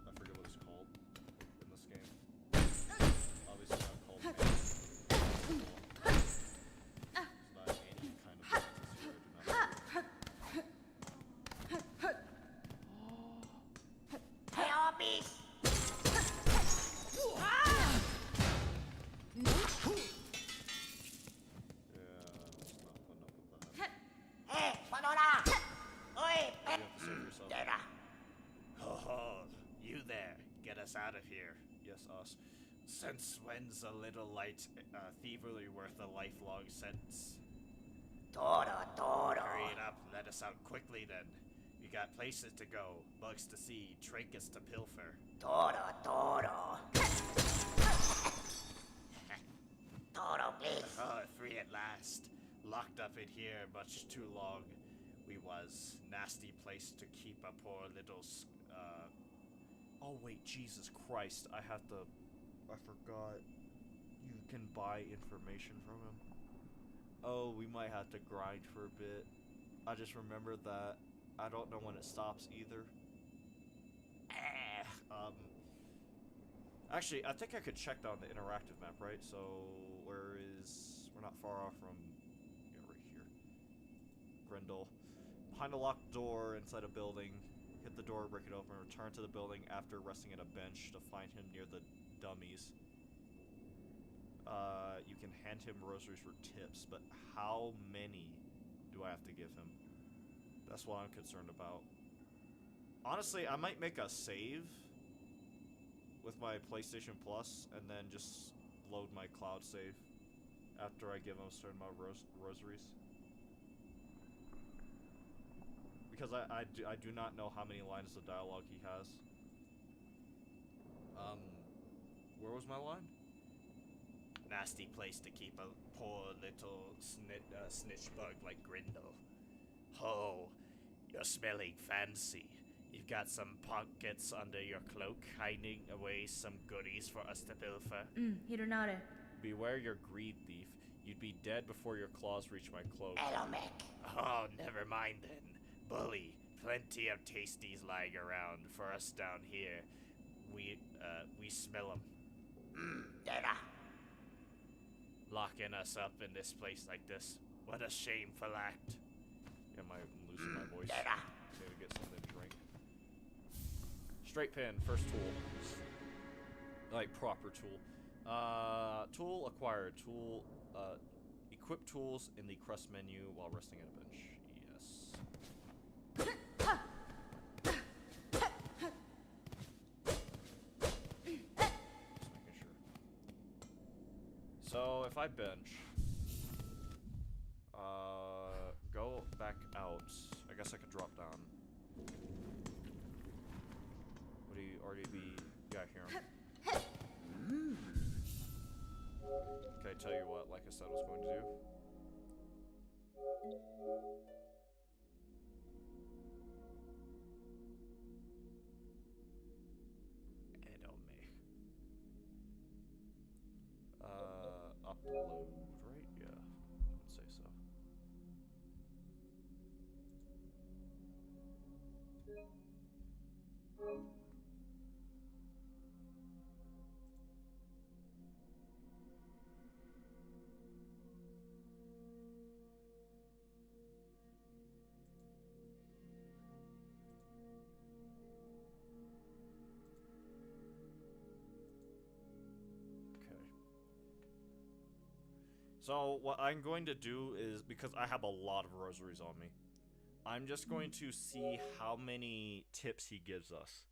I forget what it's called in this game. Obviously not called. It's not any kind of mantis here. I do not out of here. Yes, us. Since when's a little light thievery worth a lifelong sentence? Toro. Hurry it up, let us out quickly then. We got places to go, bugs to see, trinkets to pilfer. Toro. Toro, please. Oh, free at last. Locked up in here much too long. We was. Nasty place to keep a poor little Oh wait, Jesus Christ, I forgot. You can buy information from him. Oh, we might have to grind for a bit. I just remembered that. I don't know when it stops either. Actually, I think I could check down the interactive map, right? So, we're not far off from, yeah, right here. Grendel. Behind a locked door inside a building. Hit the door, break it open, return to the building after resting at a bench to find him near the dummies. You can hand him rosaries for tips, but how many do I have to give him? That's what I'm concerned about. Honestly, I might make a save with my PlayStation Plus and then just load my cloud save after I give him a certain amount of rosaries. Because I do not know how many lines of dialogue he has. Where was my line? nasty place to keep a poor little snitch bug like Grindel. Oh, you're smelling fancy. You've got some pockets under your cloak, hiding away some goodies for us to pilfer. Hironare. Beware your greed, thief. You'd be dead before your claws reach my cloak. Oh, never mind then. Bully, plenty of tasties lying around for us down here. We smell them. Locking us up in this place like this. What a shameful act. Yeah, I'm losing my voice. Need to get something to drink. Straight pin, first tool. Like, proper tool. Tool acquired. Tool, equip tools in the crust menu while resting at a bench. Yes. Just making sure. So if I bench, go back out. I guess I could drop down. Would he already be? Yeah, I hear him. Okay, tell you what, like I said I was going to do. Upload, right? Yeah, I would say so. So what I'm going to do is, because I have a lot of rosaries on me, I'm just going to see how many tips he gives us.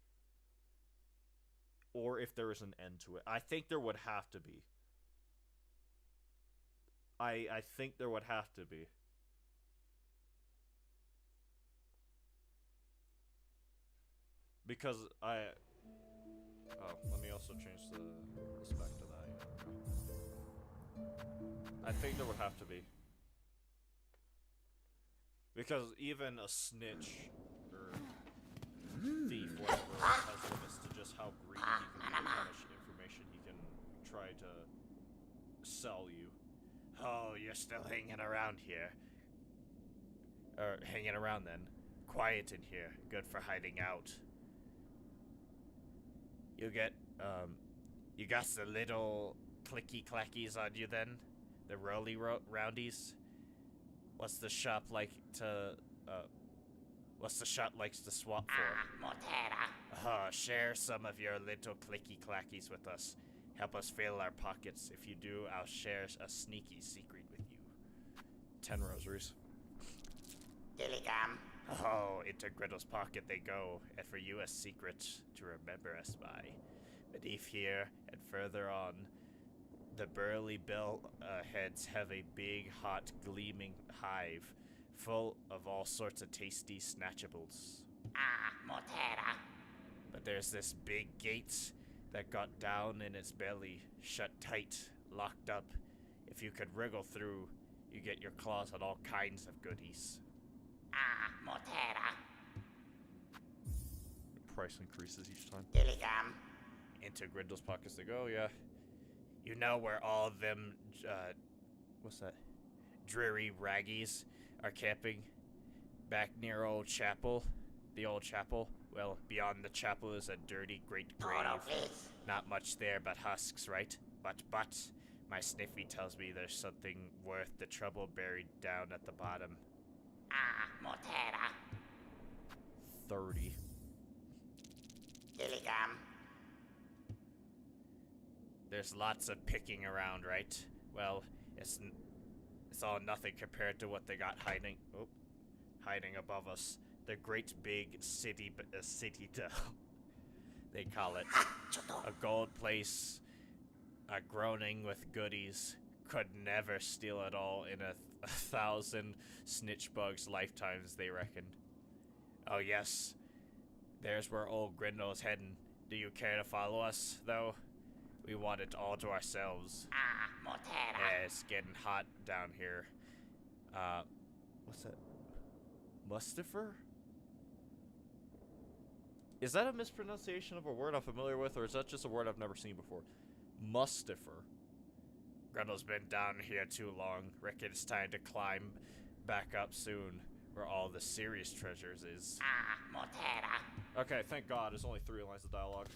Or if there is an end to it. I think there would have to be. I think there would have to be. Because let me also change the spec to that. Yeah, I think there would have to be. Because even a snitch or thief, whatever, has limits to just how greedy he can be, how much information he can try to sell you. Oh, you're still hanging around here. Or hanging around then. Quiet in here. Good for hiding out. You got the little clicky clackies on you then? The rolly roundies? What's the shop like to swap for? Motera. Share some of your little clicky clackies with us. Help us fill our pockets. If you do, I'll share a sneaky secret with you. 10 rosaries. Dilligam. Oh, into Griddle's pocket they go, and for you a secret to remember us by. Beneath here, and further on, the burly bell heads have a big, hot, gleaming hive, full of all sorts of tasty snatchables. Motera. But there's this big gate that got down in its belly, shut tight, locked up. If you could wriggle through, you get your claws on all kinds of goodies. Motera. Price increases each time. Dilligam. Into Grindle's pockets they go, yeah. You know where all them, what's that? Dreary raggies are camping? Back near old chapel? The old chapel? Well, beyond the chapel is a dirty great grave. Toro, please. Not much there but husks, right? But, my sniffy tells me there's something worth the trouble buried down at the bottom. Motera. 30. Dilligam. There's lots of picking around, right? Well, it's all nothing compared to what they got hiding above us. The great big citadel. They call it. A gold place, a groaning with goodies. Could never steal it all in a 1,000 snitch bugs lifetimes, they reckoned. Oh yes, there's where old Grindle's heading. Do you care to follow us, though? We want it all to ourselves. Motera. Yeah, it's getting hot down here. What's that? Mustafer? Is that a mispronunciation of a word I'm familiar with, or is that just a word I've never seen before? Mustafer. Grundle's been down here too long. Reckon it's time to climb back up soon, where all the serious treasures is. Motera. Okay, thank God, there's only 3 lines of dialogue.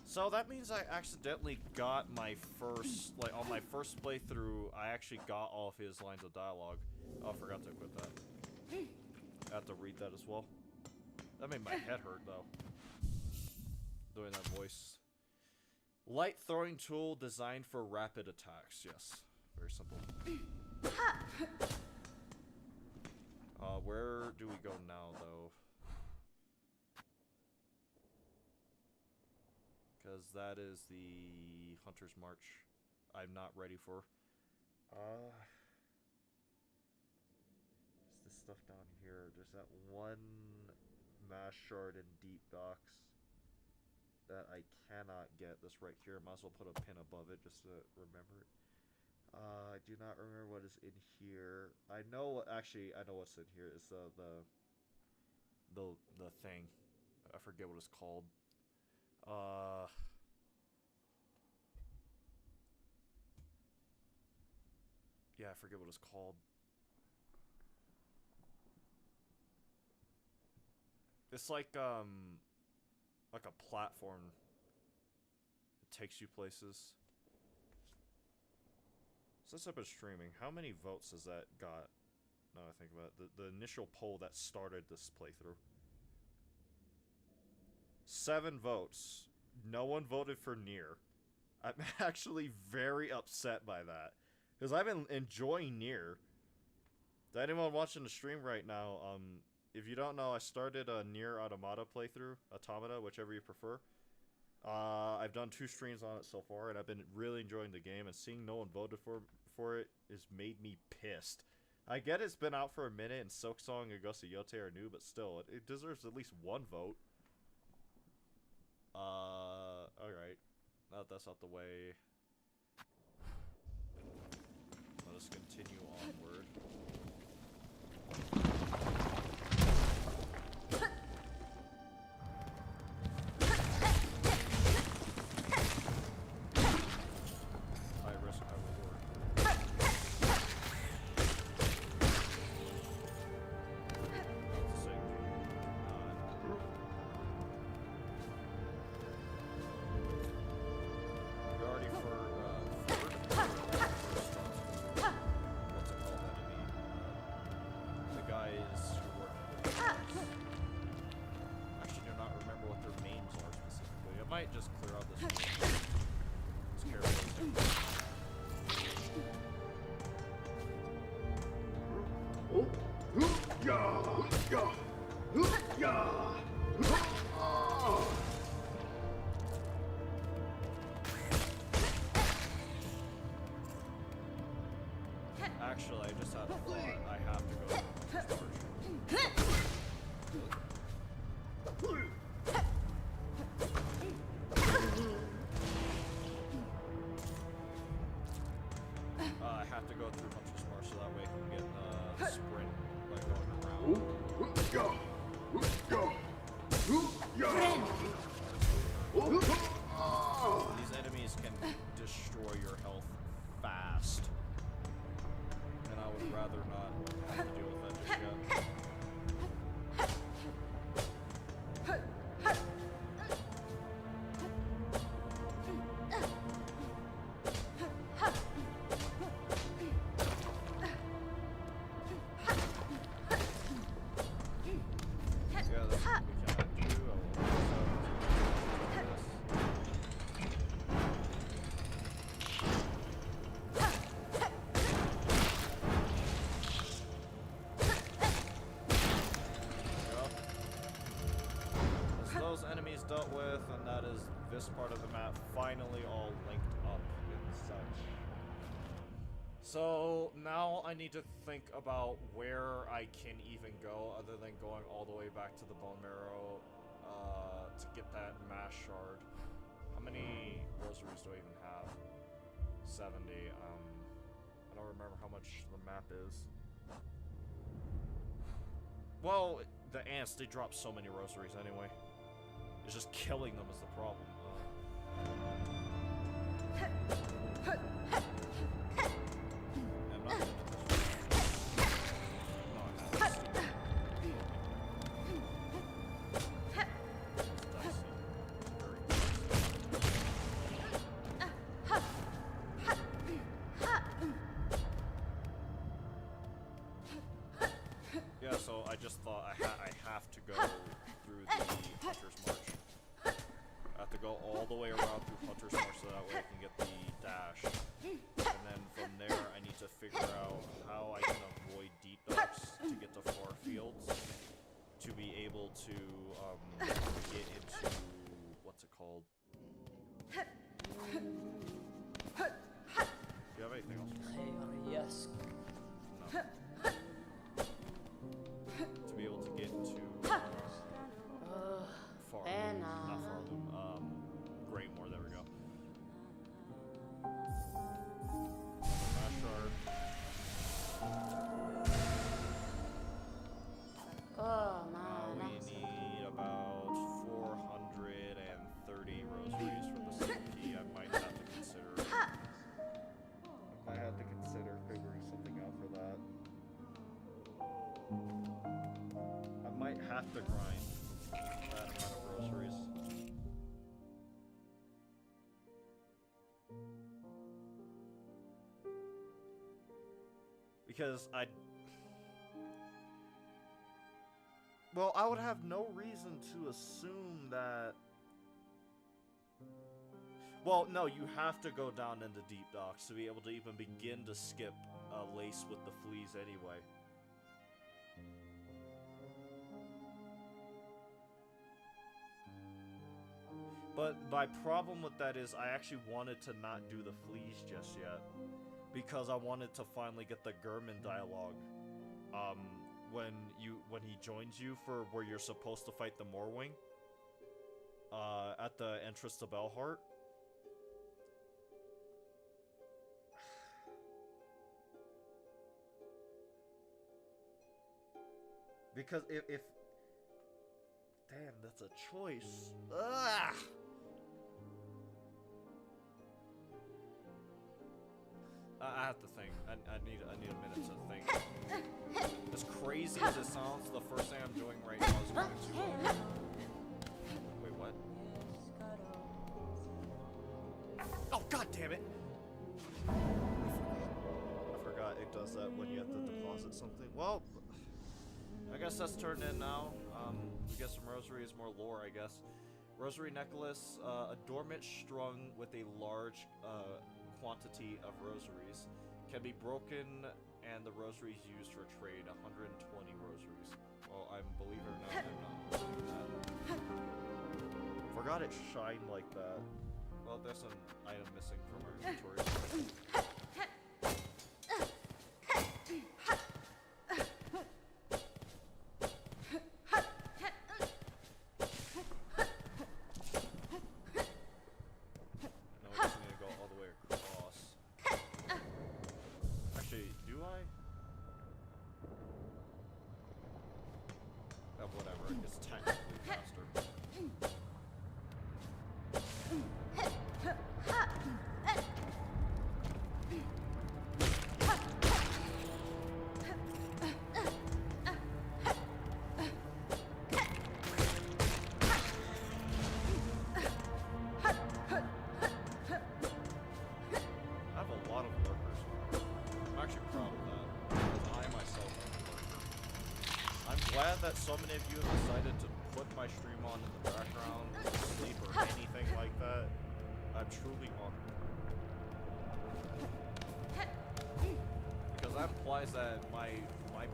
So that means I accidentally got my first, on my first playthrough, I actually got all of his lines of dialogue. Oh, I forgot to equip that. I have to read that as well. That made my head hurt, though. Doing that voice. Light throwing tool designed for rapid attacks. Yes, very simple. Where do we go now, though? because that is the Hunter's March I'm not ready for. There's this stuff down here. There's that one mass shard in Deep Docks that I cannot get. This right here. Might as well put a pin above it just to remember it. I do not remember what is in here. I know, actually, I know what's in here. It's the thing. I forget what it's called. Yeah, I forget what it's called. It's like a platform. It takes you places. Since I've been streaming, how many votes has that got? Now I think about it. The initial poll that started this playthrough. 7 votes. No one voted for Nier. I'm actually very upset by that. Because I've been enjoying Nier. To anyone watching the stream right now, if you don't know, I started a Nier Automata playthrough. Automata, whichever you prefer. I've done 2 streams on it so far, and I've been really enjoying the game, and seeing no one voted for it has made me pissed. I get it's been out for a minute, and Silksong and Ghost of Yote are new, but still, it deserves at least 1 vote. Alright. Now that that's out the way, let us continue onward. High risk, high reward. That's the same. We already what's it called, enemy? The guys who work with us. Actually do not remember what their names are specifically. I might just clear out this room. It's careful. Actually, I just had a thought. I have to go to the I have to go through Hunter's March so that way I can get the sprint by going around. These enemies can destroy your health fast. And I would rather not have to deal with that just yet. Yeah, that's what we cannot do. I will those enemies dealt with, and that is this part of the map finally all linked up and such. So now I need to think about where I can even go other than going all the way back to the bone marrow to get that mass shard. How many rosaries do I even have? 70. I don't remember how much the map is. Well, the ants, they drop so many rosaries anyway. It's just killing them is the problem. I'm not gonna do this. No, I haven't. It's dicey. Very dicey. Yeah, so I just thought I have to go through the Hunter's March. I have to go all the way around through Hunter's March so that way I can get the dash. And then from there I need to figure out how I can avoid deep docks to get to far fields to be able to get into, what's it called? you have anything else? خيرياسك. No. To be able to get to far, not Farloom, Greymore. There we go. Ashard. We need about 430 rosaries for the same key. I might have to consider. I might have to consider figuring something out for that. I might have to grind that amount of rosaries. Because well, I would have no reason to assume that... Well, no, you have to go down into deep docks to be able to even begin to skip Lace with the fleas anyway. But my problem with that is I actually wanted to not do the fleas just yet. Because I wanted to finally get the Gurman dialogue. When he joins you for where you're supposed to fight the Morwing. At the entrance to Belheart. Because if damn, that's a choice. Ugh! I have to think. I need a minute to think. As crazy as it sounds, the first thing I'm doing right now is going to... Wait, what? Oh, god damn it! I forgot it does that when you have to deposit something. Well, I guess that's turned in now. We get some rosaries, more lore, I guess. Rosary necklace, a dormant strung with a large quantity of rosaries. Can be broken, and the rosaries used for trade. 120 rosaries. Well, believe it or not, I'm not doing that. Forgot it shined like that. Well, there's an item missing from our inventory. Whatever, it's technically faster. I have a lot of lurkers. I'm actually proud of that, because I myself am a lurker. I'm glad that so many of you have decided to put my stream on in the background, sleep, or anything like that. I'm truly honored. Because that implies that my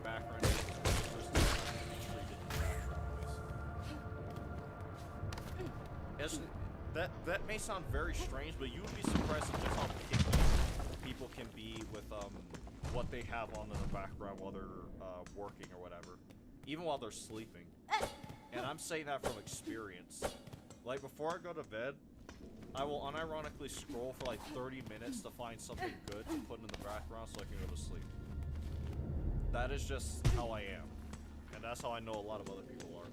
background is just treated in background ways. That may sound very strange, but you would be surprised at just how picky people can be with what they have on in the background while they're working or whatever. Even while they're sleeping. And I'm saying that from experience. Like, before I go to bed, I will unironically scroll for like 30 minutes to find something good to put in the background so I can go to sleep. That is just how I am. And that's how I know a lot of other people are.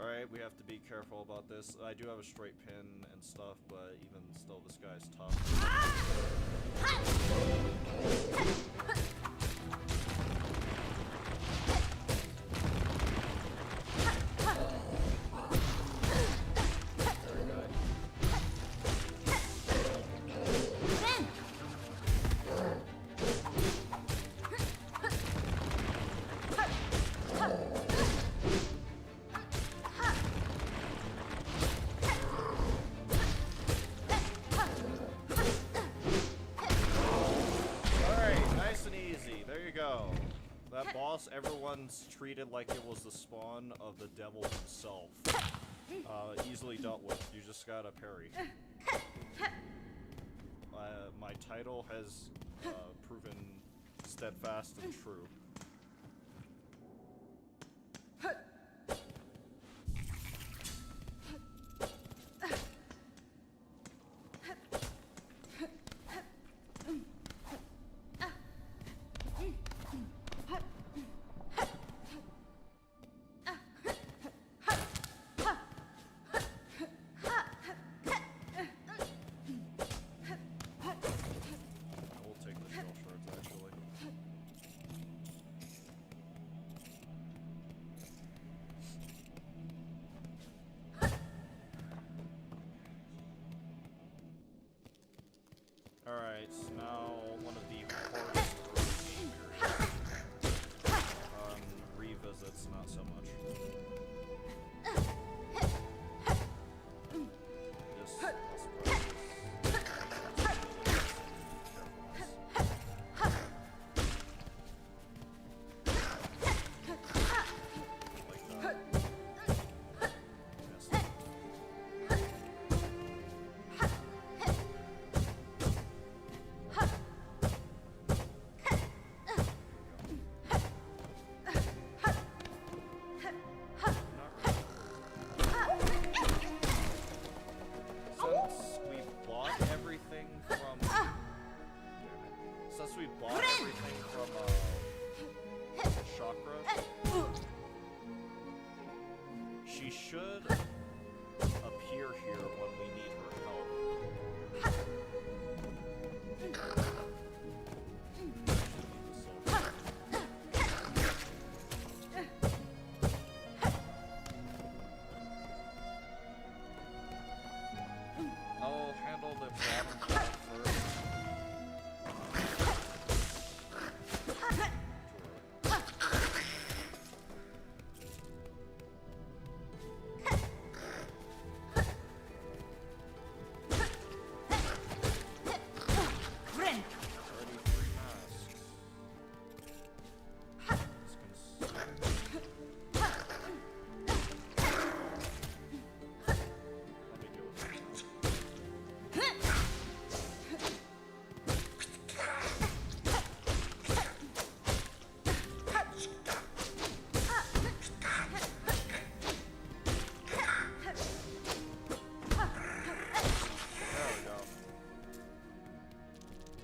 Alright, we have to be careful about this. I do have a straight pin and stuff, but even still, this guy's tough. boss, everyone's treated like it was the spawn of the devil himself. Easily dealt with. You just gotta parry. My title has proven steadfast and true. Alright, so now one of the hardest areas. Revisits, not so much. Just less Since we bought everything from Chakra, she should appear here when we need her help. I'll handle the bottom part first.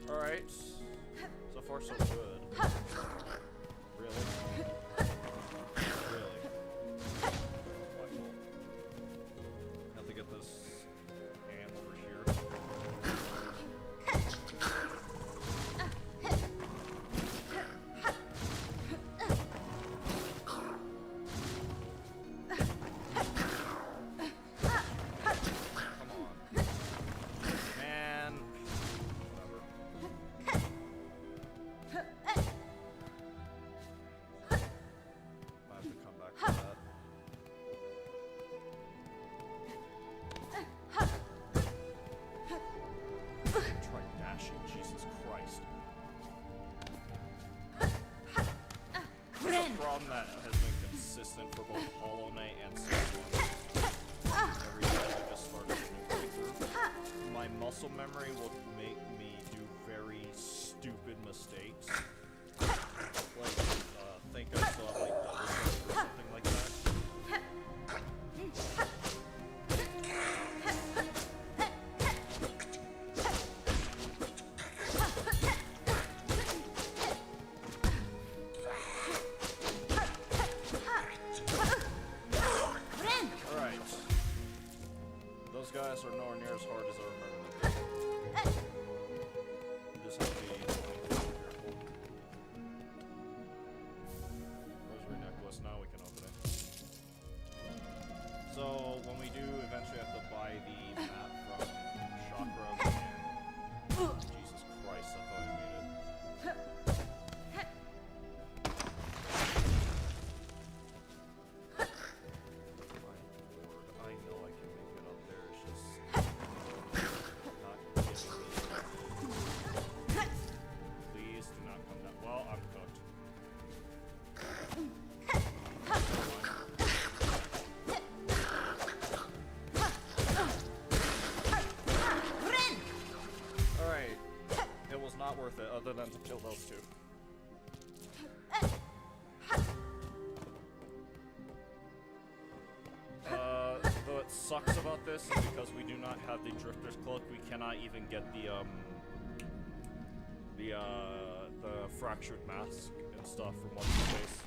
Alright, so far so good. Really? Really? Wonderful. Have to get this hand over here. Come on. Man. Whatever. I have to come back to that. Try dashing, Jesus Christ. It's a problem that has been consistent for both Hollow Knight and silksong. Every time I just start a new playthrough, my muscle memory will make me do very stupid mistakes. Like, think I still have like double jump or something like that. Alright. Those guys are nowhere near as hard as I remember them. Just have to be careful. Rosary necklace, now we can open it. So, when we do eventually have to buy the map from Chakra, we can... Jesus Christ, I thought I made it. My lord, I know I can make it up there, it's just... worth it other than to kill those two. Though it sucks about this is because we do not have the Drifter's Cloak, we cannot even get the fractured mask and stuff from what's his face.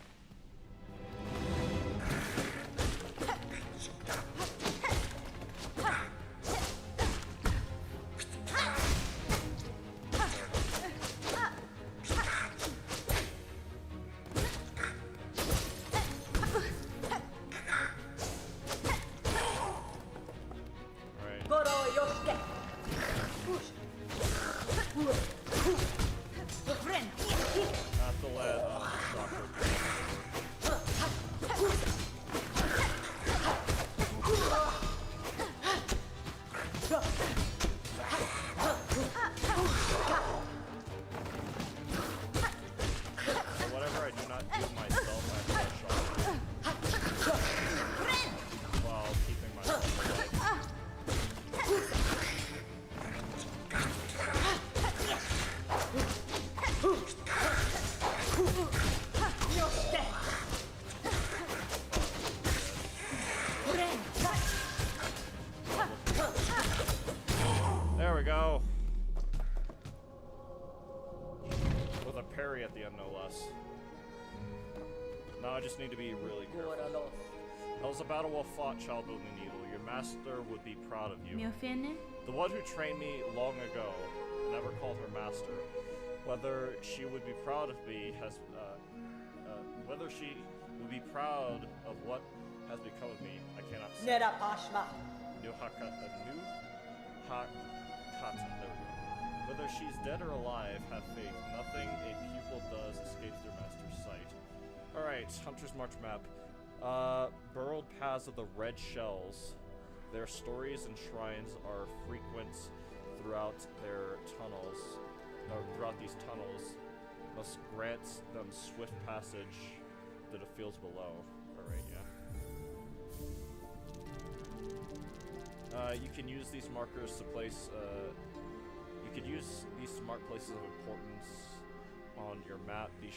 There we go. With a parry at the end, no less. Now I just need to be really careful. That was a battle well fought, child of the needle. Your master would be proud of you. Mi offende? The one who trained me long ago, never called her master. Whether she would be proud of me has, whether she would be proud of what has become of me, I cannot say. Nera Pashma. New Hakata, there we go. Whether she's dead or alive, have faith. Nothing a pupil does escapes their master's sight. Alright, Hunter's March map. Burrowed paths of the red shells. Their stories and shrines are frequent throughout their tunnels. Throughout these tunnels. Must grant them swift passage to the fields below. Alright, yeah. You can use these markers to place, you could use these smart places of importance on your map. The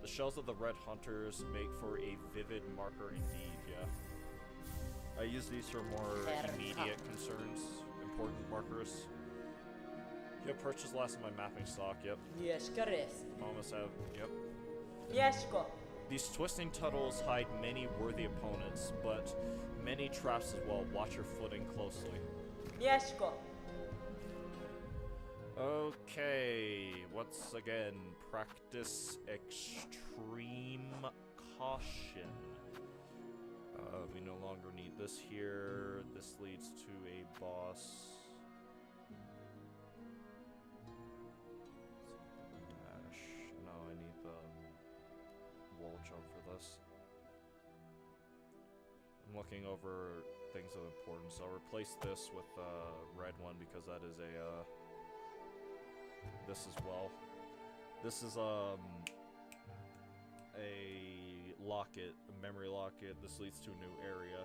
shells of the red hunters make for a vivid marker indeed, yeah. I use these for more immediate concerns, important markers. Yep, purchased last of my mapping stock, yep. Yes, Kares. Almost have, yep. Yes, go. These twisting tunnels hide many worthy opponents, but many traps as well. Watch your footing closely. Yes, go. Okay, once again, practice extreme caution. We no longer need this here. This leads to a boss. Dash. No, I need the wall jump for this. I'm looking over things of importance. I'll replace this with the red one because that is a this as well. This is a locket, a memory locket. This leads to a new area.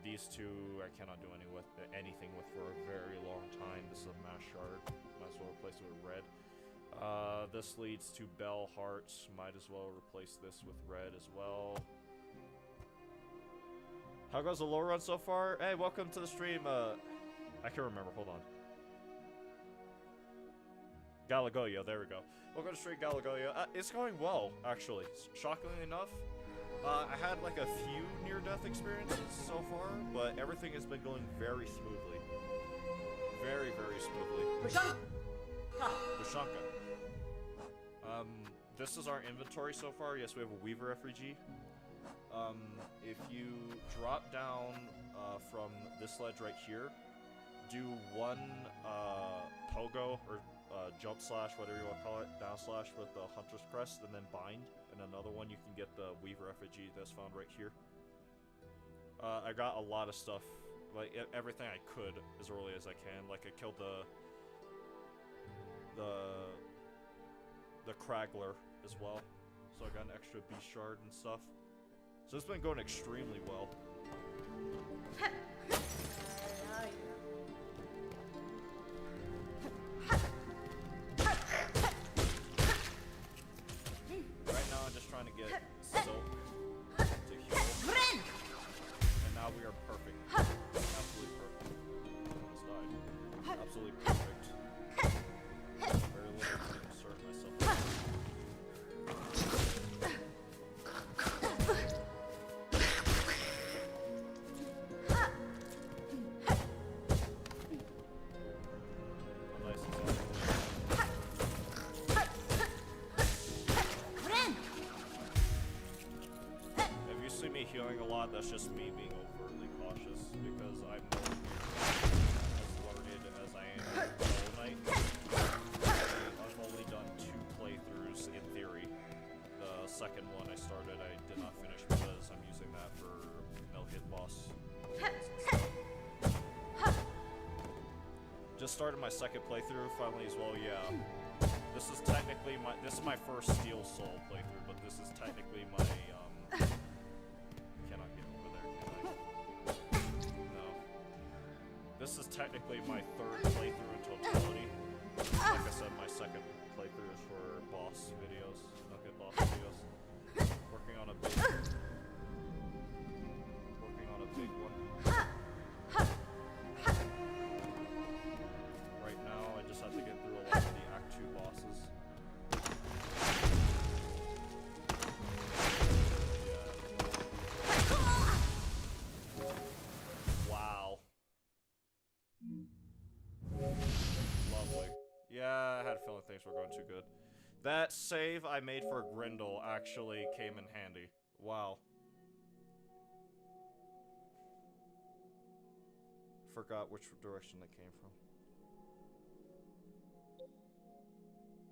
These two I cannot do anything with for a very long time. This is a mass shard. Might as well replace it with red. This leads to Bell Heart. Might as well replace this with red as well. How goes the lore run so far? Hey, welcome to the stream. I can remember. Hold on. Galagoyo, there we go. Welcome to stream, Galagoyo. It's going well, actually. Shockingly enough. I had like a few near-death experiences so far, but everything has been going very smoothly. Very, very smoothly. Bushanka. This is our inventory so far. Yes, we have a Weaver Effigy. If you drop down from this ledge right here, do one pogo or jump slash, whatever you want to call it, down slash with the Hunter's Crest, and then bind. And another one, you can get the Weaver Effigy that's found right here. I got a lot of stuff, like everything I could as early as I can. Like I killed the Craggler as well, so I got an extra beast shard and stuff. So it's been going extremely well. me healing a lot, that's just me being overtly cautious, because I'm nowhere near as learned as I am in Hollow Knight. I've only done 2 playthroughs in theory. The second one I started, I did not finish because I'm using that for no-hit boss. Just started my second playthrough finally as well, yeah. This is technically my first Steel Soul playthrough, but this is technically my, cannot get over there, can I? No. This is technically my 3rd playthrough in totality. Like I said, my second playthrough is for boss videos, no-hit boss videos. Working on a big one. Right now, I just have to get through a lot of the Act 2 bosses. Wow. Lovely. Yeah, I had a feeling things were going too good. That save I made for Grindel actually came in handy. Wow. Forgot which direction that came from.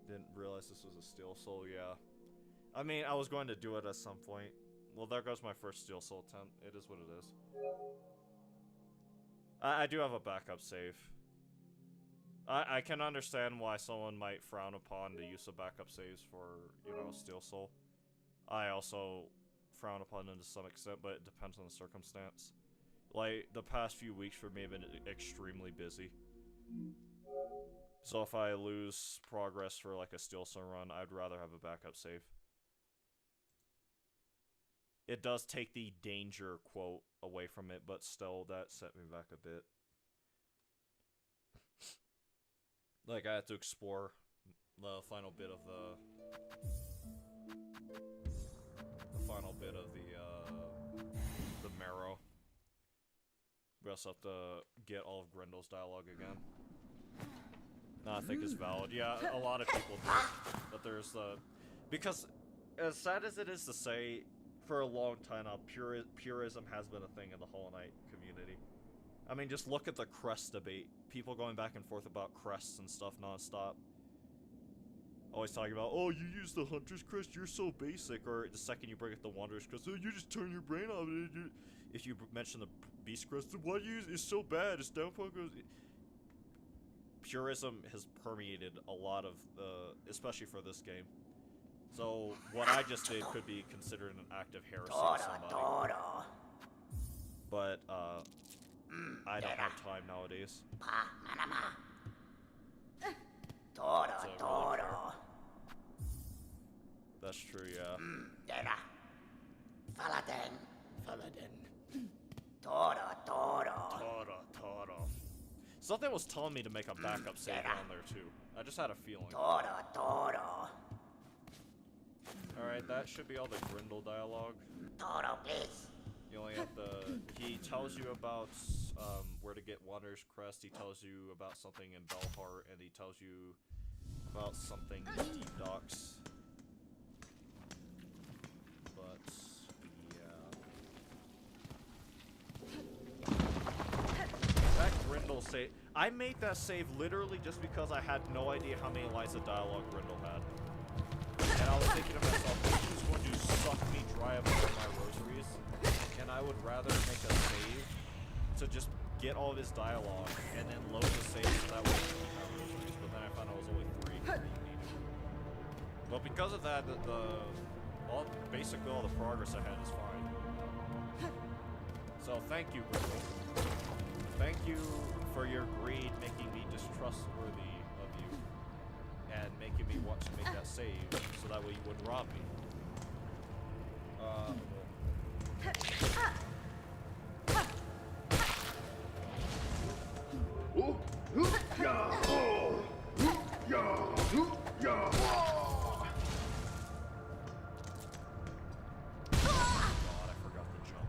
Didn't realize this was a Steel Soul, yeah. I mean, I was going to do it at some point. Well, there goes my first Steel Soul attempt. It is what it is. I do have a backup save. I can understand why someone might frown upon the use of backup saves for, you know, Steel Soul. I also frown upon them to some extent, but it depends on the circumstance. Like, the past few weeks for me have been extremely busy. So if I lose progress for, like, a Steel Soul run, I'd rather have a backup save. It does take the danger quote away from it, but still, that set me back a bit. Like, I had to explore the final bit of the marrow. We also have to get all of Grendel's dialogue again. No, I think it's valid. Yeah, a lot of people do. But there's the... Because, as sad as it is to say, for a long time now, purism has been a thing in the Hollow Knight community. I mean, just look at the crest debate. People going back and forth about crests and stuff non-stop. Always talking about, oh, you use the Hunter's Crest, you're so basic. Or the second you bring up the Wanderer's Crest, oh, you just turn your brain off. If you mention the Beast Crest, why do you use it? It's so bad, it's downfall goes... Purism has permeated a lot of, especially for this game. So, what I just did could be considered an act of heresy to somebody. But, I don't have time nowadays. That's true, yeah. Something was telling me to make a backup save on there too. I just had a feeling. Alright, that should be all the Grindel dialogue. You only have to... He tells you about where to get Wanderer's Crest, he tells you about something in Belheart, and he tells you about something in Deep Docks. But, yeah. That Grindel save... I made that save literally just because I had no idea how many lines of dialogue Grindel had. And I was thinking to myself, this is going to suck me dry of all my rosaries, and I would rather make a save to just get all of his dialogue, and then load the save so that way I can have rosaries, but then I found out it was only 3 that you needed. But because of that, basically all the progress I had is fine. So thank you, Grindel. Thank you for your greed making me distrustworthy of you, and making me want to make that save, so that way you wouldn't rob me. God, I forgot the jump.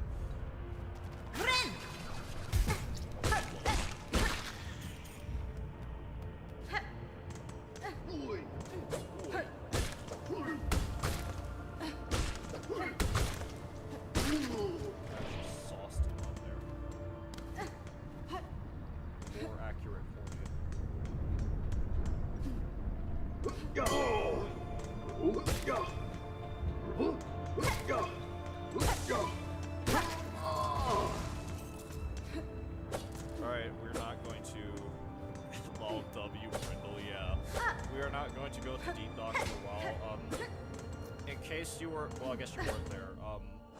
case you were, well, I guess you weren't there.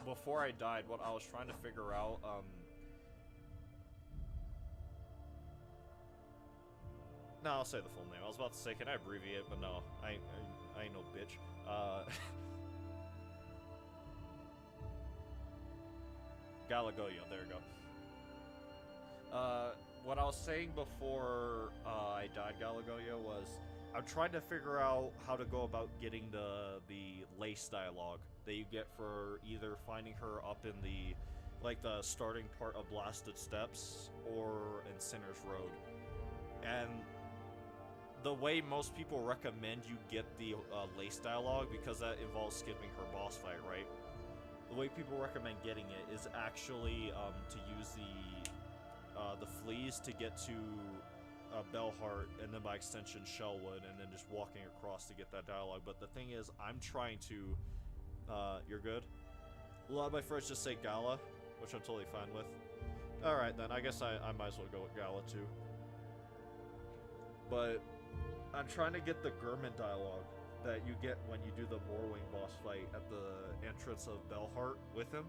Before I died, what I was trying to figure out, no, I'll say the full name. I was about to say, can I abbreviate? But no, I ain't no bitch. Galagoyo, there you go. What I was saying before I died, Galagoyo, was I'm trying to figure out how to go about getting the lace dialogue that you get for either finding her up in the, like, the starting part of Blasted Steps or in Sinner's Road. And the way most people recommend you get the lace dialogue, because that involves skipping her boss fight, right? The way people recommend getting it is actually to use the fleas to get to Bellheart, and then by extension Shellwood, and then just walking across to get that dialogue. But the thing is, I'm trying to... you're good? A lot of my friends just say Gala, which I'm totally fine with. Alright then, I guess I might as well go with Gala too. But I'm trying to get the Gurman dialogue that you get when you do the Morwing boss fight at the entrance of Bellheart with him.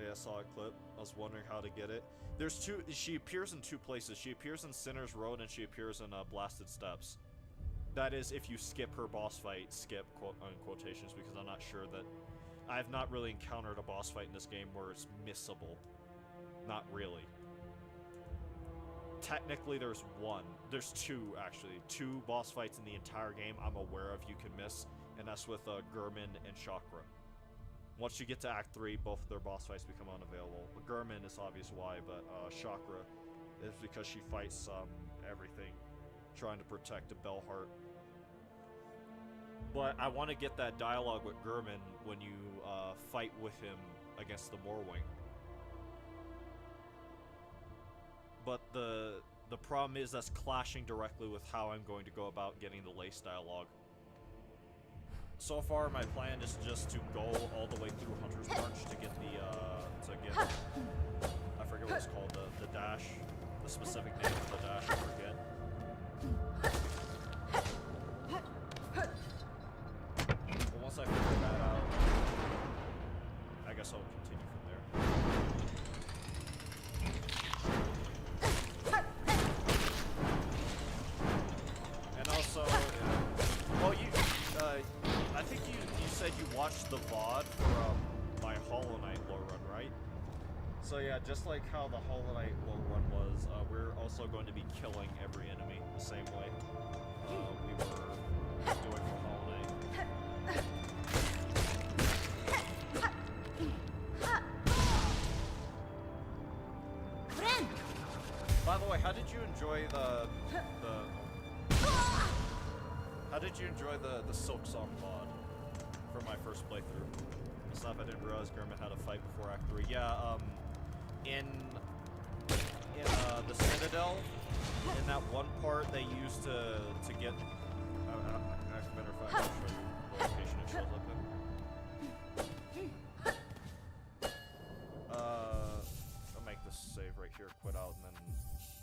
Yeah, I saw a clip. I was wondering how to get it. There's two. She appears in two places. She appears in Sinner's Road, and she appears in Blasted Steps. That is, if you skip her boss fight. Skip, quote, on quotations, because I'm not sure that... I have not really encountered a boss fight in this game where it's missable. Not really. Technically, there's one. There's two, actually. Two boss fights in the entire game I'm aware of you can miss, and that's with Gurman and Chakra. Once you get to Act 3, both of their boss fights become unavailable. Gurman is obvious why, but Chakra is because she fights everything, trying to protect Bellheart. But I want to get that dialogue with Gurman when you fight with him against the Morwing. But the problem is that's clashing directly with how I'm going to go about getting the lace dialogue. So far, my plan is just to go all the way through Hunter's March to get the, I forget what it's called, the dash, the specific name of the dash, I forget. But once I figure that out, I guess I'll continue from there. And also, well, I think you said you watched the VOD for my Hollow Knight low run, right? So yeah, just like how the Hollow Knight low run was, we're also going to be killing every enemy the same way we were doing for Hollow Knight. By the way, how did you enjoy how did you enjoy the silksong mod for my first playthrough? It's not, I didn't realize Gurman had a fight before Act 3. Yeah, in the Citadel, in that one part they used to get, as a matter of fact, I'll show you the location it shows up in. I'll make this save right here, quit out, and then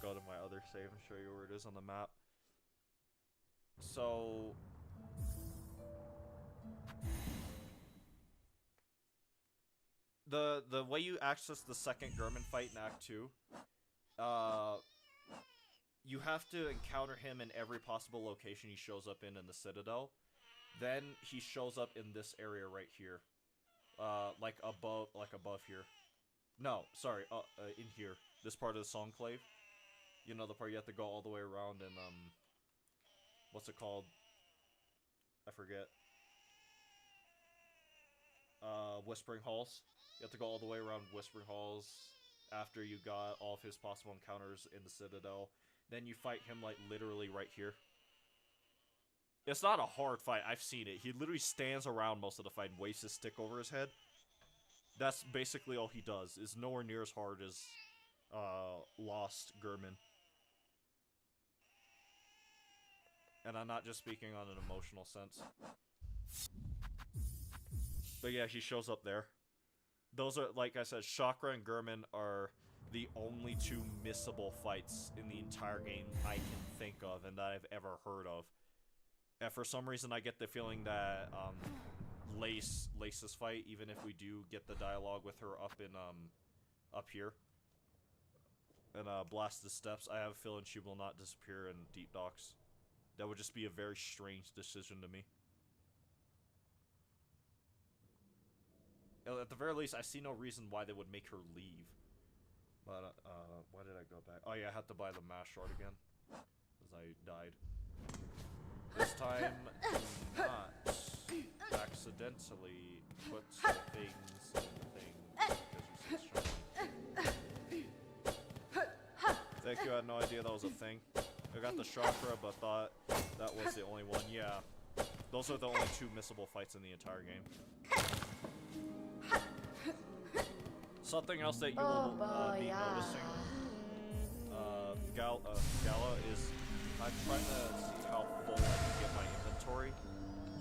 go to my other save and show you where it is on the map. So the way you access the second Gurman fight in Act 2, you have to encounter him in every possible location he shows up in the Citadel. Then he shows up in this area right here, like above here. No, sorry, in here. This part of the Songclave. You know, the part you have to go all the way around and what's it called? I forget. Whispering Halls. You have to go all the way around Whispering Halls after you got all of his possible encounters in the Citadel. Then you fight him, like, literally right here. It's not a hard fight. I've seen it. He literally stands around most of the fight and waves his stick over his head. That's basically all he does. It's nowhere near as hard as Lost Gurman. And I'm not just speaking on an emotional sense. But yeah, he shows up there. Those are, like I said, Chakra and Gurman are the only two missable fights in the entire game I can think of and that I've ever heard of. And for some reason I get the feeling that Lace's fight, even if we do get the dialogue with her up in up here. And blast the steps. I have a feeling she will not disappear in Deep Docks. That would just be a very strange decision to me. At the very least, I see no reason why they would make her leave. But, why did I go back? Oh yeah, I had to buy the mash shard again. Because I died. This time, do not accidentally put things in things because you see shiny. Thank you, I had no idea that was a thing. I got the chakra, but thought that was the only one. Yeah, those are the only 2 missable fights in the entire game. Something else that you will be noticing, Gala, is I'm trying to see how full I can get my inventory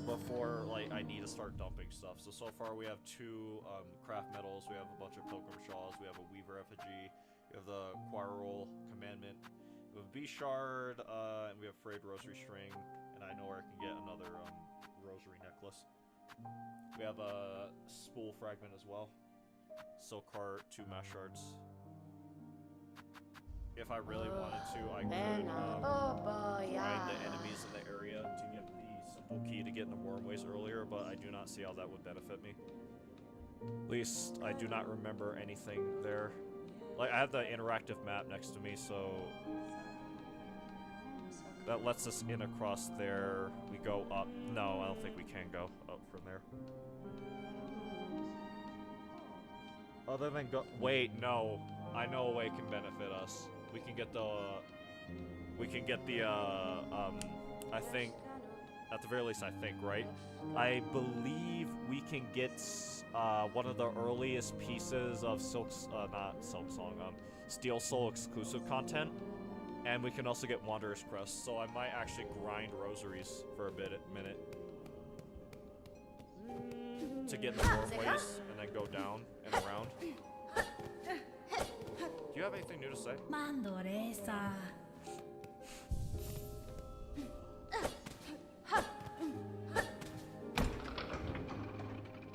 before, like, I need to start dumping stuff. So far we have 2 craft metals, we have a bunch of pilgrim shawls, we have a weaver effigy, we have the quarrel commandment, we have a bee shard, and we have frayed rosary string, and I know where I can get another rosary necklace. We have a spool fragment as well. Silk heart, 2 mash shards. If I really wanted to, I could grind the enemies in the area to get the simple key to get into Wormways earlier, but I do not see how that would benefit me. At least, I do not remember anything there. Like, I have the interactive map next to me, so that lets us in across there. We go up. No, I don't think we can go up from there. Other than go- wait, no. I know a way it can benefit us. We can get the, I think, at the very least I think, right? I believe we can get, one of the earliest pieces of Steel Soul exclusive content. And we can also get Wanderer's Crest, so I might actually grind rosaries for a minute. To get in the Wormways, and then go down and around. Do you have anything new to say? Mandoresa.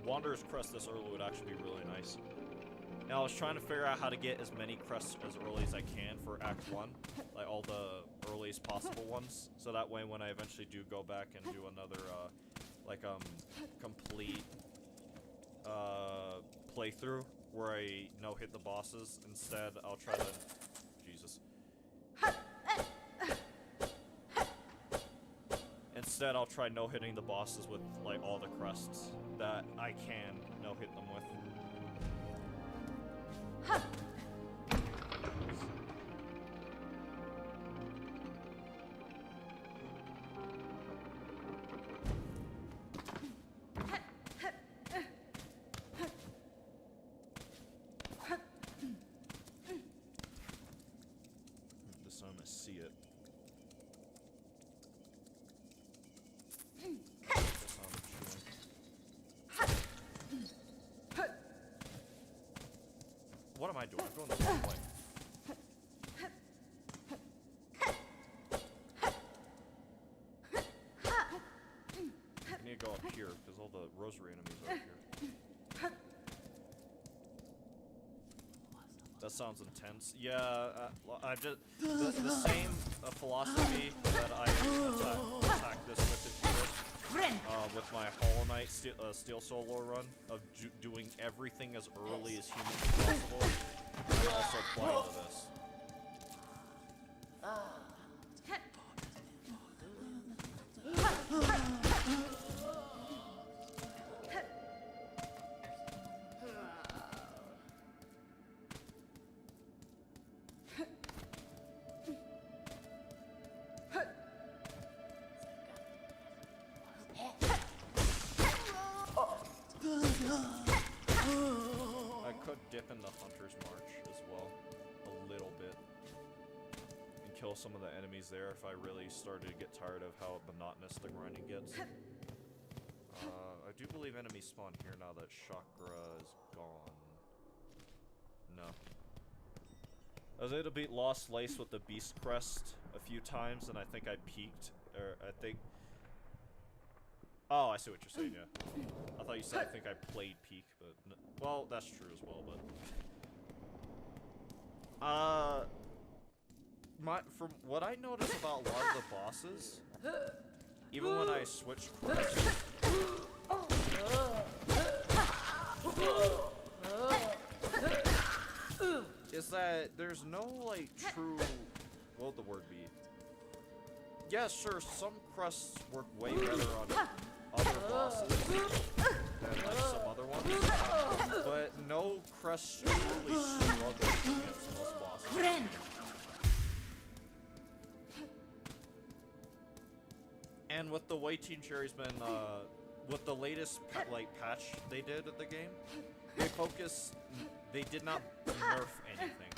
Wanderer's Crest this early would actually be really nice. Now I was trying to figure out how to get as many crests as early as I can for Act 1. Like all the earliest possible ones. So that way when I eventually do go back and do another, complete playthrough where I no-hit the bosses. Instead, I'll try to... Jesus. Instead, I'll try no-hitting the bosses with, like, all the crests that I can no-hit them with. This time I see it. What am I doing? I'm going the wrong way. I need to go up here, because all the rosary enemies are up here. That sounds intense. Yeah, I just... The same philosophy that I attack this with my Hollow Knight Steel Soul lore run, of doing everything as early as humanly possible, I also apply to this. I could dip in the Hunter's March as well, a little bit, and kill some of the enemies there if I really started to get tired of how monotonous the grinding gets. I do believe enemies spawn here now that Chakra is gone. No. I was able to beat Lost Lace with the Beast Crest a few times, and I think I peaked, or I think... Oh, I see what you're saying, yeah. I thought you said I think I played Peak, but... well, that's true as well, but... from what I noticed about a lot of the bosses, even when I switch quests... is that there's no, like, true... what would the word be? Yeah, sure, some quests work way better on other bosses than, like, some other ones, but no quest truly struggles against most bosses. And with the way Team Cherry's been, with the latest, patch they did at the game, they did not nerf anything.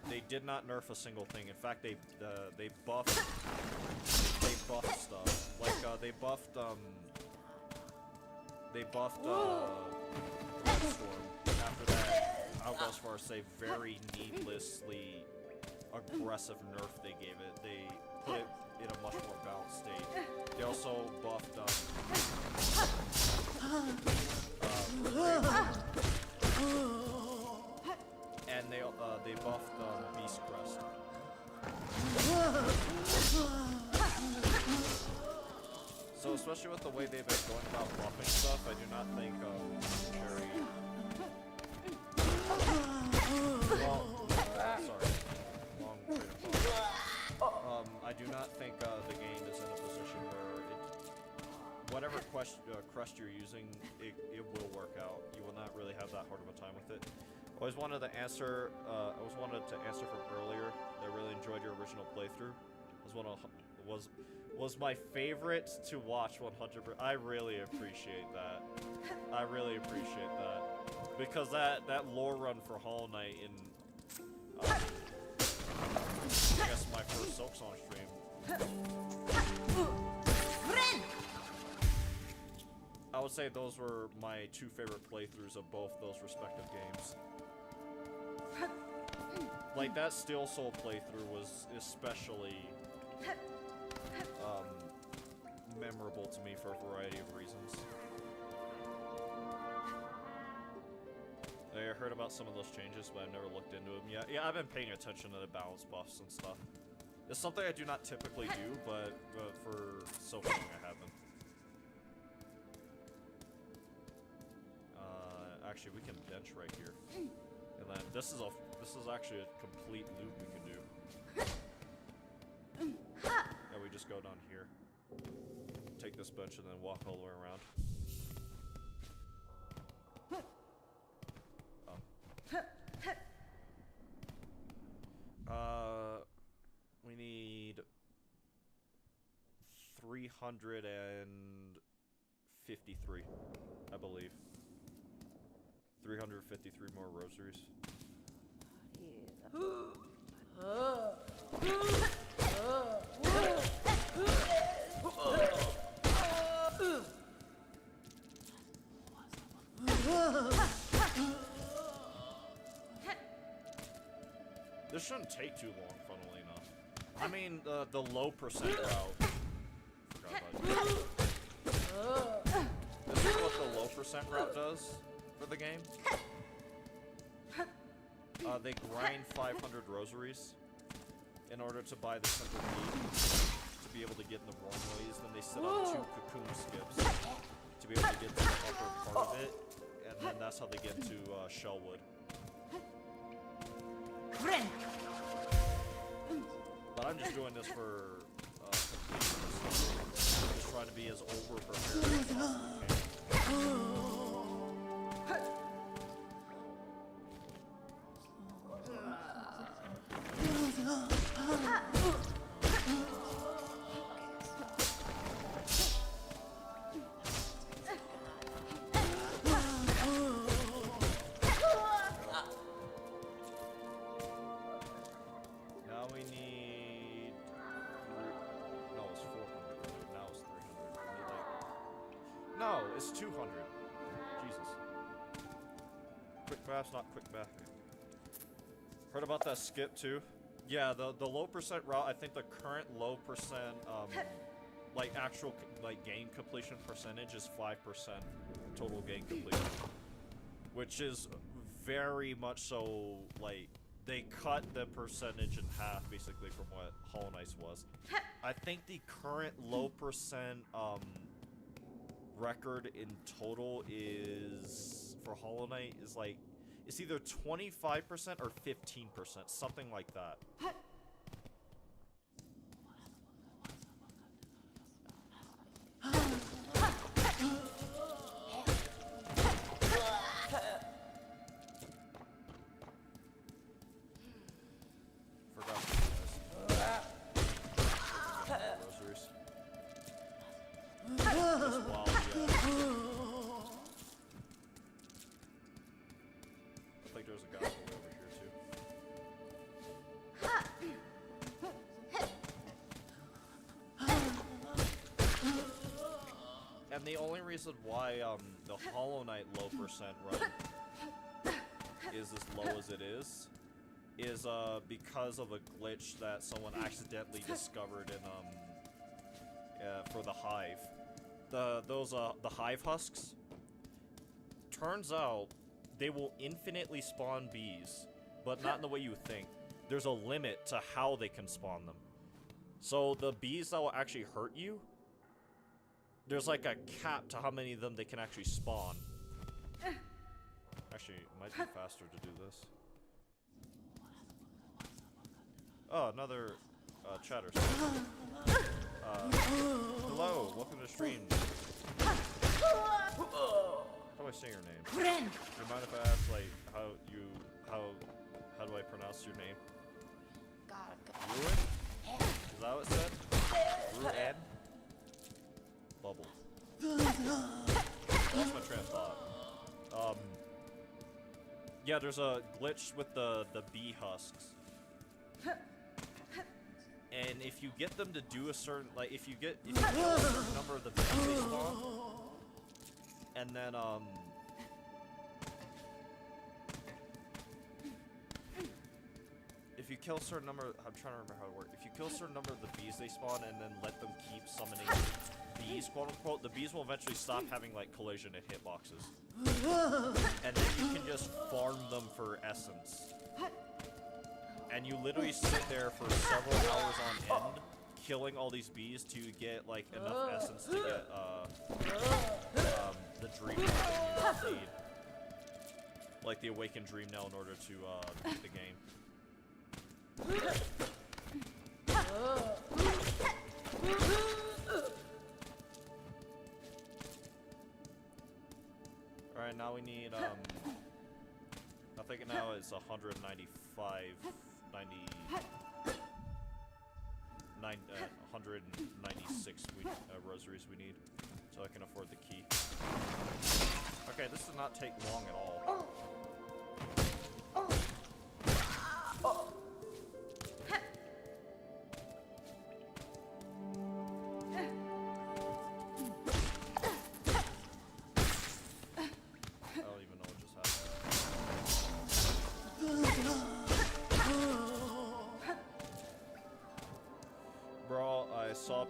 They did not nerf a single thing. In fact, they buffed stuff. Like, they buffed Bloodstorm. After that, I'll go as far as say very needlessly aggressive nerf they gave it. They put it in a much more balanced state. They also buffed, and they buffed Beast Crest. So especially with the way they've been going about buffing stuff, I do not think Cherry. Well, sorry, long train of thought. I do not think the game is in a position where whatever crest you're using, it will work out. You will not really have that hard of a time with it. I always wanted to answer from earlier. I really enjoyed your original playthrough. Was my favorite to watch 100%. I really appreciate that. I really appreciate that because that lore run for Hollow Knight in I guess my first silksong stream. I would say those were my two favorite playthroughs of both those respective games. Like, that Steel Soul playthrough was especially memorable to me for a variety of reasons. I heard about some of those changes, but I've never looked into them yet. Yeah, I've been paying attention to the balance buffs and stuff. It's something I do not typically do, but for Silksong I haven't. Actually, we can bench right here, and then this is actually a complete loop we can do. And we just go down here, take this bench, and then walk all the way around. We need 353, I believe. 353 more rosaries. This shouldn't take too long, funnily enough. I mean, the low percent route. Forgot about that. This is what the low percent route does for the game. They grind 500 rosaries in order to buy the simple key to be able to get in the warm ways. Then they set up 2 cocoon skips to be able to get to the upper part of it, and then that's how they get to Shellwood. But I'm just doing this for completeness. I'm just trying to be as over-prepared as possible. Now we need... No, it's 400. Now it's 300. No, it's 200. Jesus. Quick math's not quick math. Heard about that skip too? Yeah, the low percent route, I think the current low percent like actual like game completion percentage is 5% total game completion, which is very much so like they cut the percentage in half basically from what Hollow Knight was. I think the current low percent record in total is for Hollow Knight is like it's either 25% or 15%, something like that. And the only reason why the Hollow Knight low percent run is as low as it is because of a glitch that someone accidentally discovered in for the hive. The hive husks. Turns out they will infinitely spawn bees, but not in the way you think. There's a limit to how they can spawn them. So the bees that will actually hurt you, there's like a cap to how many of them they can actually spawn. Actually, it might be faster to do this. Oh, another chatter. Hello, welcome to the stream. How do I say your name? Do you mind if I ask, like, how do I pronounce your name? Ruin? Is that what it said? Ruin? Bubble. Lost my train of thought. Yeah, there's a glitch with the bee husks. And if you get them to do a certain, like, if you kill a certain number of the bees they spawn, and then, if you kill a certain number, I'm trying to remember how it works. If you kill a certain number of the bees they spawn and then let them keep summoning bees, quote unquote, the bees will eventually stop having, like, collision and hitboxes. And then you can just farm them for essence. And you literally sit there for several hours on end, killing all these bees to get, like, enough essence to get, the dream that you need. Like, the awakened dream now in order to, beat the game. Alright, now we need, I think now it's 195, 196 rosaries we need, so I can afford the key. Okay, this did not take long at all.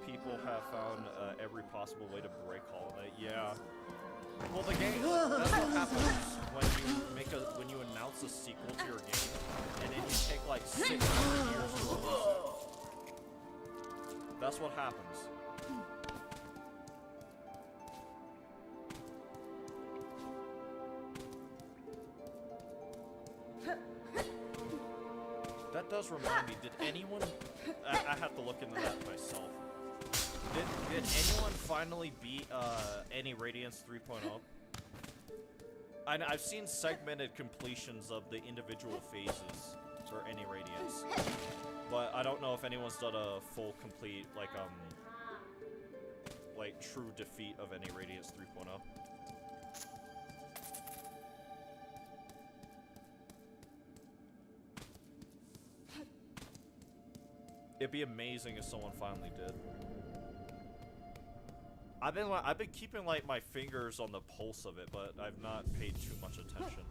People have found every possible way to break Hollow Knight. Yeah. Well, the game. That's what happens when you announce a sequel to your game, and then you take like 600 years to release it. That's what happens. That does remind me. Did anyone? I have to look into that myself. Did anyone finally beat any Radiance 3.0? I've seen segmented completions of the individual phases for any Radiance, but I don't know if anyone's done a full complete like true defeat of any Radiance 3.0. It'd be amazing if someone finally did. I've been keeping like my fingers on the pulse of it, but I've not paid too much attention.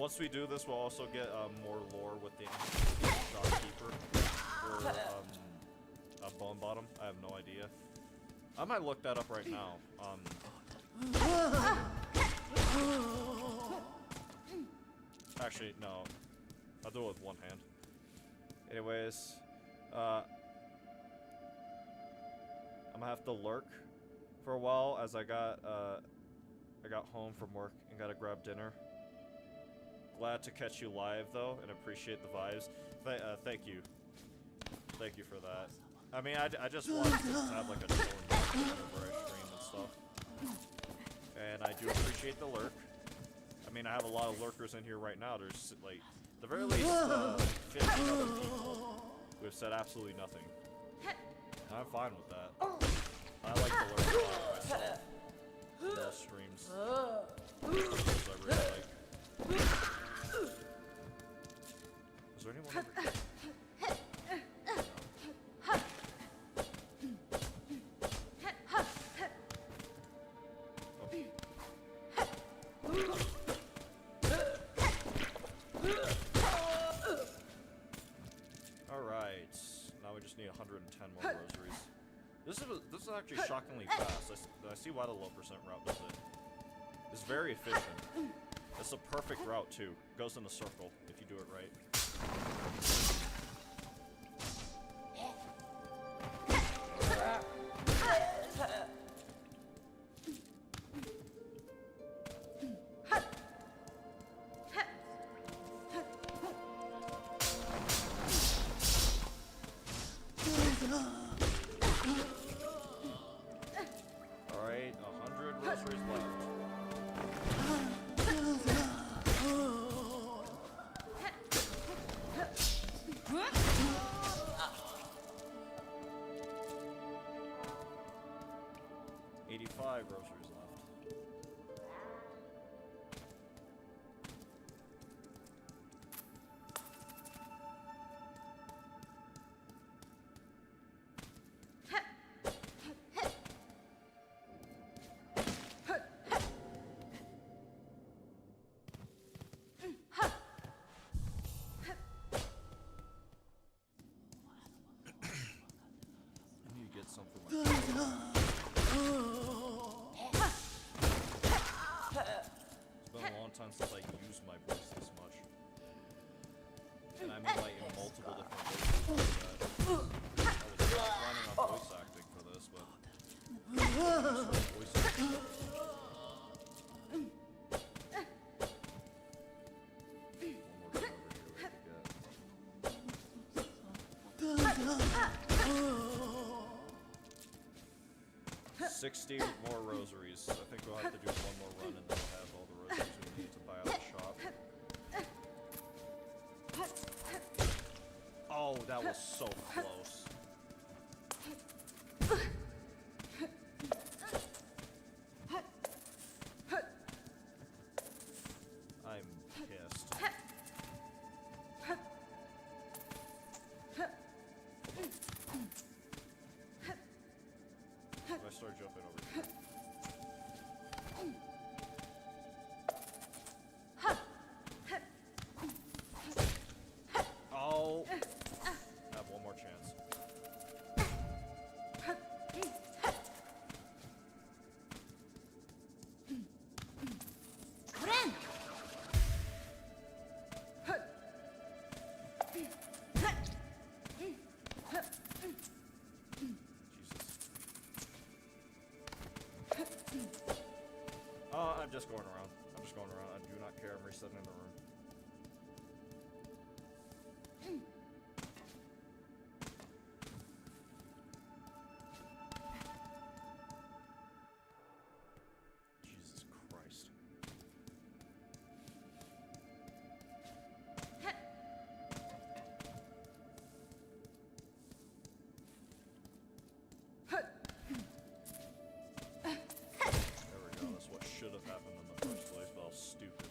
once we do this, we'll also get more lore with the shopkeeper or a bone bottom. I have no idea. I might look that up right now. Actually, no. I'll do it with one hand. Anyways, I'm gonna have to lurk for a while as I got home from work and gotta grab dinner. Glad to catch you live though, and appreciate the vibes. Thank you. Thank you for that. I mean, I just wanted to have like a chill environment whenever I stream and stuff. And I do appreciate the lurk. I mean, I have a lot of lurkers in here right now. There's like, at the very least, 50 other people who have said absolutely nothing. And I'm fine with that. I like the lurk a lot myself. Those streams. Those I really like. Is there anyone over here? Alright, now we just need 110 more rosaries. This is actually shockingly fast. I see why the low percent route does it. It's very efficient. It's a perfect route too. It goes in a circle if you do it right. Alright, 100 rosaries left. Rosaries left. I need to get something like that. It's been a long time since I used my voice this much. And I mean like in multiple different voices. I was not planning on voice acting for this, but voice acting. One more thing over here we get. 60 more rosaries. I think we'll have to do one more run and then we'll have all the rosaries we need to buy out the shop. Oh, that was so close. I'm pissed. If I start jumping over here. Oh! I have one more chance. Ren! I'm just going around. I'm just going around. I do not care. I'm resetting the room. Jesus Christ. There we go. That's what should have happened in the first place, but I was stupid.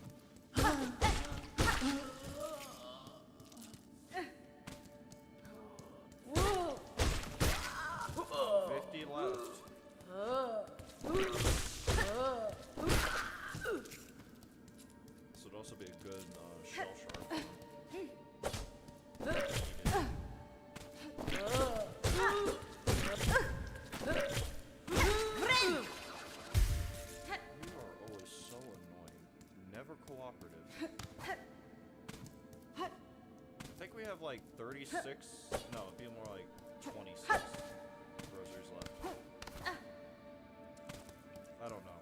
36. No, it'd be more like 26 rosaries left. I don't know.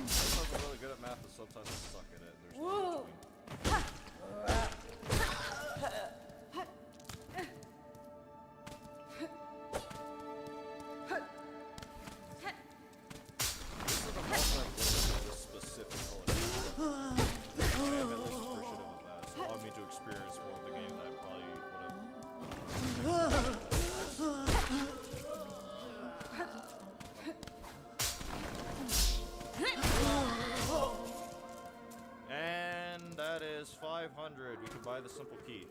Sometimes I'm really good at math, and sometimes I suck at it. There's no in between. This is the most I've looked at this specific color. I am at least appreciative of that. It's allowed me to experience more of the game that I probably would have. And that is 500. We can buy the simple key.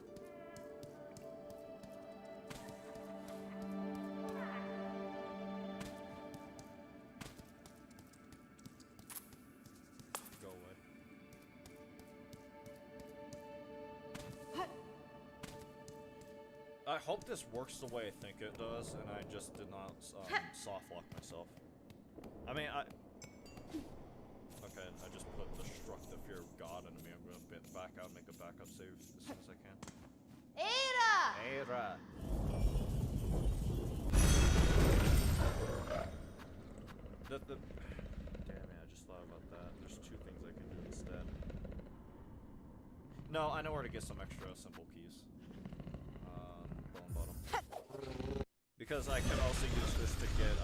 Go away. I hope this works the way I think it does, and I just did not soft lock myself. I mean, okay, I just put struck the fear of God into me. I'm gonna back out and make a backup save as soon as I can. Ada! Era! Damn it, I just thought about that. There's two things I can do instead. No, I know where to get some extra simple keys. Bone bottom. Because I can also use this to get,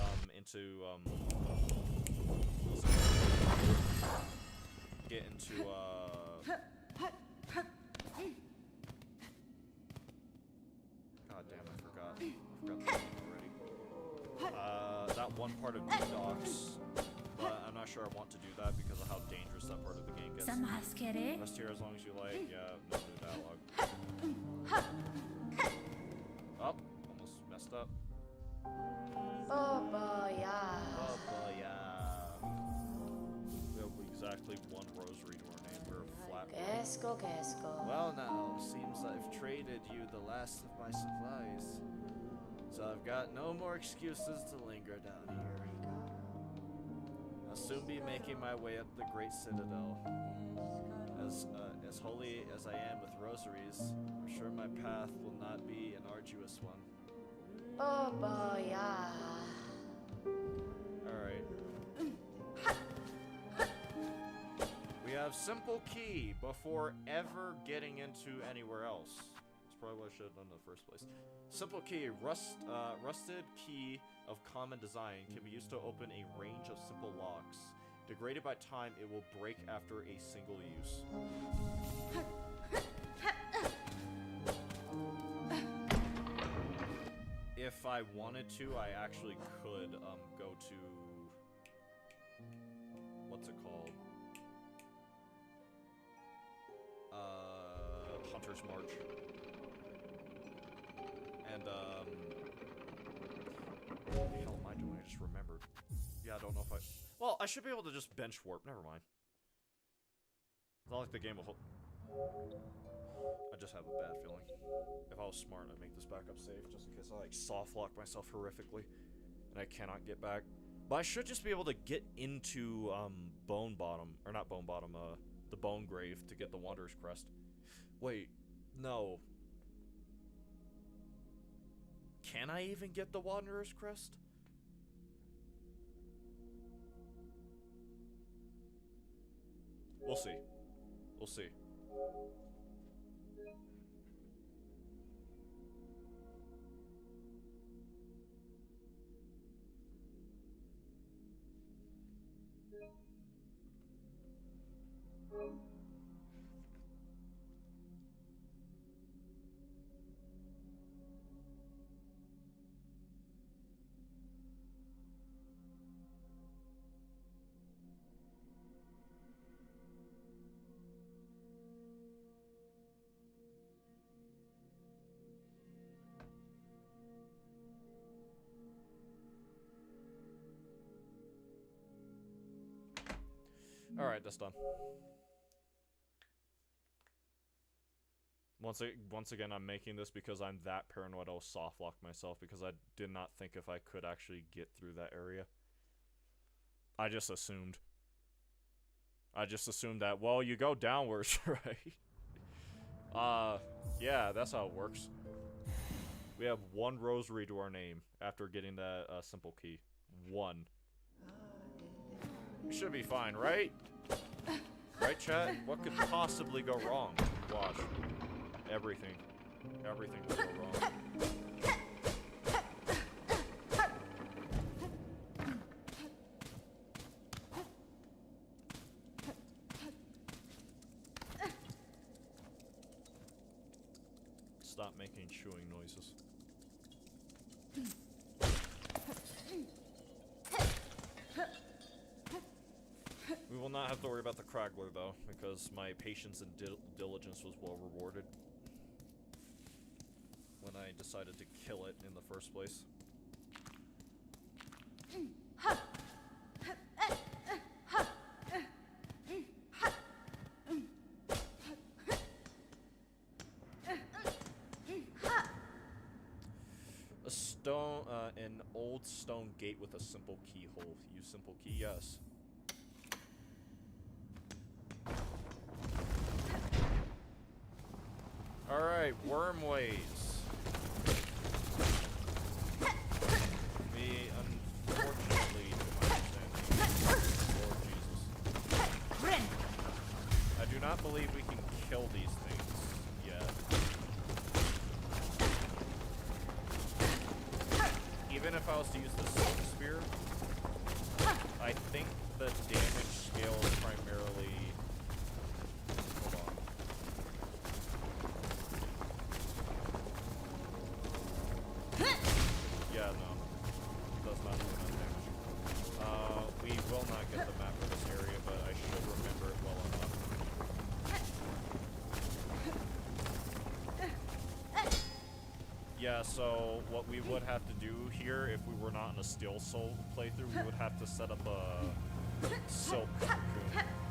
God damn, I forgot the name already. That one part of New Docks, but I'm not sure I want to do that because of how dangerous that part of the game gets. Some maskere? Rest here as long as you like, yeah, no new dialogue. Oh, almost messed up. Baba ya. Baba, yeah. We have exactly one rosary to our name. We're flat. Quesco. Well now, seems I've traded you the last of my supplies. So I've got no more excuses to linger down here. I'll soon be making my way up the Great Citadel. As holy as I am with rosaries, I'm sure my path will not be an arduous one. Baba ya. Alright. We have simple key before ever getting into anywhere else. That's probably what I should have done in the first place. Simple key, rusted key of common design can be used to open a range of simple locks. Degraded by time, it will break after a single use. If I wanted to, I actually could go to what's it called? Hunter's March. And what the hell am I doing? I just remembered. Yeah, I don't know if I. Well, I should be able to just bench warp. Never mind. It's not like the game will. I just have a bad feeling. If I was smart, I'd make this backup save just in case I like soft lock myself horrifically, and I cannot get back. But I should just be able to get into Bone Bottom, or not Bone Bottom, the Bone Grave to get the Wanderer's Crest. Wait, no. Can I even get the Wanderer's Crest? We'll see. We'll see. Alright, that's done. Once again, I'm making this because I'm that paranoid I'll soft lock myself because I did not think if I could actually get through that area. I just assumed. That, well, you go downwards, right? Yeah, that's how it works. We have one rosary to our name after getting that simple key. One. We should be fine, right? Right, chat? What could possibly go wrong? Watch. Everything. Everything will go wrong. Stop making chewing noises. We will not have to worry about the Craggler, though, because my patience and diligence was well rewarded when I decided to kill it in the first place. A stone, an old stone gate with a simple keyhole. Use simple key, yes. Alright, worm ways. We unfortunately, to my understanding, Lord Jesus. I do not believe we can kill these things yet. Even if I was to use the silk spear, I think the damage scale is primarily... Hold on. Yeah, no. It does not do enough damage. We will not get the map for this area, but I should remember it well enough. Yeah, so what we would have to do here, if we were not in a Steel Soul playthrough, we would have to set up a silk cocoon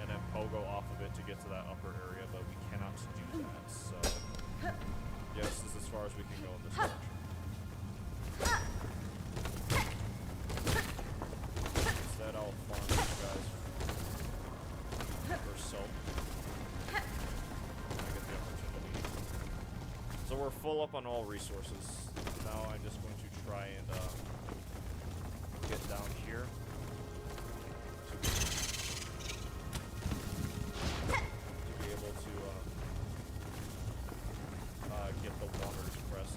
and then pogo off of it to get to that upper area, but we cannot do that, so... Yes, this is as far as we can go in this direction. Instead, I'll farm these guys for silk. I get the opportunity. So we're full up on all resources. Now I'm just going to try and get down here. To be able to get the Wanderer's Crest.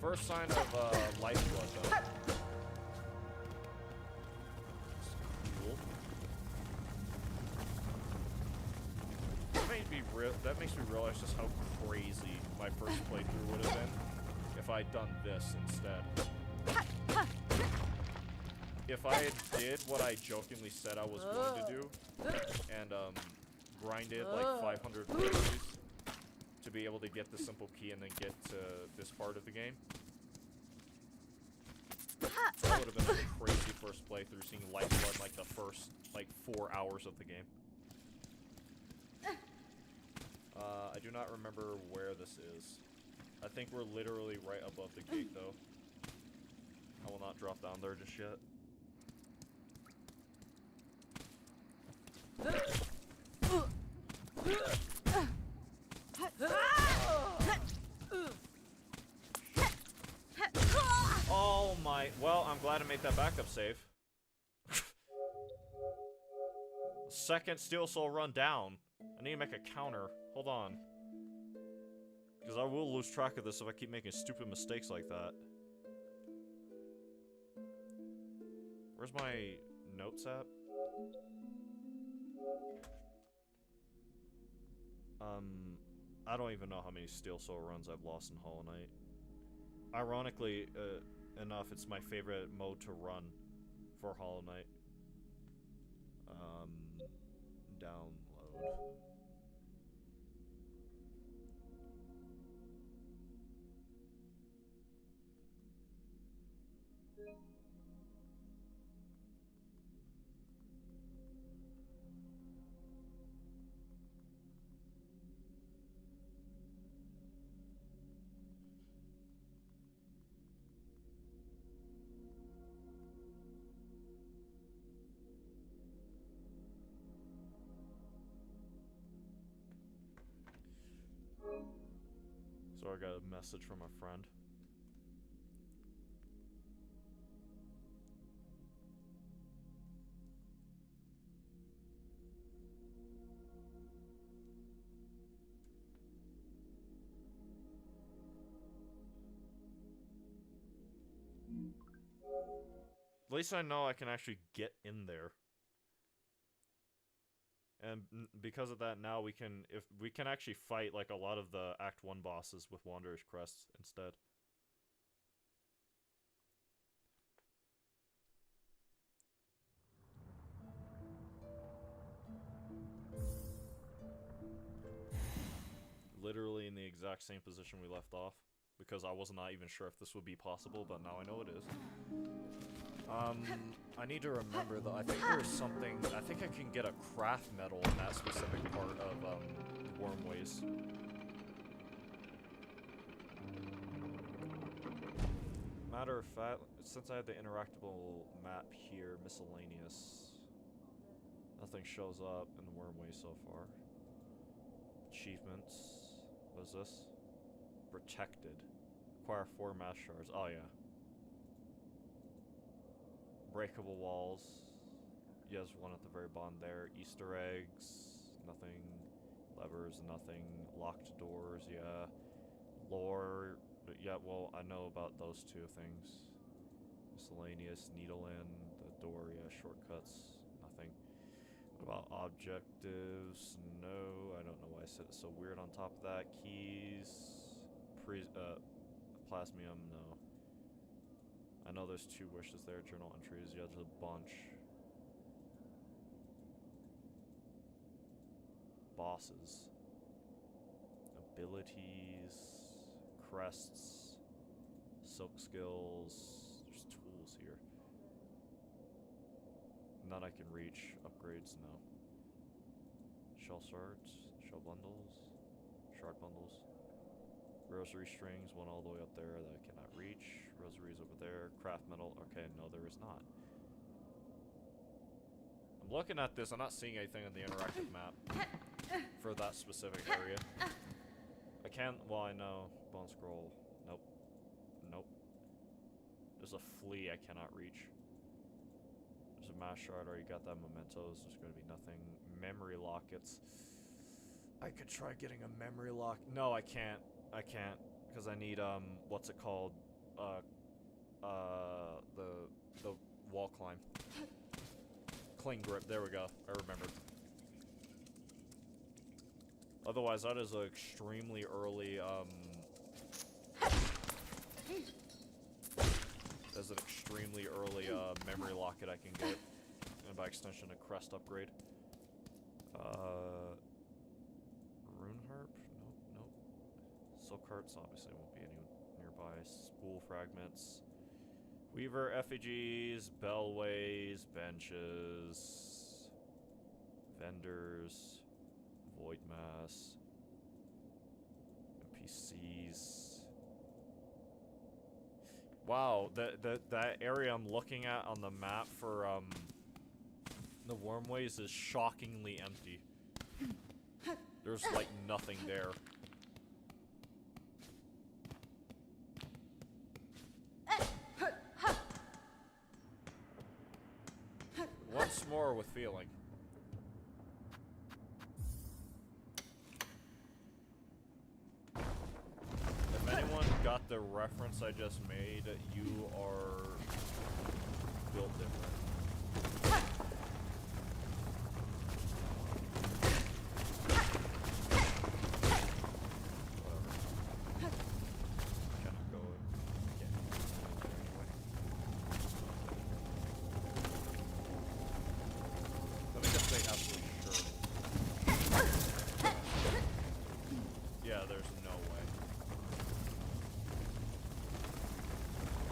First sign of lifeblood, though. Cool. That makes me realize just how crazy my first playthrough would have been if I'd done this instead. If I did what I jokingly said I was going to do, and grinded like 500 victories to be able to get the simple key and then get to this part of the game, that would have been a crazy first playthrough, seeing lifeblood like the first like 4 hours of the game. I do not remember where this is. I think we're literally right above the gate, though. I will not drop down there just yet. Oh my... Well, I'm glad I made that backup save. Second Steel Soul run down. I need to make a counter. Hold on. Because I will lose track of this if I keep making stupid mistakes like that. Where's my notes at? I don't even know how many Steel Soul runs I've lost in Hollow Knight. Ironically enough, it's my favorite mode to run for Hollow Knight. Download. So I got a message from a friend. At least I know I can actually get in there. And because of that, now we can actually fight like a lot of the Act 1 bosses with Wanderer's Crest instead. Literally in the exact same position we left off, because I was not even sure if this would be possible, but now I know it is. I need to remember though, I think there's something, I think I can get a craft medal in that specific part of, Wormways. Matter of fact, since I have the interactable map here, miscellaneous, nothing shows up in the Wormway so far. Achievements, what is this? Protected. Acquire 4 mass shards, oh yeah. Breakable walls. Yes, one at the very bottom there. Easter eggs. Nothing. Levers, nothing. Locked doors, yeah. Lore. Yeah, well, I know about those 2 things. Miscellaneous, needle in. The door, yeah. Shortcuts, nothing. What about objectives? No, I don't know why I said it so weird on top of that. Keys. Plasmium, no. I know there's 2 wishes there, journal entries, yeah, there's a bunch. Bosses. Abilities. Crests. Silk skills. There's tools here. None I can reach. Upgrades, no. Shell shards. Shell bundles. Shard bundles. Rosary strings, one all the way up there that I cannot reach. Rosaries over there. Craft metal. Okay, no, there is not. I'm looking at this. I'm not seeing anything on the interactive map for that specific area. I can't. Well, I know. Bone scroll. Nope. Nope. There's a flea I cannot reach. There's a mass shard. Already got that. Mementos. There's going to be nothing. Memory lockets. I could try getting a memory lock. No, I can't. I can't, because I need, what's it called? The wall climb. Cling grip, there we go. I remembered. Otherwise, that is an extremely early, there's an extremely early, memory locket I can get. And by extension, a crest upgrade. Rune harp? Nope. Silk hearts obviously won't be any nearby. Spool fragments. Weaver effigies, bellways, benches, vendors, void mass, NPCs. Wow, that area I'm looking at on the map for the Wormways is shockingly empty. There's like nothing there. Once more with feeling. If anyone got the reference I just made, you are built different.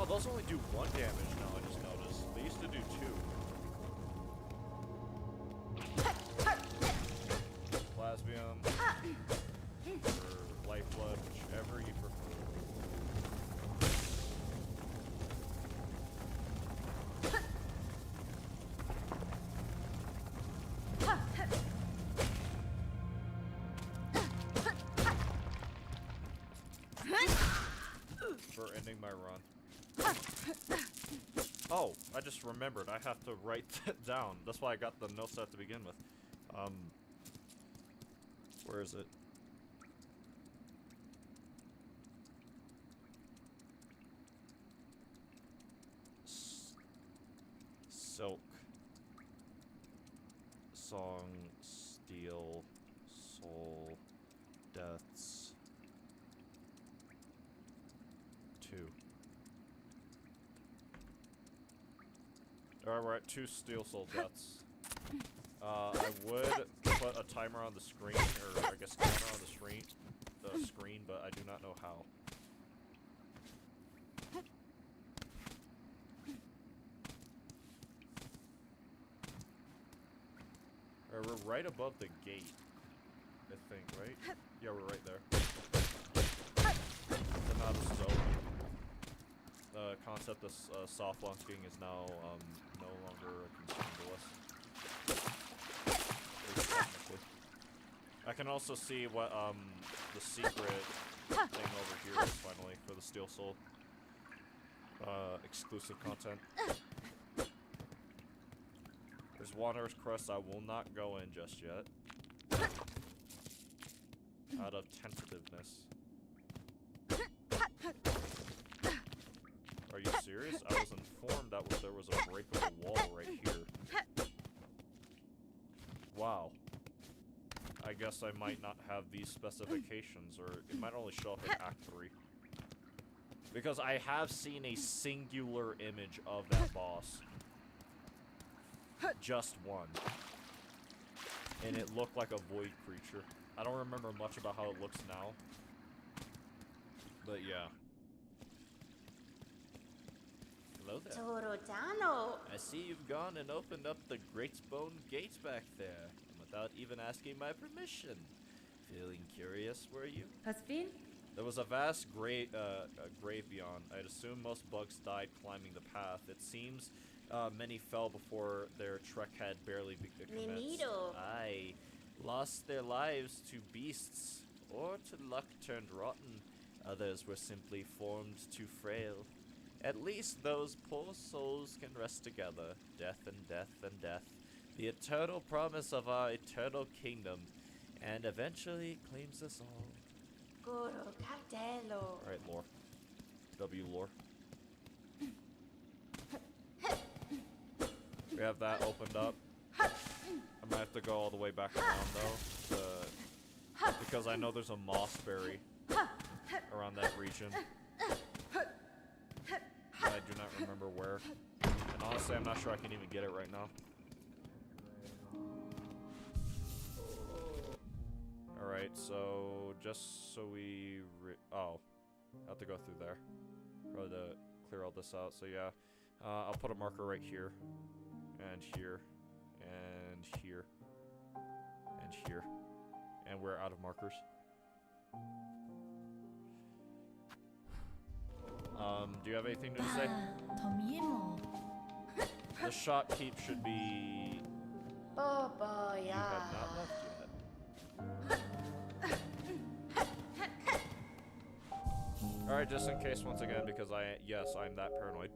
Those only do 1 damage now, I just noticed. They used to do 2. Plasmium. Or lifeblood, whichever you prefer. for ending my run. Oh, I just remembered. I have to write that down. That's why I got the notes at to begin with. Where is it? Silk. Song. Steel. Soul. Deaths. 2. Alright, we're at 2 Steel Soul deaths. I would put a timer on the screen, or I guess counter on the screen, but I do not know how. Alright, we're right above the gate, I think, right? Yeah, we're right there. So now this is open. The concept of soft launching is now no longer a concern to us. I can also see what the secret thing over here is finally for the Steel Soul. Exclusive content. There's Wanderer's Crest I will not go in just yet. Out of tentativeness. Are you serious? I was informed that there was a break of the wall right here. Wow. I guess I might not have these specifications, or it might only show up in Act 3. Because I have seen a singular image of that boss. Just one. And it looked like a void creature. I don't remember much about how it looks now. But yeah. Hello there. Torotano. I see you've gone and opened up the Great Bone Gate back there, without even asking my permission. Feeling curious, were you? Husband? There was a vast grave beyond. I'd assume most bugs died climbing the path. It seems many fell before their trek had barely commenced. Ninido. Aye, lost their lives to beasts, or to luck turned rotten. Others were simply formed too frail. At least those poor souls can rest together. Death and death and death. The eternal promise of our eternal kingdom. And eventually claims us all. Goro Cartello. Alright, lore. W lore. We have that opened up. I might have to go all the way back around though. Because I know there's a mossberry around that region. But I do not remember where. And honestly, I'm not sure I can even get it right now. Alright, so just so we... oh. I have to go through there. Probably to clear all this out. So yeah, I'll put a marker right here. And here. And here. And here. And we're out of markers. Do you have anything to say? The shopkeep should be... Oh boy, You yeah. have not left yet. Alright, just in case once again, because yes, I'm that paranoid.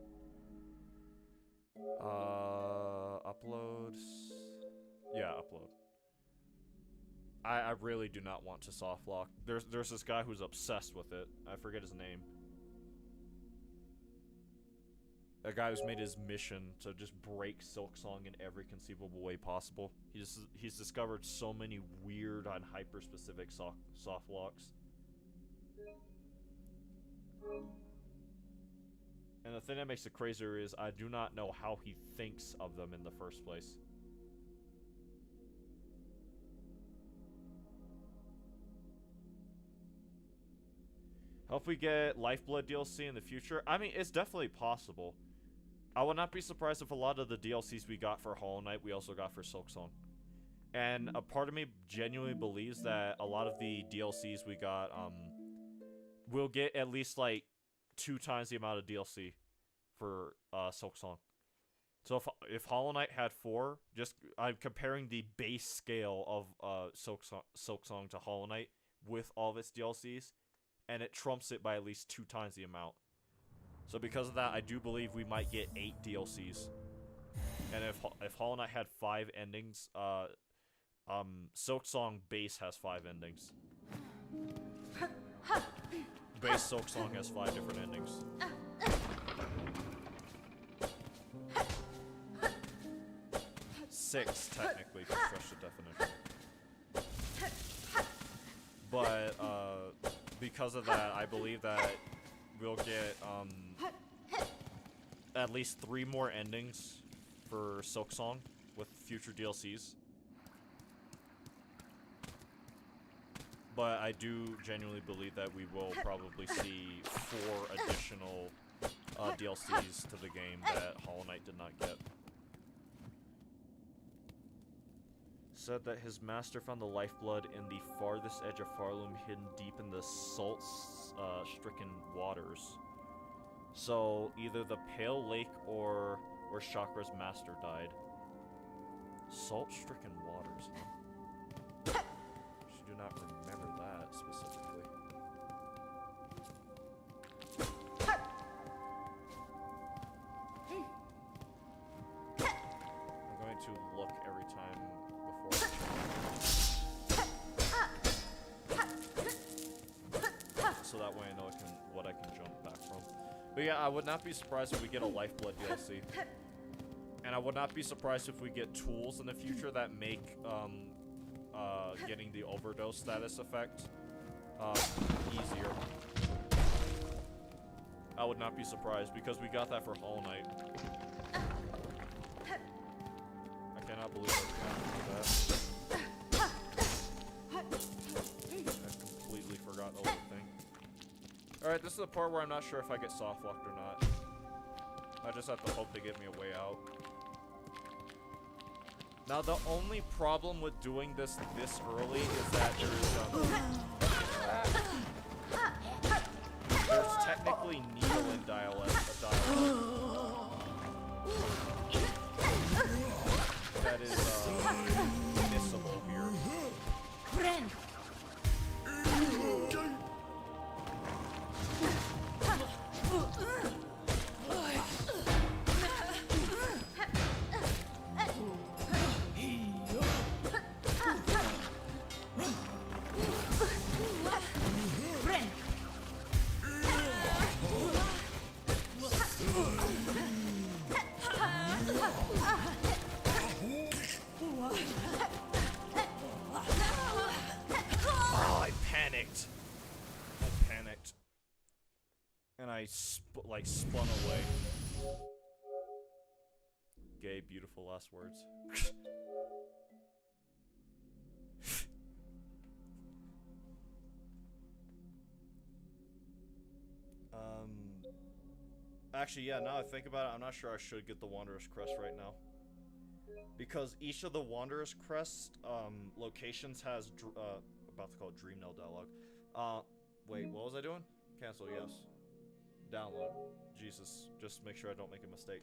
Upload. Yeah, upload. I really do not want to soft lock. There's this guy who's obsessed with it. I forget his name. A guy who's made his mission to just break Silksong in every conceivable way possible. He's discovered so many weird and hyper-specific soft locks. And the thing that makes it crazier is I do not know how he thinks of them in the first place. Hope we get Lifeblood DLC in the future. I mean, it's definitely possible. I would not be surprised if a lot of the DLCs we got for Hollow Knight, we also got for Silksong. And a part of me genuinely believes that a lot of the DLCs we got, will get at least, like, 2 times the amount of DLC for, Silksong. So if Hollow Knight had 4, I'm comparing the base scale of, Silksong to Hollow Knight with all of its DLCs, and it trumps it by at least 2 times the amount. So because of that, I do believe we might get 8 DLCs. And if Hollow Knight had 5 endings, Silksong base has 5 endings. Base Silksong has 5 different endings. Six, technically, to stretch the definition. But, because of that, I believe that we'll get, at least 3 more endings for Silksong with future DLCs. But I do genuinely believe that we will probably see 4 additional DLCs to the game that Hollow Knight did not get. Said that his master found the lifeblood in the farthest edge of Farloom, hidden deep in the salt-stricken waters. So either the Pale Lake or where Chakra's master died. Salt-stricken waters, huh? I do not remember that specifically. I'm going to look every time before I check. So that way I know what I can jump back from. But yeah, I would not be surprised if we get a Lifeblood DLC. And I would not be surprised if we get tools in the future that make getting the overdose status effect easier. I would not be surprised because we got that for Hollow Knight. I cannot believe I forgot that. I completely forgot the whole thing. Alright, this is the part where I'm not sure if I get soft locked or not. I just have to hope they give me a way out. Now, the only problem with doing this early is that there's technically needle in dialogue. That is missable here. I panicked. And I spun away. Gay, beautiful last words. Actually, yeah, now I think about it, I'm not sure I should get the Wanderer's Crest right now. Because each of the Wanderer's Crest locations has, about to call it Dreamnail dialogue. Wait, what was I doing? Cancel, yes. Download. Jesus, just make sure I don't make a mistake.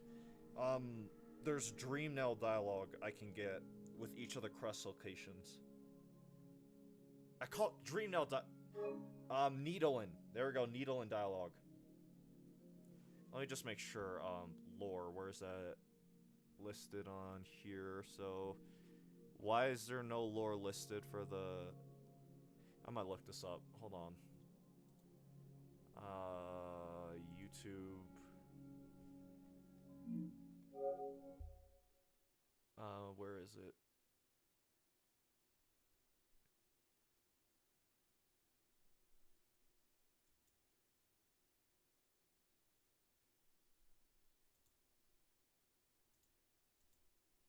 There's Dreamnail dialogue I can get with each of the crest locations. I call it Dreamnail Needlein. There we go, Needlein dialogue. Let me just make sure, lore, where's that listed on here? So, why is there no lore listed for the... I might look this up, hold on. YouTube. Where is it?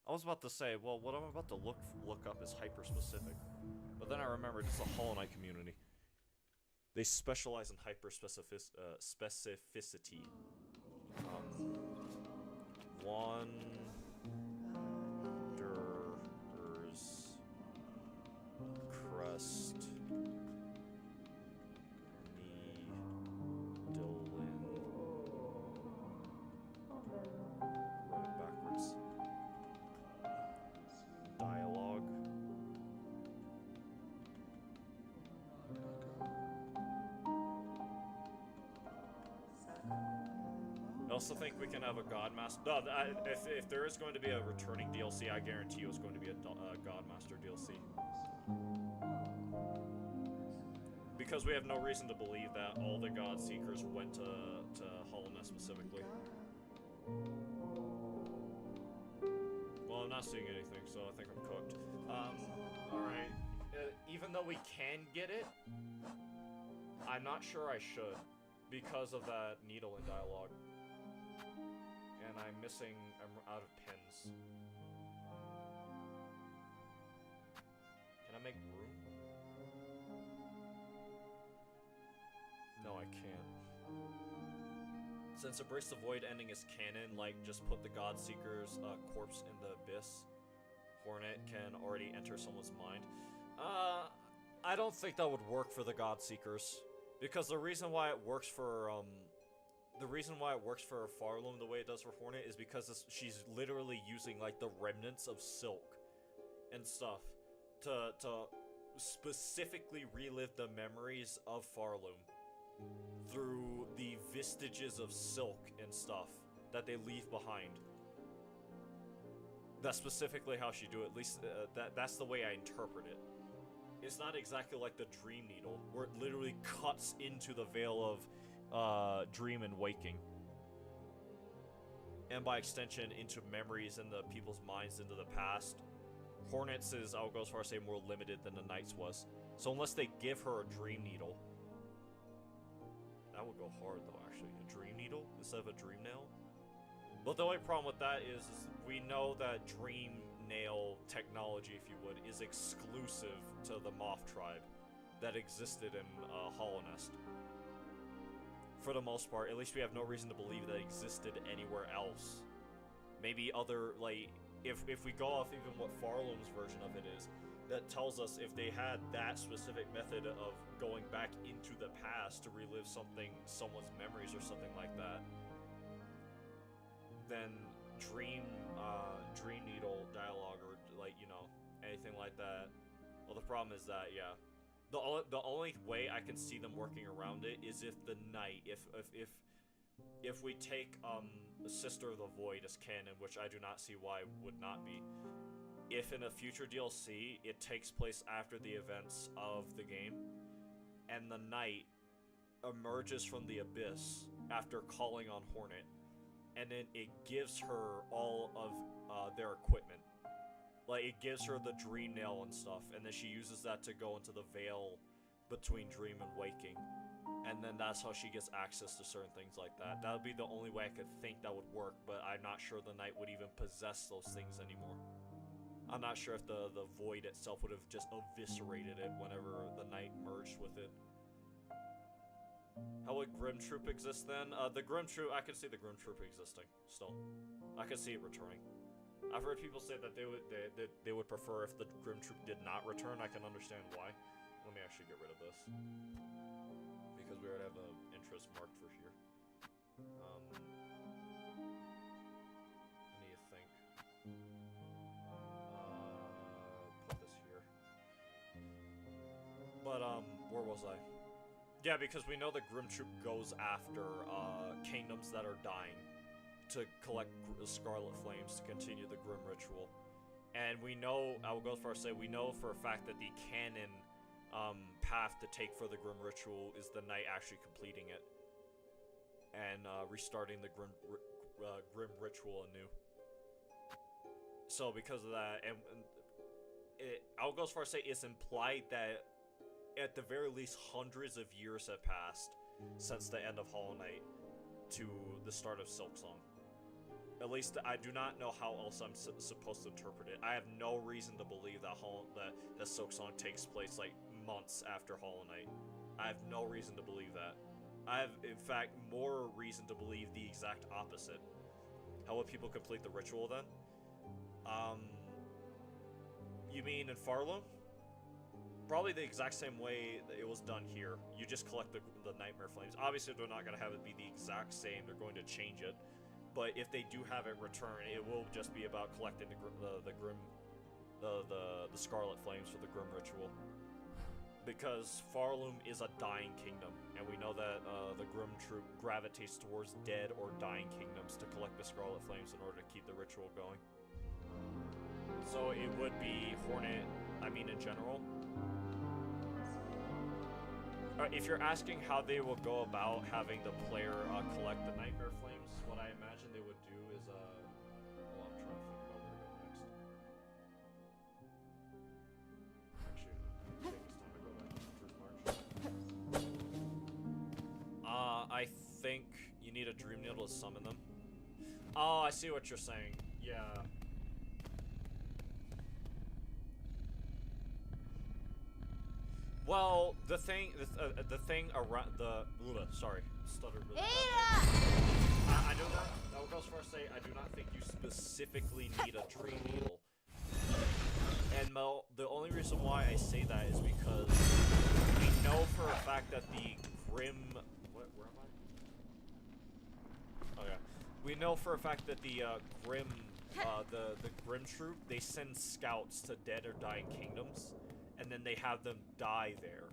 I was about to say, well, what I'm about to look up is hyper-specific. But then I remembered it's a Hollow Knight community. They specialize in hyper-specificity. Wanderer's Crest. Needlein. Run it backwards. Dialogue. also think we can have a Godmaster. No, if there is going to be a returning DLC, I guarantee you it's going to be a Godmaster DLC. Because we have no reason to believe that all the God Seekers went to Hollow Nest specifically. Well, I'm not seeing anything, so I think I'm cooked. Alright. Even though we can get it, I'm not sure I should, because of that needle in dialogue. And I'm out of pins. Can I make room? No, I can't. Since Embrace the Void ending is canon, like, just put the Godseeker's corpse in the abyss. Hornet can already enter someone's mind. I don't think that would work for the Godseekers. Because the reason why it works for, Farloom the way it does for Hornet is because she's literally using, like, the remnants of silk and stuff to specifically relive the memories of Farloom through the vestiges of silk and stuff that they leave behind. That's specifically how she do it. At least that's the way I interpret it. It's not exactly like the Dream Needle, where it literally cuts into the veil of dream and waking, and by extension into memories and the people's minds into the past. Hornets is, I'll go as far as say, more limited than the Knight's was. So unless they give her a Dream Needle, that would go hard though, actually. A Dream Needle instead of a Dream Nail? But the only problem with that is we know that Dream Nail technology, if you would, is exclusive to the Moth tribe that existed in Hollow Nest. For the most part, at least we have no reason to believe that it existed anywhere else. Maybe other, like, if we go off even what Farloom's version of it is, that tells us if they had that specific method of going back into the past to relive someone's memories or something like that, then Dream Needle dialogue or, like, you know, anything like that. Well, the problem is that, yeah, the only way I can see them working around it is if the Knight, if we take Sister of the Void as canon, which I do not see why would not be. If in a future DLC it takes place after the events of the game, and the Knight emerges from the abyss after calling on Hornet, and then it gives her all of their equipment. Like, it gives her the Dream Nail and stuff, and then she uses that to go into the veil between dream and waking. And then that's how she gets access to certain things like that. That would be the only way I could think that would work, but I'm not sure the Knight would even possess those things anymore. I'm not sure if the Void itself would have just eviscerated it whenever the Knight merged with it. How would Grim Troop exist then? The Grim Troop, I can see the Grim Troop existing still. I can see it returning. I've heard people say that they would prefer if the Grim Troop did not return. I can understand why. Let me actually get rid of this, because we already have an interest marked for here. I need to think. Put this here. But where was I? Yeah, because we know the Grim Troop goes after kingdoms that are dying to collect Scarlet Flames to continue the Grim Ritual. And we know, I will go as far as say, we know for a fact that the canon path to take for the Grim Ritual is the Knight actually completing it and restarting the Grim Ritual anew. So because of that, and I'll go as far as say it's implied that at the very least hundreds of years have passed since the end of Hollow Knight to the start of Silksong. At least I do not know how else I'm supposed to interpret it. I have no reason to believe that that Silksong takes place like months after Hollow Knight. I have no reason to believe that. I have, in fact, more reason to believe the exact opposite. How would people complete the ritual then? You mean in Farloom? Probably the exact same way that it was done here. You just collect the Nightmare Flames. Obviously, they're not going to have it be the exact same. They're going to change it. But if they do have it return, it will just be about collecting the Scarlet Flames for the Grim Ritual. Because Farloom is a dying kingdom, and we know that the Grim Troop gravitates towards dead or dying kingdoms to collect the Scarlet Flames in order to keep the ritual going. So it would be Hornet, I mean in general. If you're asking how they will go about having the player collect the Nightmare Flames, what I imagine they would do is, well, I'm trying to think about where to go next. Actually, take this time to go back to First March. I think you need a Dream Needle to summon them. Oh, I see what you're saying. Yeah. Well, the thing around sorry, stuttered really bad. I do not. I would go as far as say I do not think you specifically need a Dream Needle. And Mel, the only reason why I say that is because we know for a fact that the Grim. Where am I? Oh yeah. We know for a fact that the Grim, the Grim Troop, they send scouts to dead or dying kingdoms. And then they have them die there.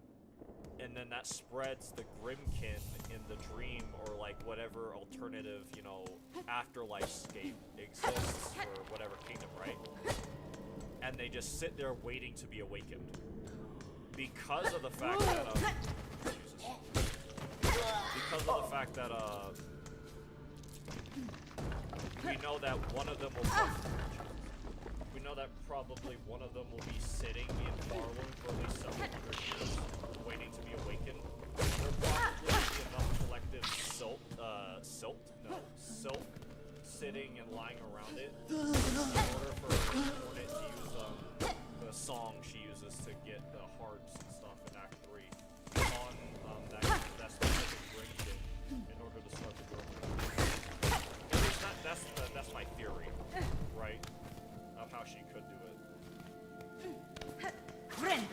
And then that spreads the Grimkin in the dream or like whatever alternative, you know, afterlife scape exists for whatever kingdom, right? And they just sit there waiting to be awakened. Because of the fact that, Jesus. Because of the fact that, we know that one of them will we know that probably one of them will be sitting in Farland for at least several hundred years, waiting to be awakened. There'll probably be enough collective silk sitting and lying around it in order for Hornet to use the song she uses to get the hearts and stuff in Act 3 on that specific ring kit in order to start the drum. At least that's my theory, right? Of how she could do it. Friend.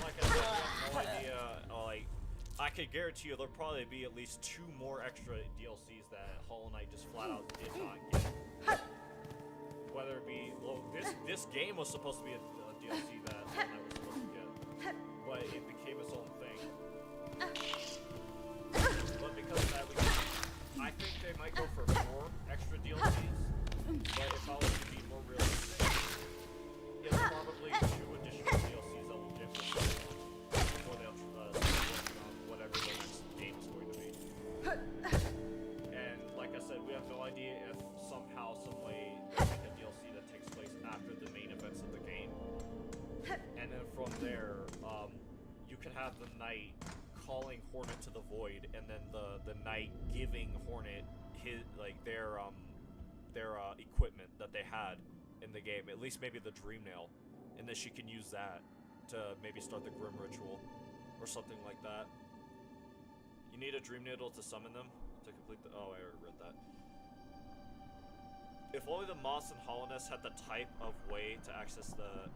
Like I said, I have no idea. Like, I could guarantee you there'll probably be at least 2 more extra DLCs that Hollow Knight just flat out did not get. Whether it be, well, this game was supposed to be a DLC that Hollow Knight was supposed to get, but it became its own thing. But because of that, I think they might go for 4 extra DLCs. But if I was to be more realistic, it's probably 2 additional DLCs that will give them before they'll start working on whatever the next game is going to be. And like I said, we have no idea if somehow, some way, they make a DLC that takes place after the main events of the game. And then from there, you can have the knight calling Hornet to the void, and then the knight giving Hornet his their equipment that they had in the game, at least maybe the Dream Nail, and then she can use that to maybe start the Grim Ritual or something like that. You need a Dream Needle to summon them to complete the. Oh, I already read that. If only the moths and Hollowness had the type of way to access the.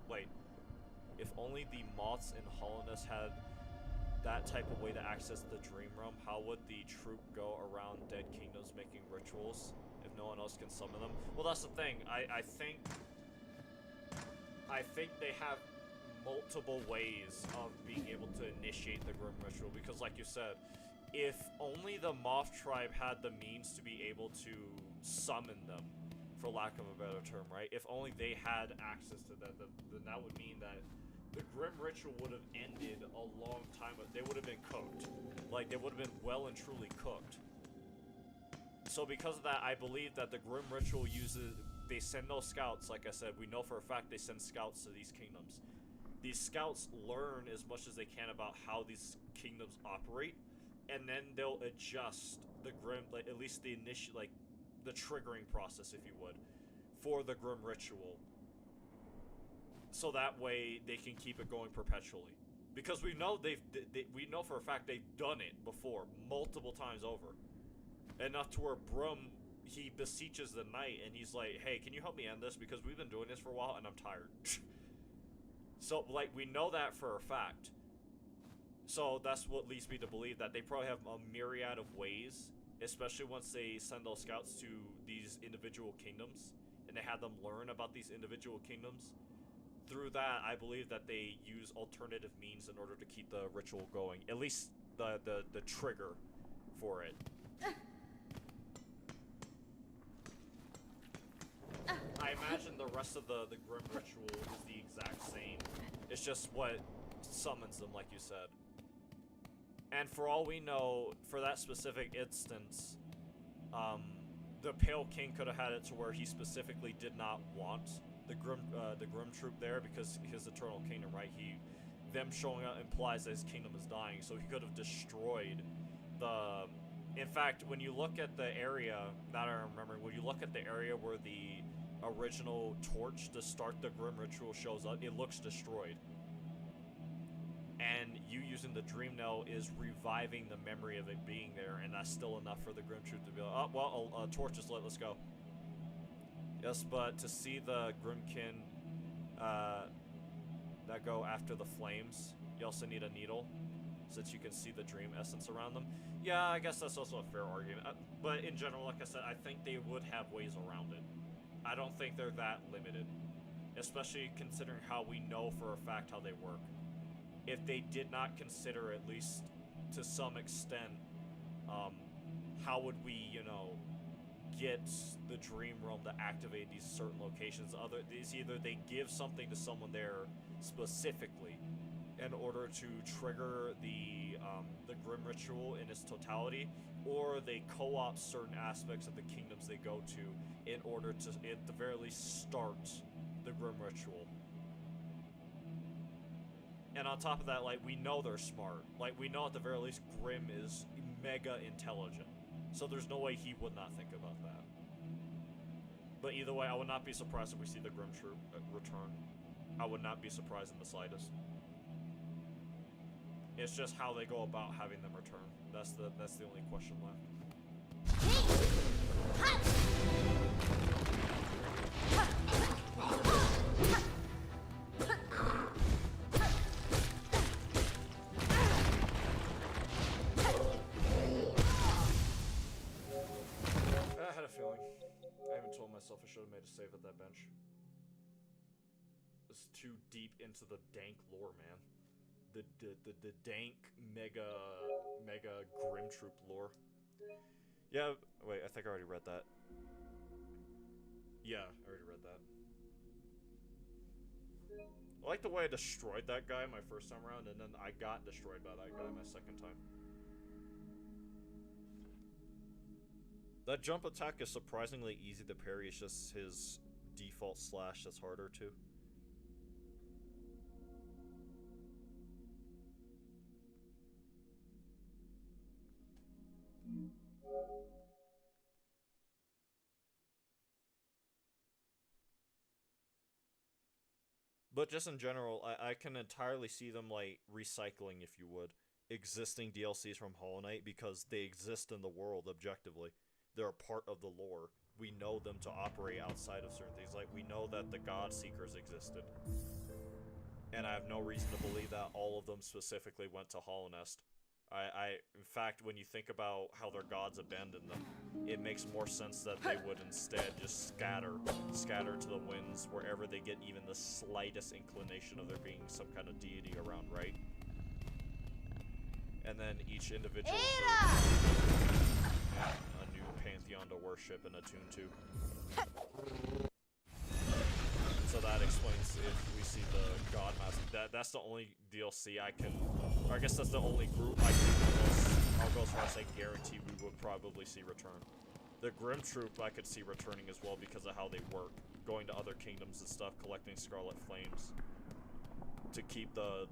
Wait. If only the moths and Hollowness had that type of way to access the Dream Realm, how would the troop go around dead kingdoms making rituals if no one else can summon them? Well, that's the thing. I think they have multiple ways of being able to initiate the Grim Ritual, because like you said, if only the Moth Tribe had the means to be able to summon them, for lack of a better term, right? If only they had access to that, then that would mean that the Grim Ritual would have ended a long time ago. They would have been cooked. Like, they would have been well and truly cooked. So because of that, I believe that the Grim Ritual they send those scouts, like I said, we know for a fact they send scouts to these kingdoms. These scouts learn as much as they can about how these kingdoms operate, and then they'll adjust the Grim, at least the the triggering process, if you would, for the Grim Ritual. So that way they can keep it going perpetually, because we know we know for a fact they've done it before multiple times over, enough to where Brum, he beseeches the knight and he's like, "Hey, can you help me end this? Because we've been doing this for a while and I'm tired." So like we know that for a fact. So that's what leads me to believe that they probably have a myriad of ways, especially once they send those scouts to these individual kingdoms and they had them learn about these individual kingdoms. Through that, I believe that they use alternative means in order to keep the ritual going. At least the trigger for it. I imagine the rest of the Grim ritual is the exact same. It's just what summons them, like you said. And for all we know, for that specific instance, the Pale King could have had it to where he specifically did not want the Grim troop there because his eternal kingdom, right? Them showing up implies that his kingdom is dying, so he could have destroyed the. In fact, when you look at the area, now that I remember, when you look at the area where the original torch to start the Grim ritual shows up, it looks destroyed. And you using the Dream Knell is reviving the memory of it being there, and that's still enough for the Grim troop to be like, oh, well, a torch is lit, let's go. Yes, but to see the Grimkin that go after the flames, you also need a needle, since you can see the dream essence around them. Yeah, I guess that's also a fair argument. But in general, like I said, I think they would have ways around it. I don't think they're that limited, especially considering how we know for a fact how they work. If they did not consider, at least to some extent, how would we, get the dream realm to activate these certain locations? It's either they give something to someone there specifically in order to trigger the Grim ritual in its totality, or they co-opt certain aspects of the kingdoms they go to in order to, at the very least, start the Grim ritual. And on top of that, like, we know they're smart. Like, we know at the very least Grim is mega intelligent. So there's no way he would not think about that. But either way, I would not be surprised if we see the Grim troop return. I would not be surprised in the slightest. It's just how they go about having them return. That's the only question left. I had a feeling. I even told myself I should have made a save at that bench. It's too deep into the dank lore, man. The dank mega Grim troop lore. Yeah, wait, I think I already read that. Yeah, I already read that. I like the way I destroyed that guy my first time around, and then I got destroyed by that guy my second time. That jump attack is surprisingly easy to parry, it's just his default slash that's harder to. But just in general, I can entirely see them, like, recycling, if you would, existing DLCs from Hollow Knight because they exist in the world objectively. They're a part of the lore. We know them to operate outside of certain things. Like, we know that the God Seekers existed. And I have no reason to believe that all of them specifically went to Hollow Nest. In fact, when you think about how their gods abandoned them, it makes more sense that they would instead just scatter to the winds wherever they get even the slightest inclination of there being some kind of deity around, right? And then each individual a new pantheon to worship and attune to. So that explains if we see the God Master. That's the only DLC I can, or I guess that's the only group I can I'll go as far as I guarantee we would probably see return. The Grim Troop I could see returning as well because of how they work. Going to other kingdoms and stuff, collecting Scarlet Flames to keep the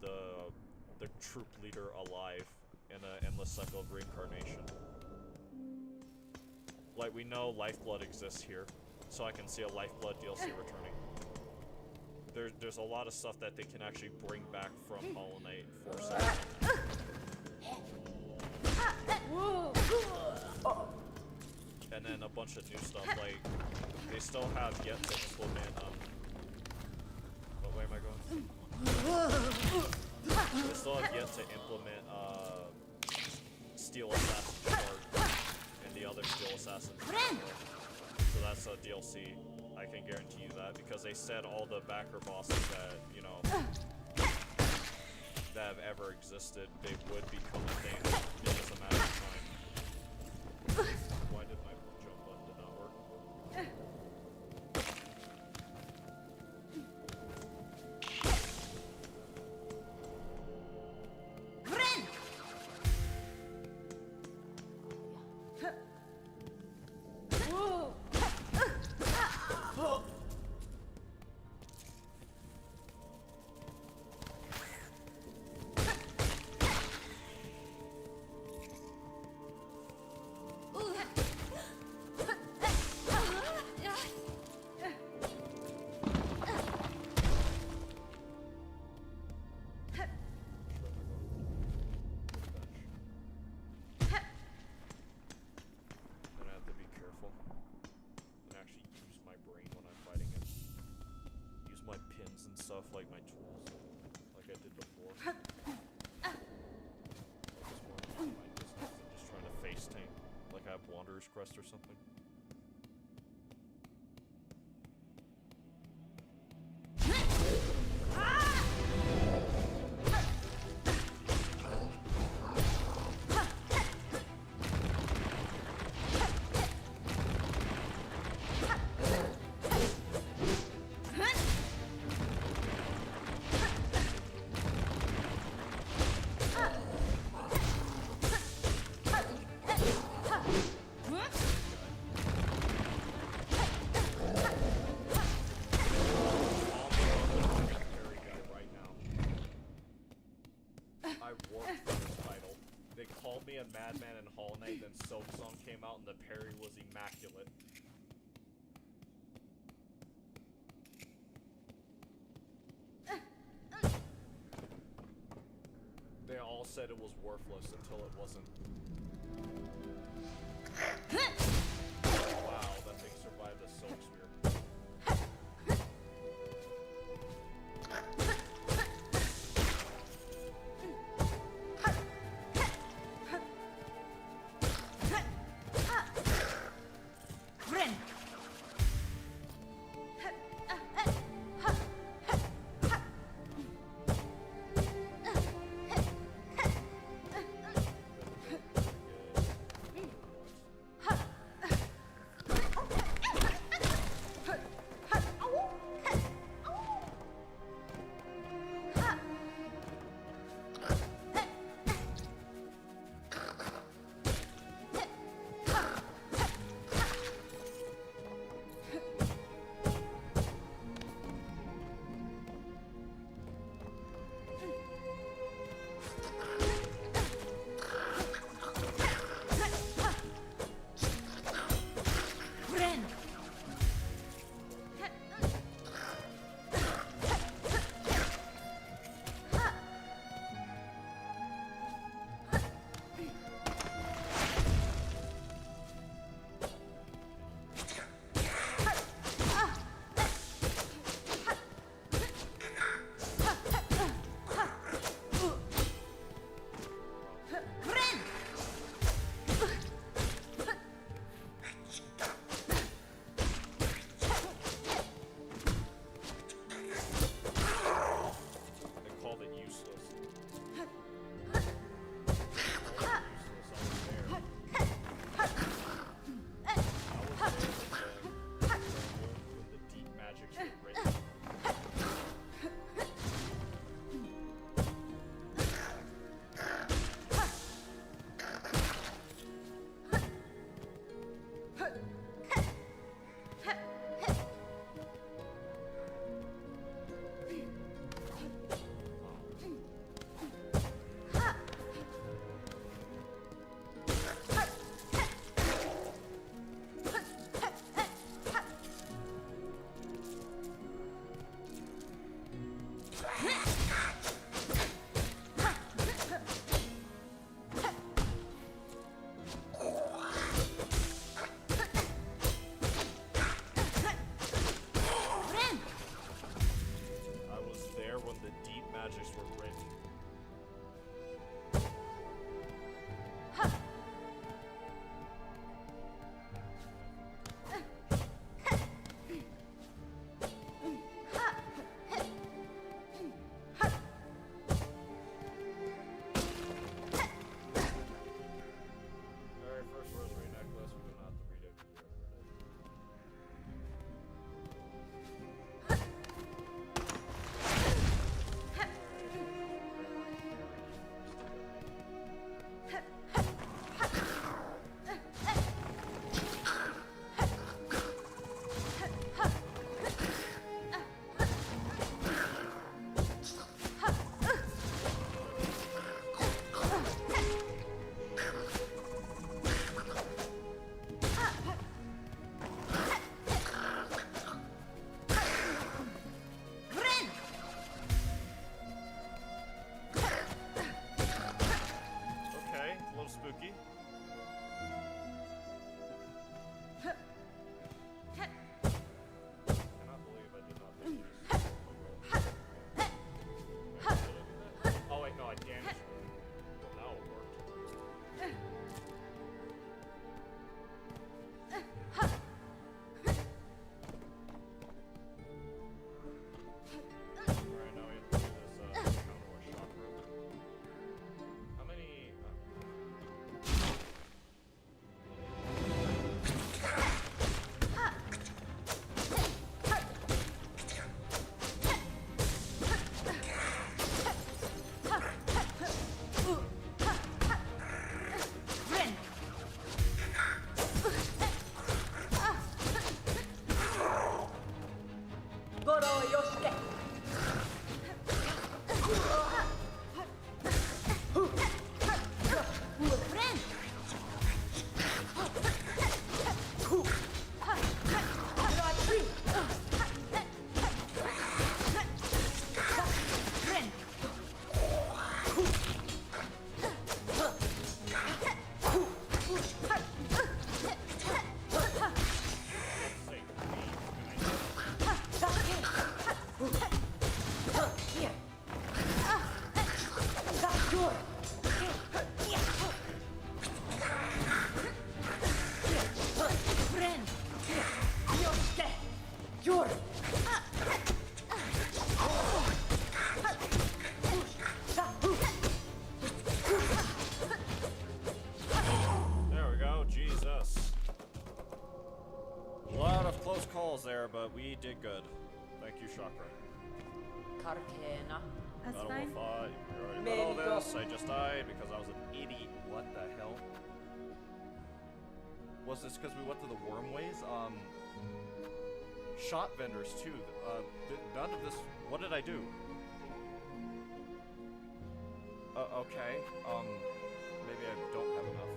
troop leader alive in an endless cycle of reincarnation. Like, we know Lifeblood exists here, so I can see a Lifeblood DLC returning. There's a lot of stuff that they can actually bring back from Hollow Knight for Saturn. And then a bunch of new stuff, like, they still have yet to implement, what way am I going? They still have yet to implement, Steel Assassin Shard and the other Steel Assassin. So that's a DLC I can guarantee you that, because they said all the backer bosses that, you know, that have ever existed, they would become a thing in just a matter of time. Why did my jump button did not work? Then I have to be careful and actually use my brain when I'm fighting it. Use my pins and stuff like my tools, like I did before. Just more mind my business than just trying to face tank, like I have Wanderer's Crest or something. I worked for this title. They called me a madman in Hall Knight, then Silksong came out and the parry was immaculate. They all said it was worthless until it wasn't. Wow, that thing survived the Silk Sphere. There we go, Jesus. A lot of close calls there, but we did good. Thank you, Chakra. Carcena. That's Battle fine. with five. We already read all Medico. this. I just died because I was an idiot. What the hell? Was this because we went to the wormways? Shot vendors too. None of this. What did I do? Okay. Maybe I don't have enough.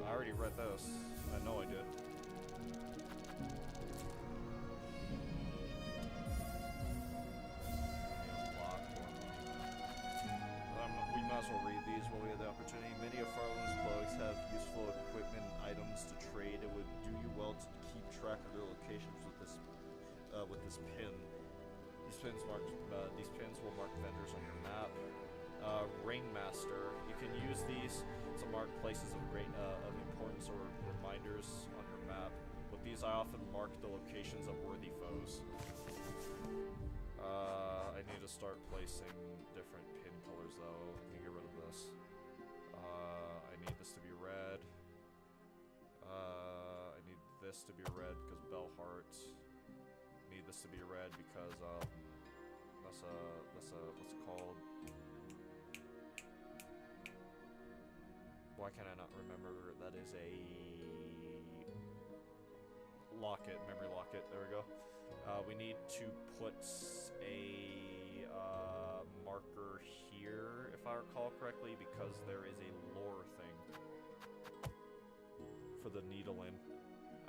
I already read this. I know I did. We might as well read these while we have the opportunity. Many of Farland's bugs have useful equipment and items to trade. It would do you well to keep track of their locations with this pin. These pins will mark vendors on your map. Ringmaster. You can use these to mark places of importance or reminders on your map. With these, I often mark the locations of worthy foes. I need to start placing different pin colors though. Let me get rid of this. I need this to be red. I need this to be red because Bell Heart. Need this to be red because that's a what's it called? Why can I not remember? That is a locket, memory locket. There we go. We need to put a marker here, if I recall correctly, because there is a lore thing for the needle in.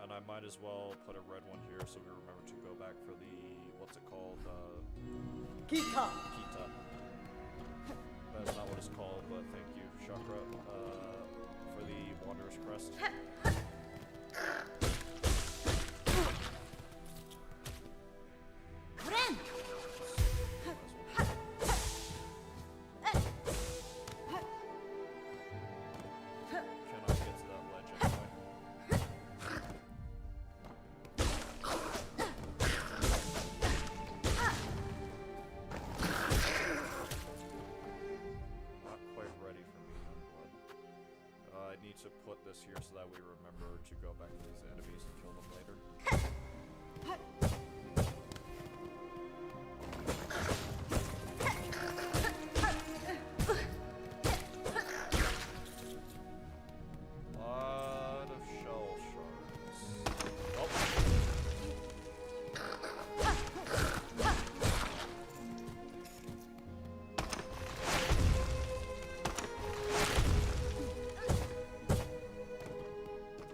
And I might as well put a red one here so we remember to go back for the, what's it called? Kita. Kita. That is not what it's called, but thank you, Chakra, for the Wanderer's Crest. Ren! Cannot get to that ledge anyway. Not quite ready for me, but I need to put this here so that we remember to go back to these enemies and kill them later. Lot of shell shards. Oh.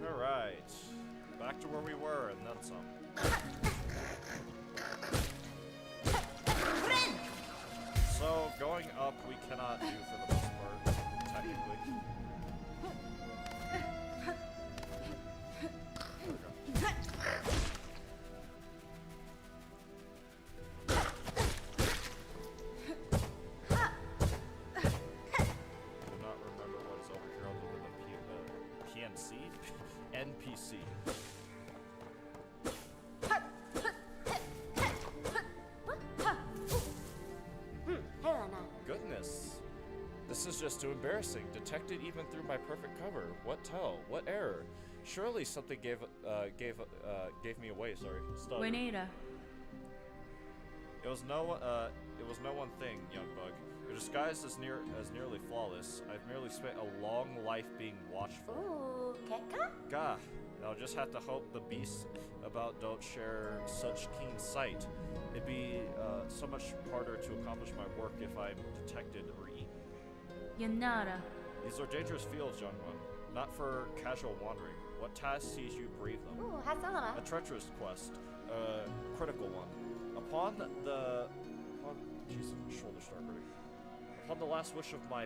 All right, back to where we were, and then some. So going up, we cannot do for the most part, technically. Do not remember what is over here other than the PNC? NPC. Helena. Goodness. This is just too embarrassing. Detected even through my perfect cover. What tell? What error? Surely something gave me away, sorry. Stuttered. Juanita. It was no one thing, young bug. Your disguise is nearly flawless. I've merely spent a long life being watchful. Ooh, Keka? Gah, I'll just have to hope the beasts about don't share such keen sight. It'd be so much harder to accomplish my work if I'm detected or eaten. Yanara. These are dangerous fields, young one. Not for casual wandering. What task sees you brave them? Ooh, Hasana. A treacherous quest, a critical one. Upon the last wish of my